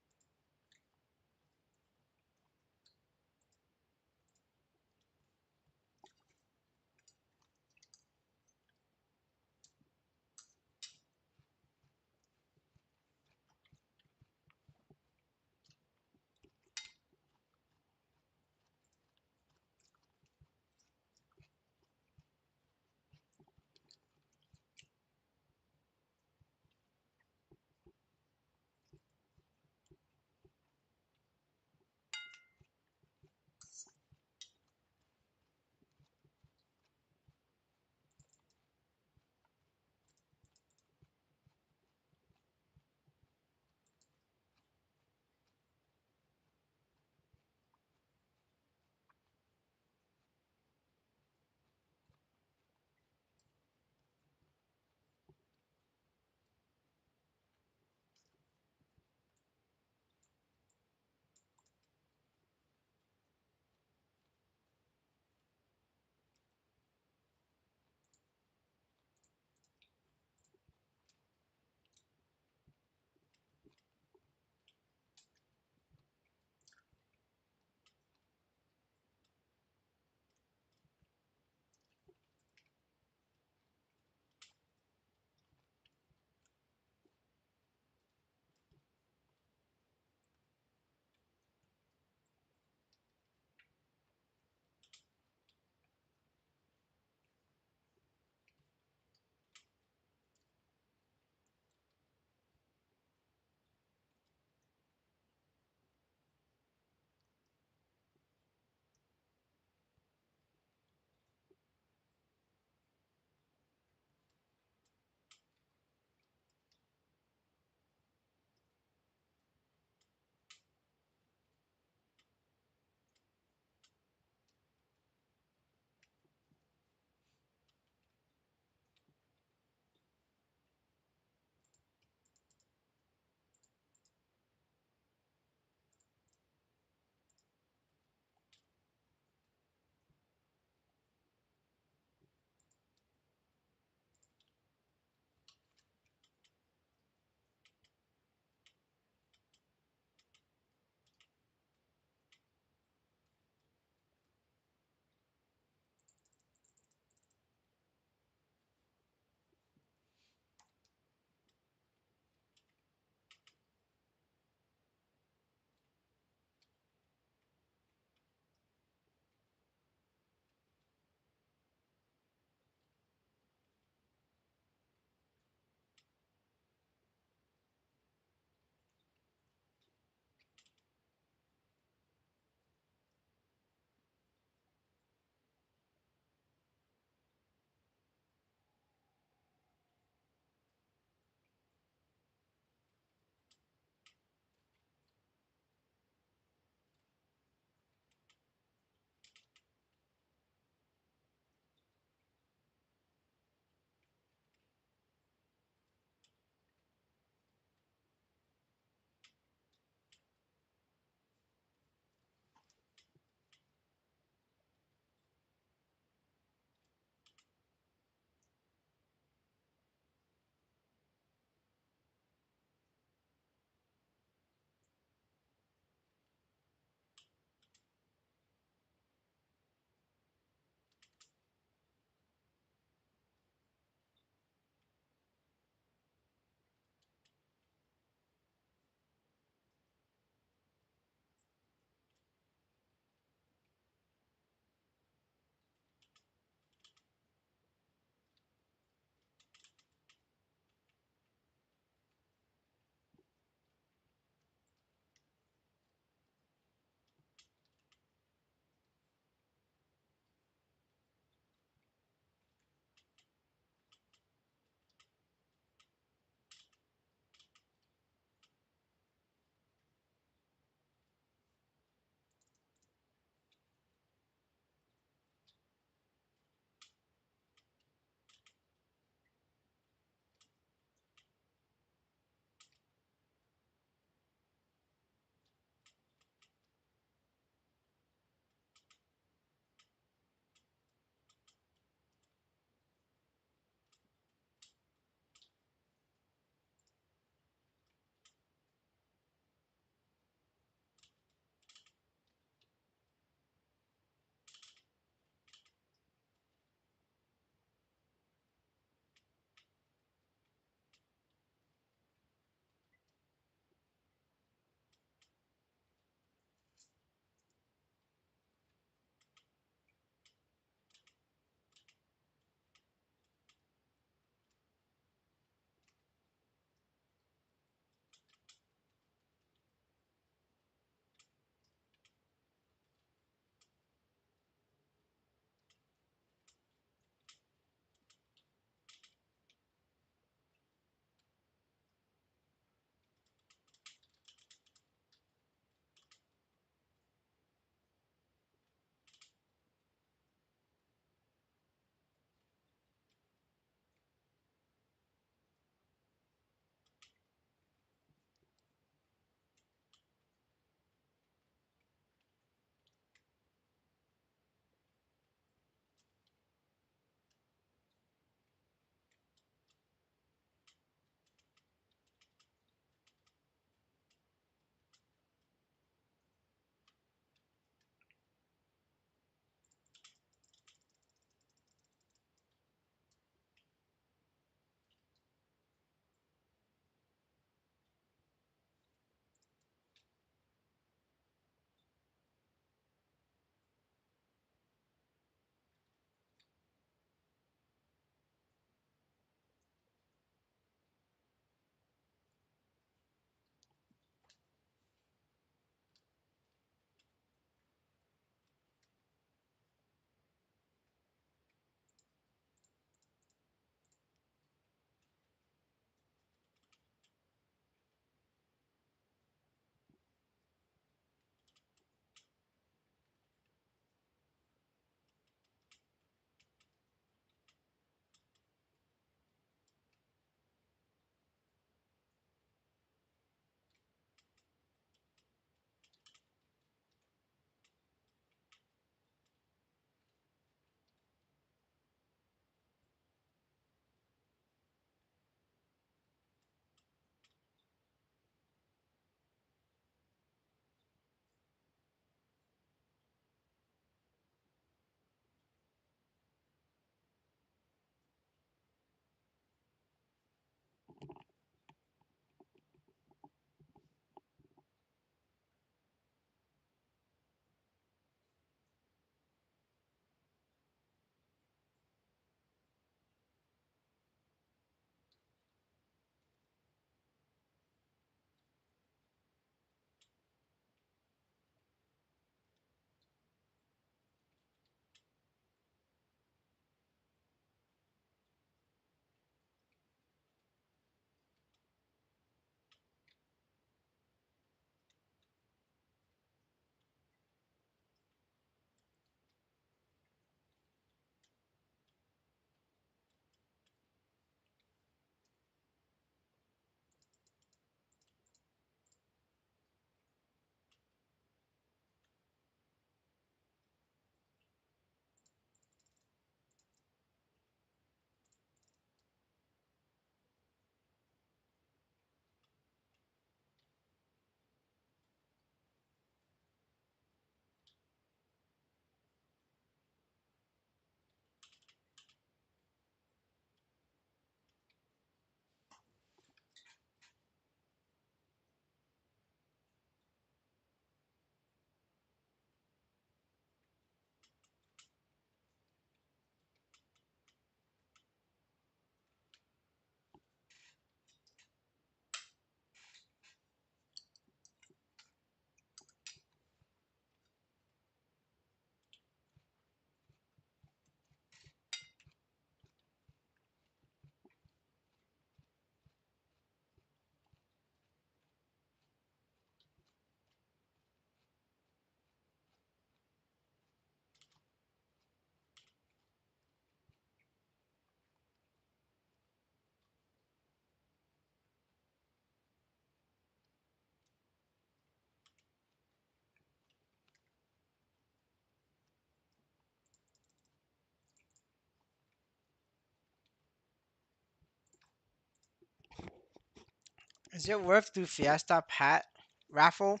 Is it worth to Fiesta Pat raffle?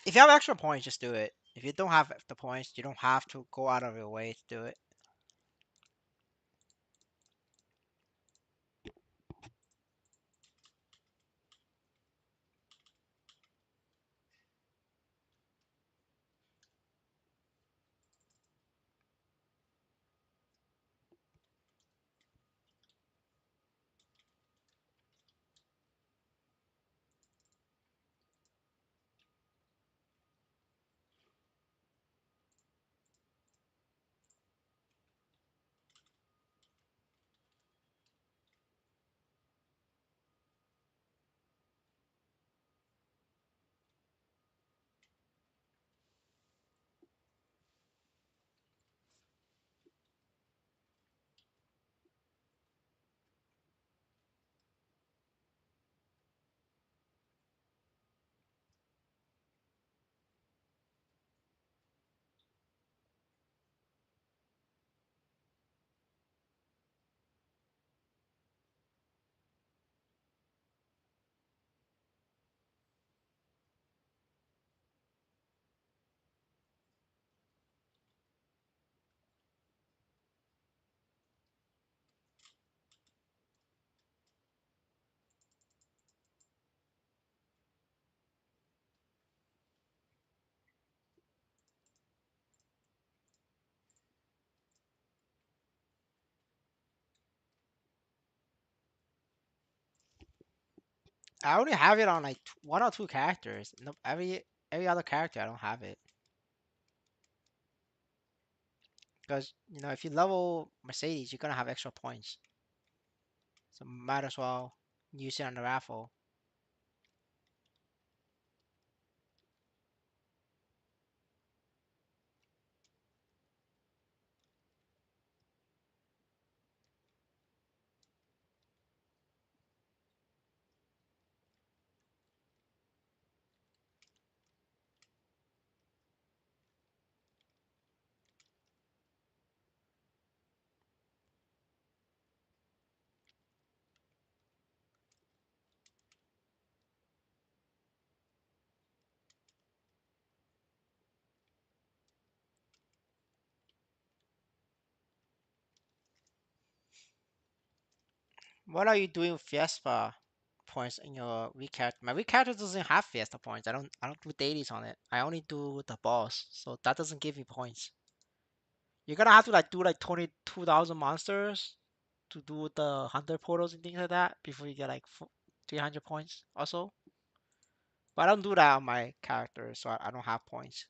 If you have extra points, just do it. If you don't have the points, you don't have to go out of your way to do it. I only have it on like one or two characters. No, every other character I don't have it because if you level Mercedes, you're gonna have extra points, so might as well use it on the raffle. What are you doing with Fiesta points in your recharacter? My recharacter doesn't have Fiesta points. I don't do dailies on it. I only do the boss, so that doesn't give me points. You're gonna have to like do like 22,000 monsters to do the hunter portals and things like that before you get like 300 points also. But I don't do that on my character, so I don't have points.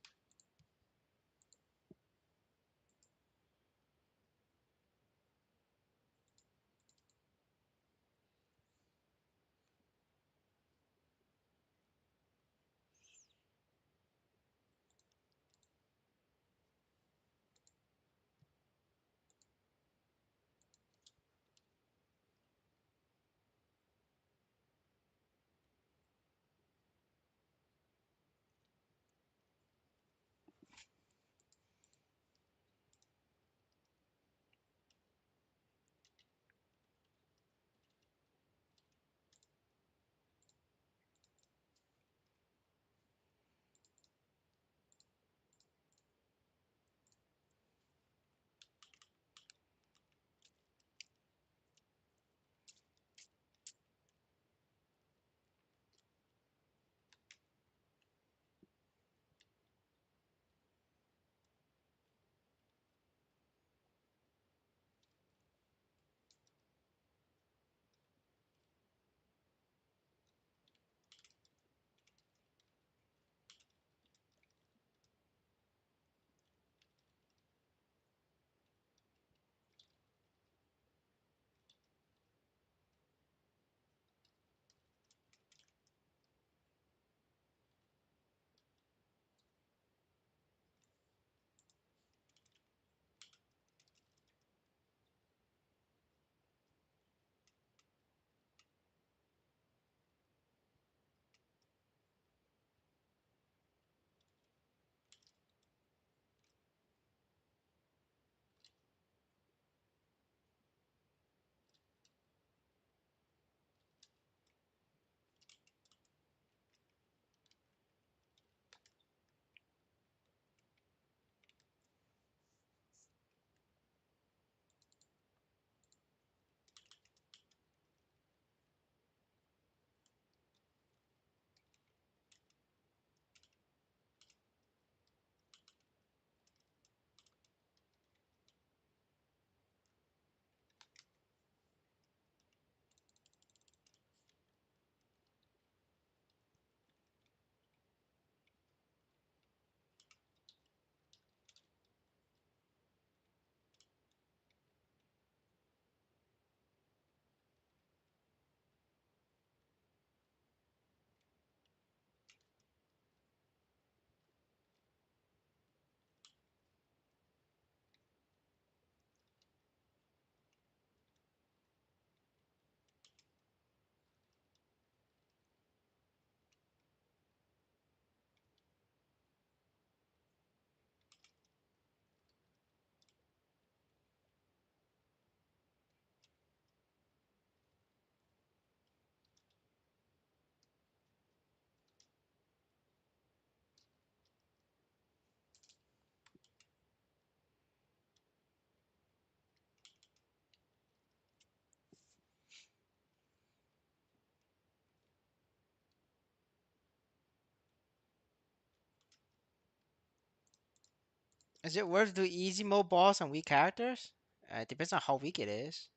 Is it worth doing easy mode boss on weak characters? It depends on how weak it is.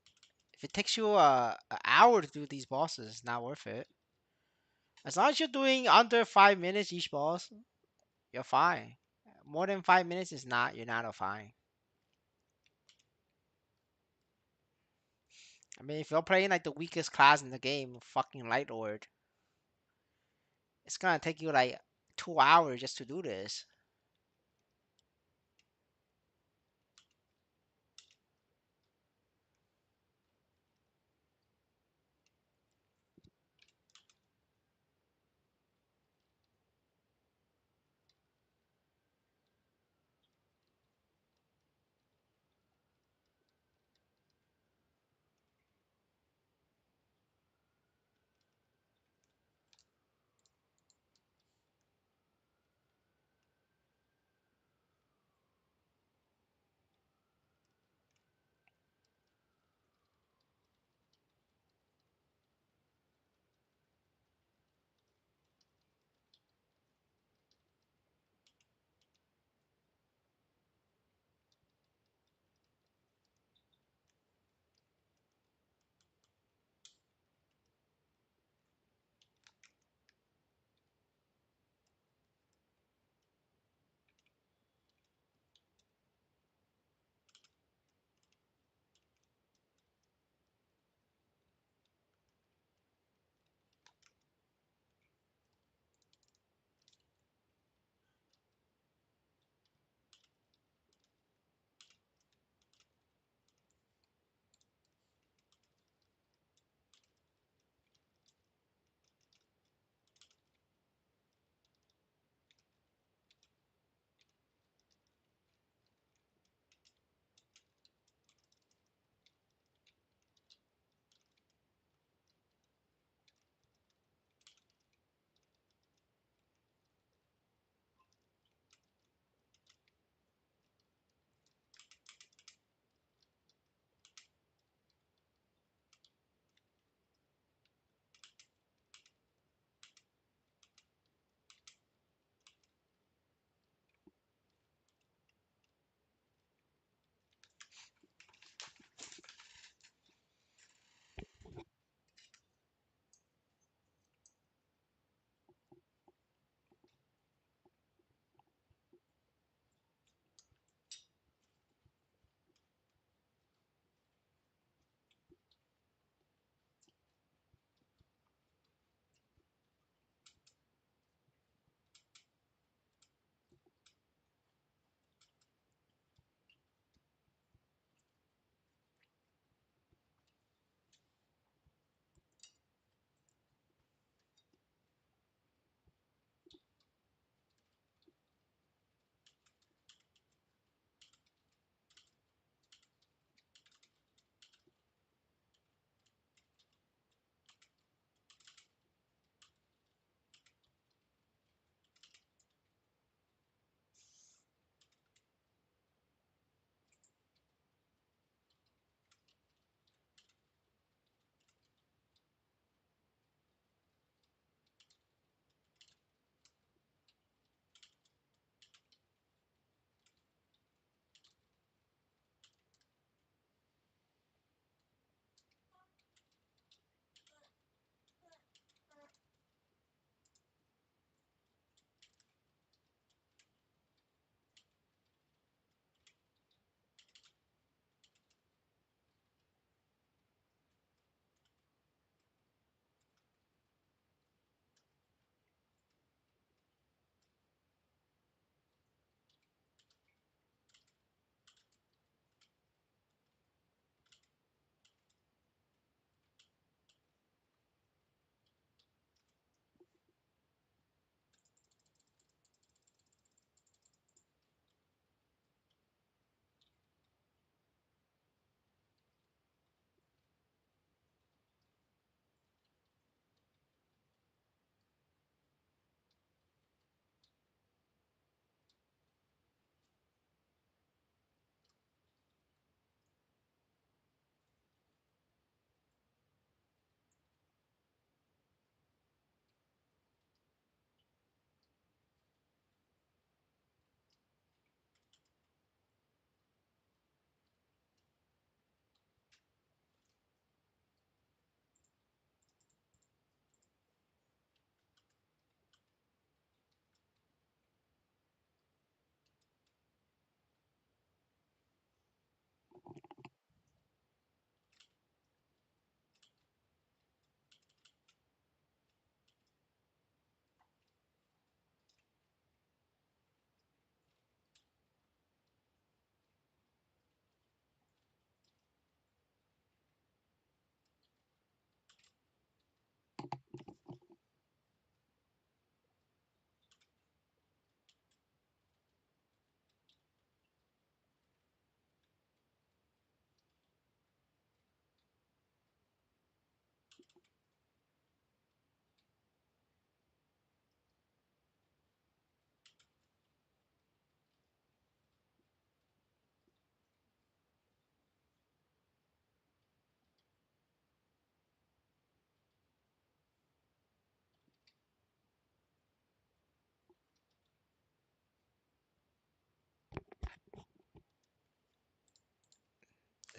If it takes you an hour to do these bosses, it's not worth it. As long as you're doing under 5 minutes each boss, you're fine. More than 5 minutes is not. You're not fine. I mean, if you're playing like the weakest class in the game, fucking Light Lord, it's gonna take you like 2 hours just to do this.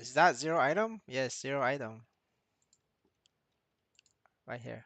Is that zero item? Yes, zero item right here.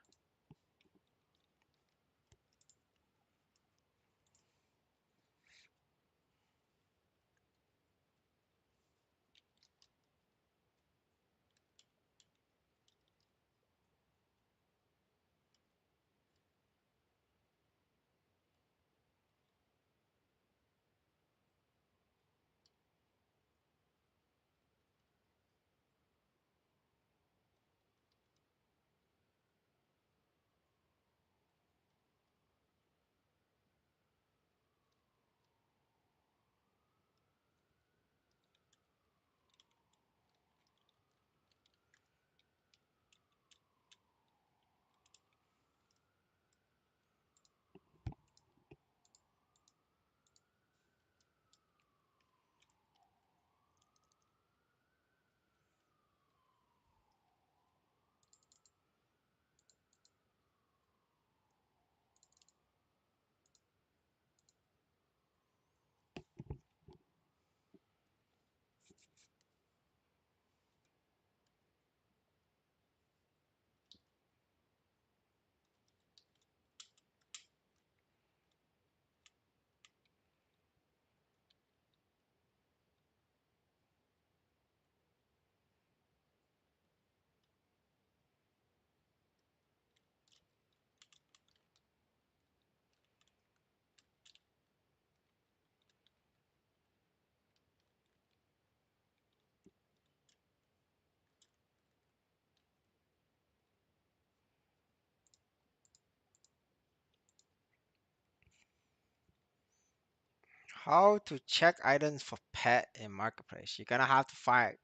How to check items for pet in marketplace? You're gonna have to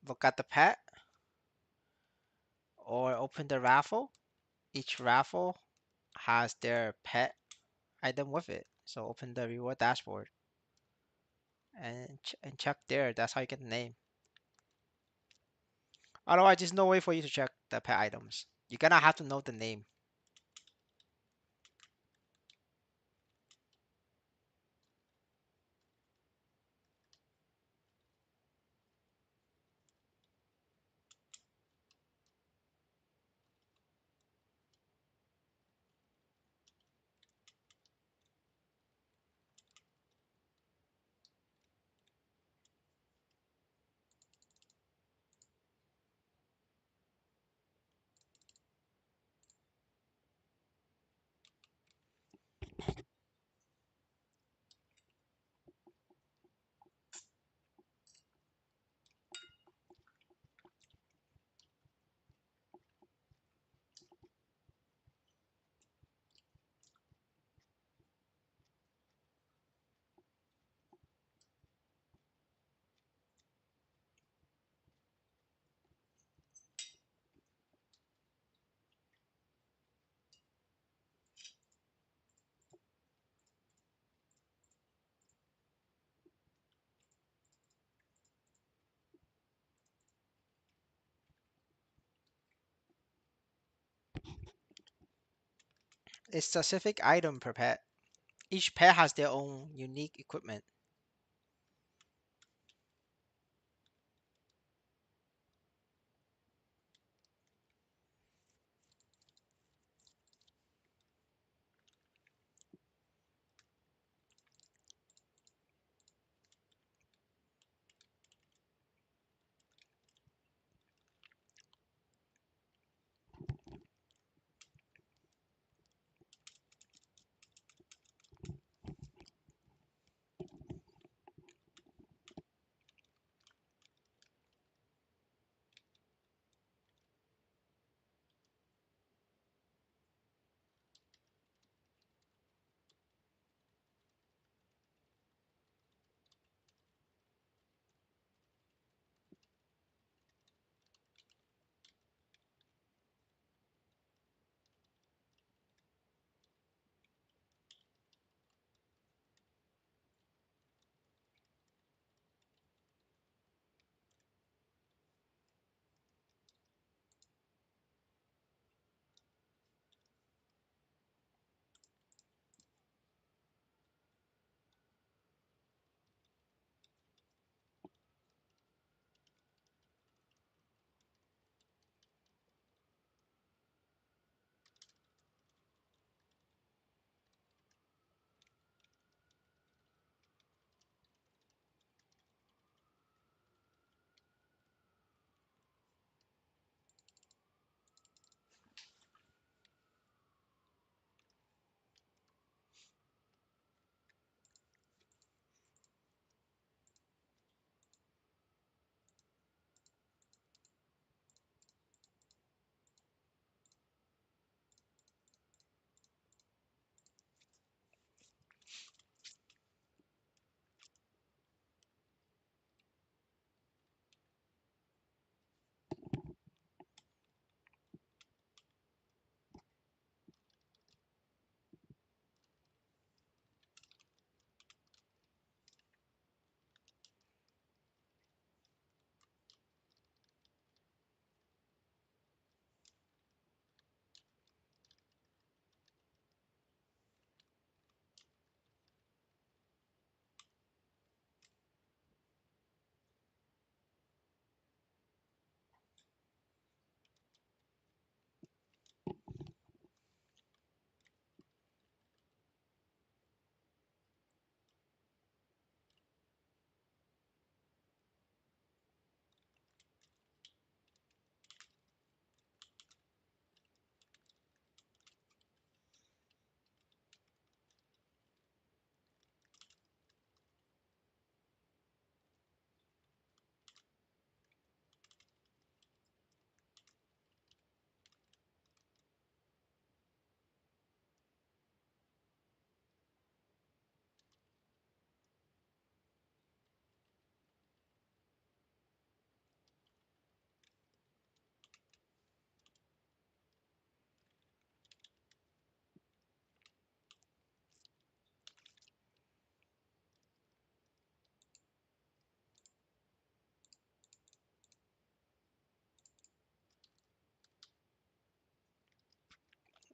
look at the pet or open the raffle. Each raffle has their pet item with it. So open the reward dashboard and check there. That's how you get the name. Otherwise, there's no way for you to check the pet items. You're gonna have to know the name. It's specific item per pet. Each pet has their own unique equipment.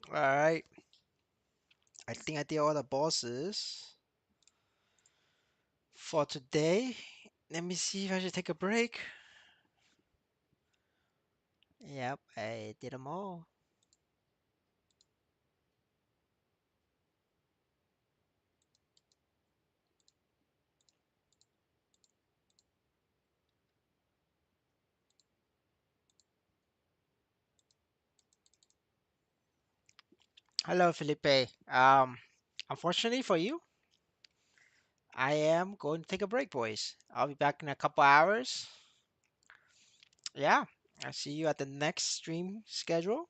All right. I think I did all the bosses for today. Let me see if I should take a break. Yep, I did them all. Hello, Felipe. Unfortunately for you, I am going to take a break, boys. I'll be back in a couple hours. Yeah, I'll see you at the next stream schedule.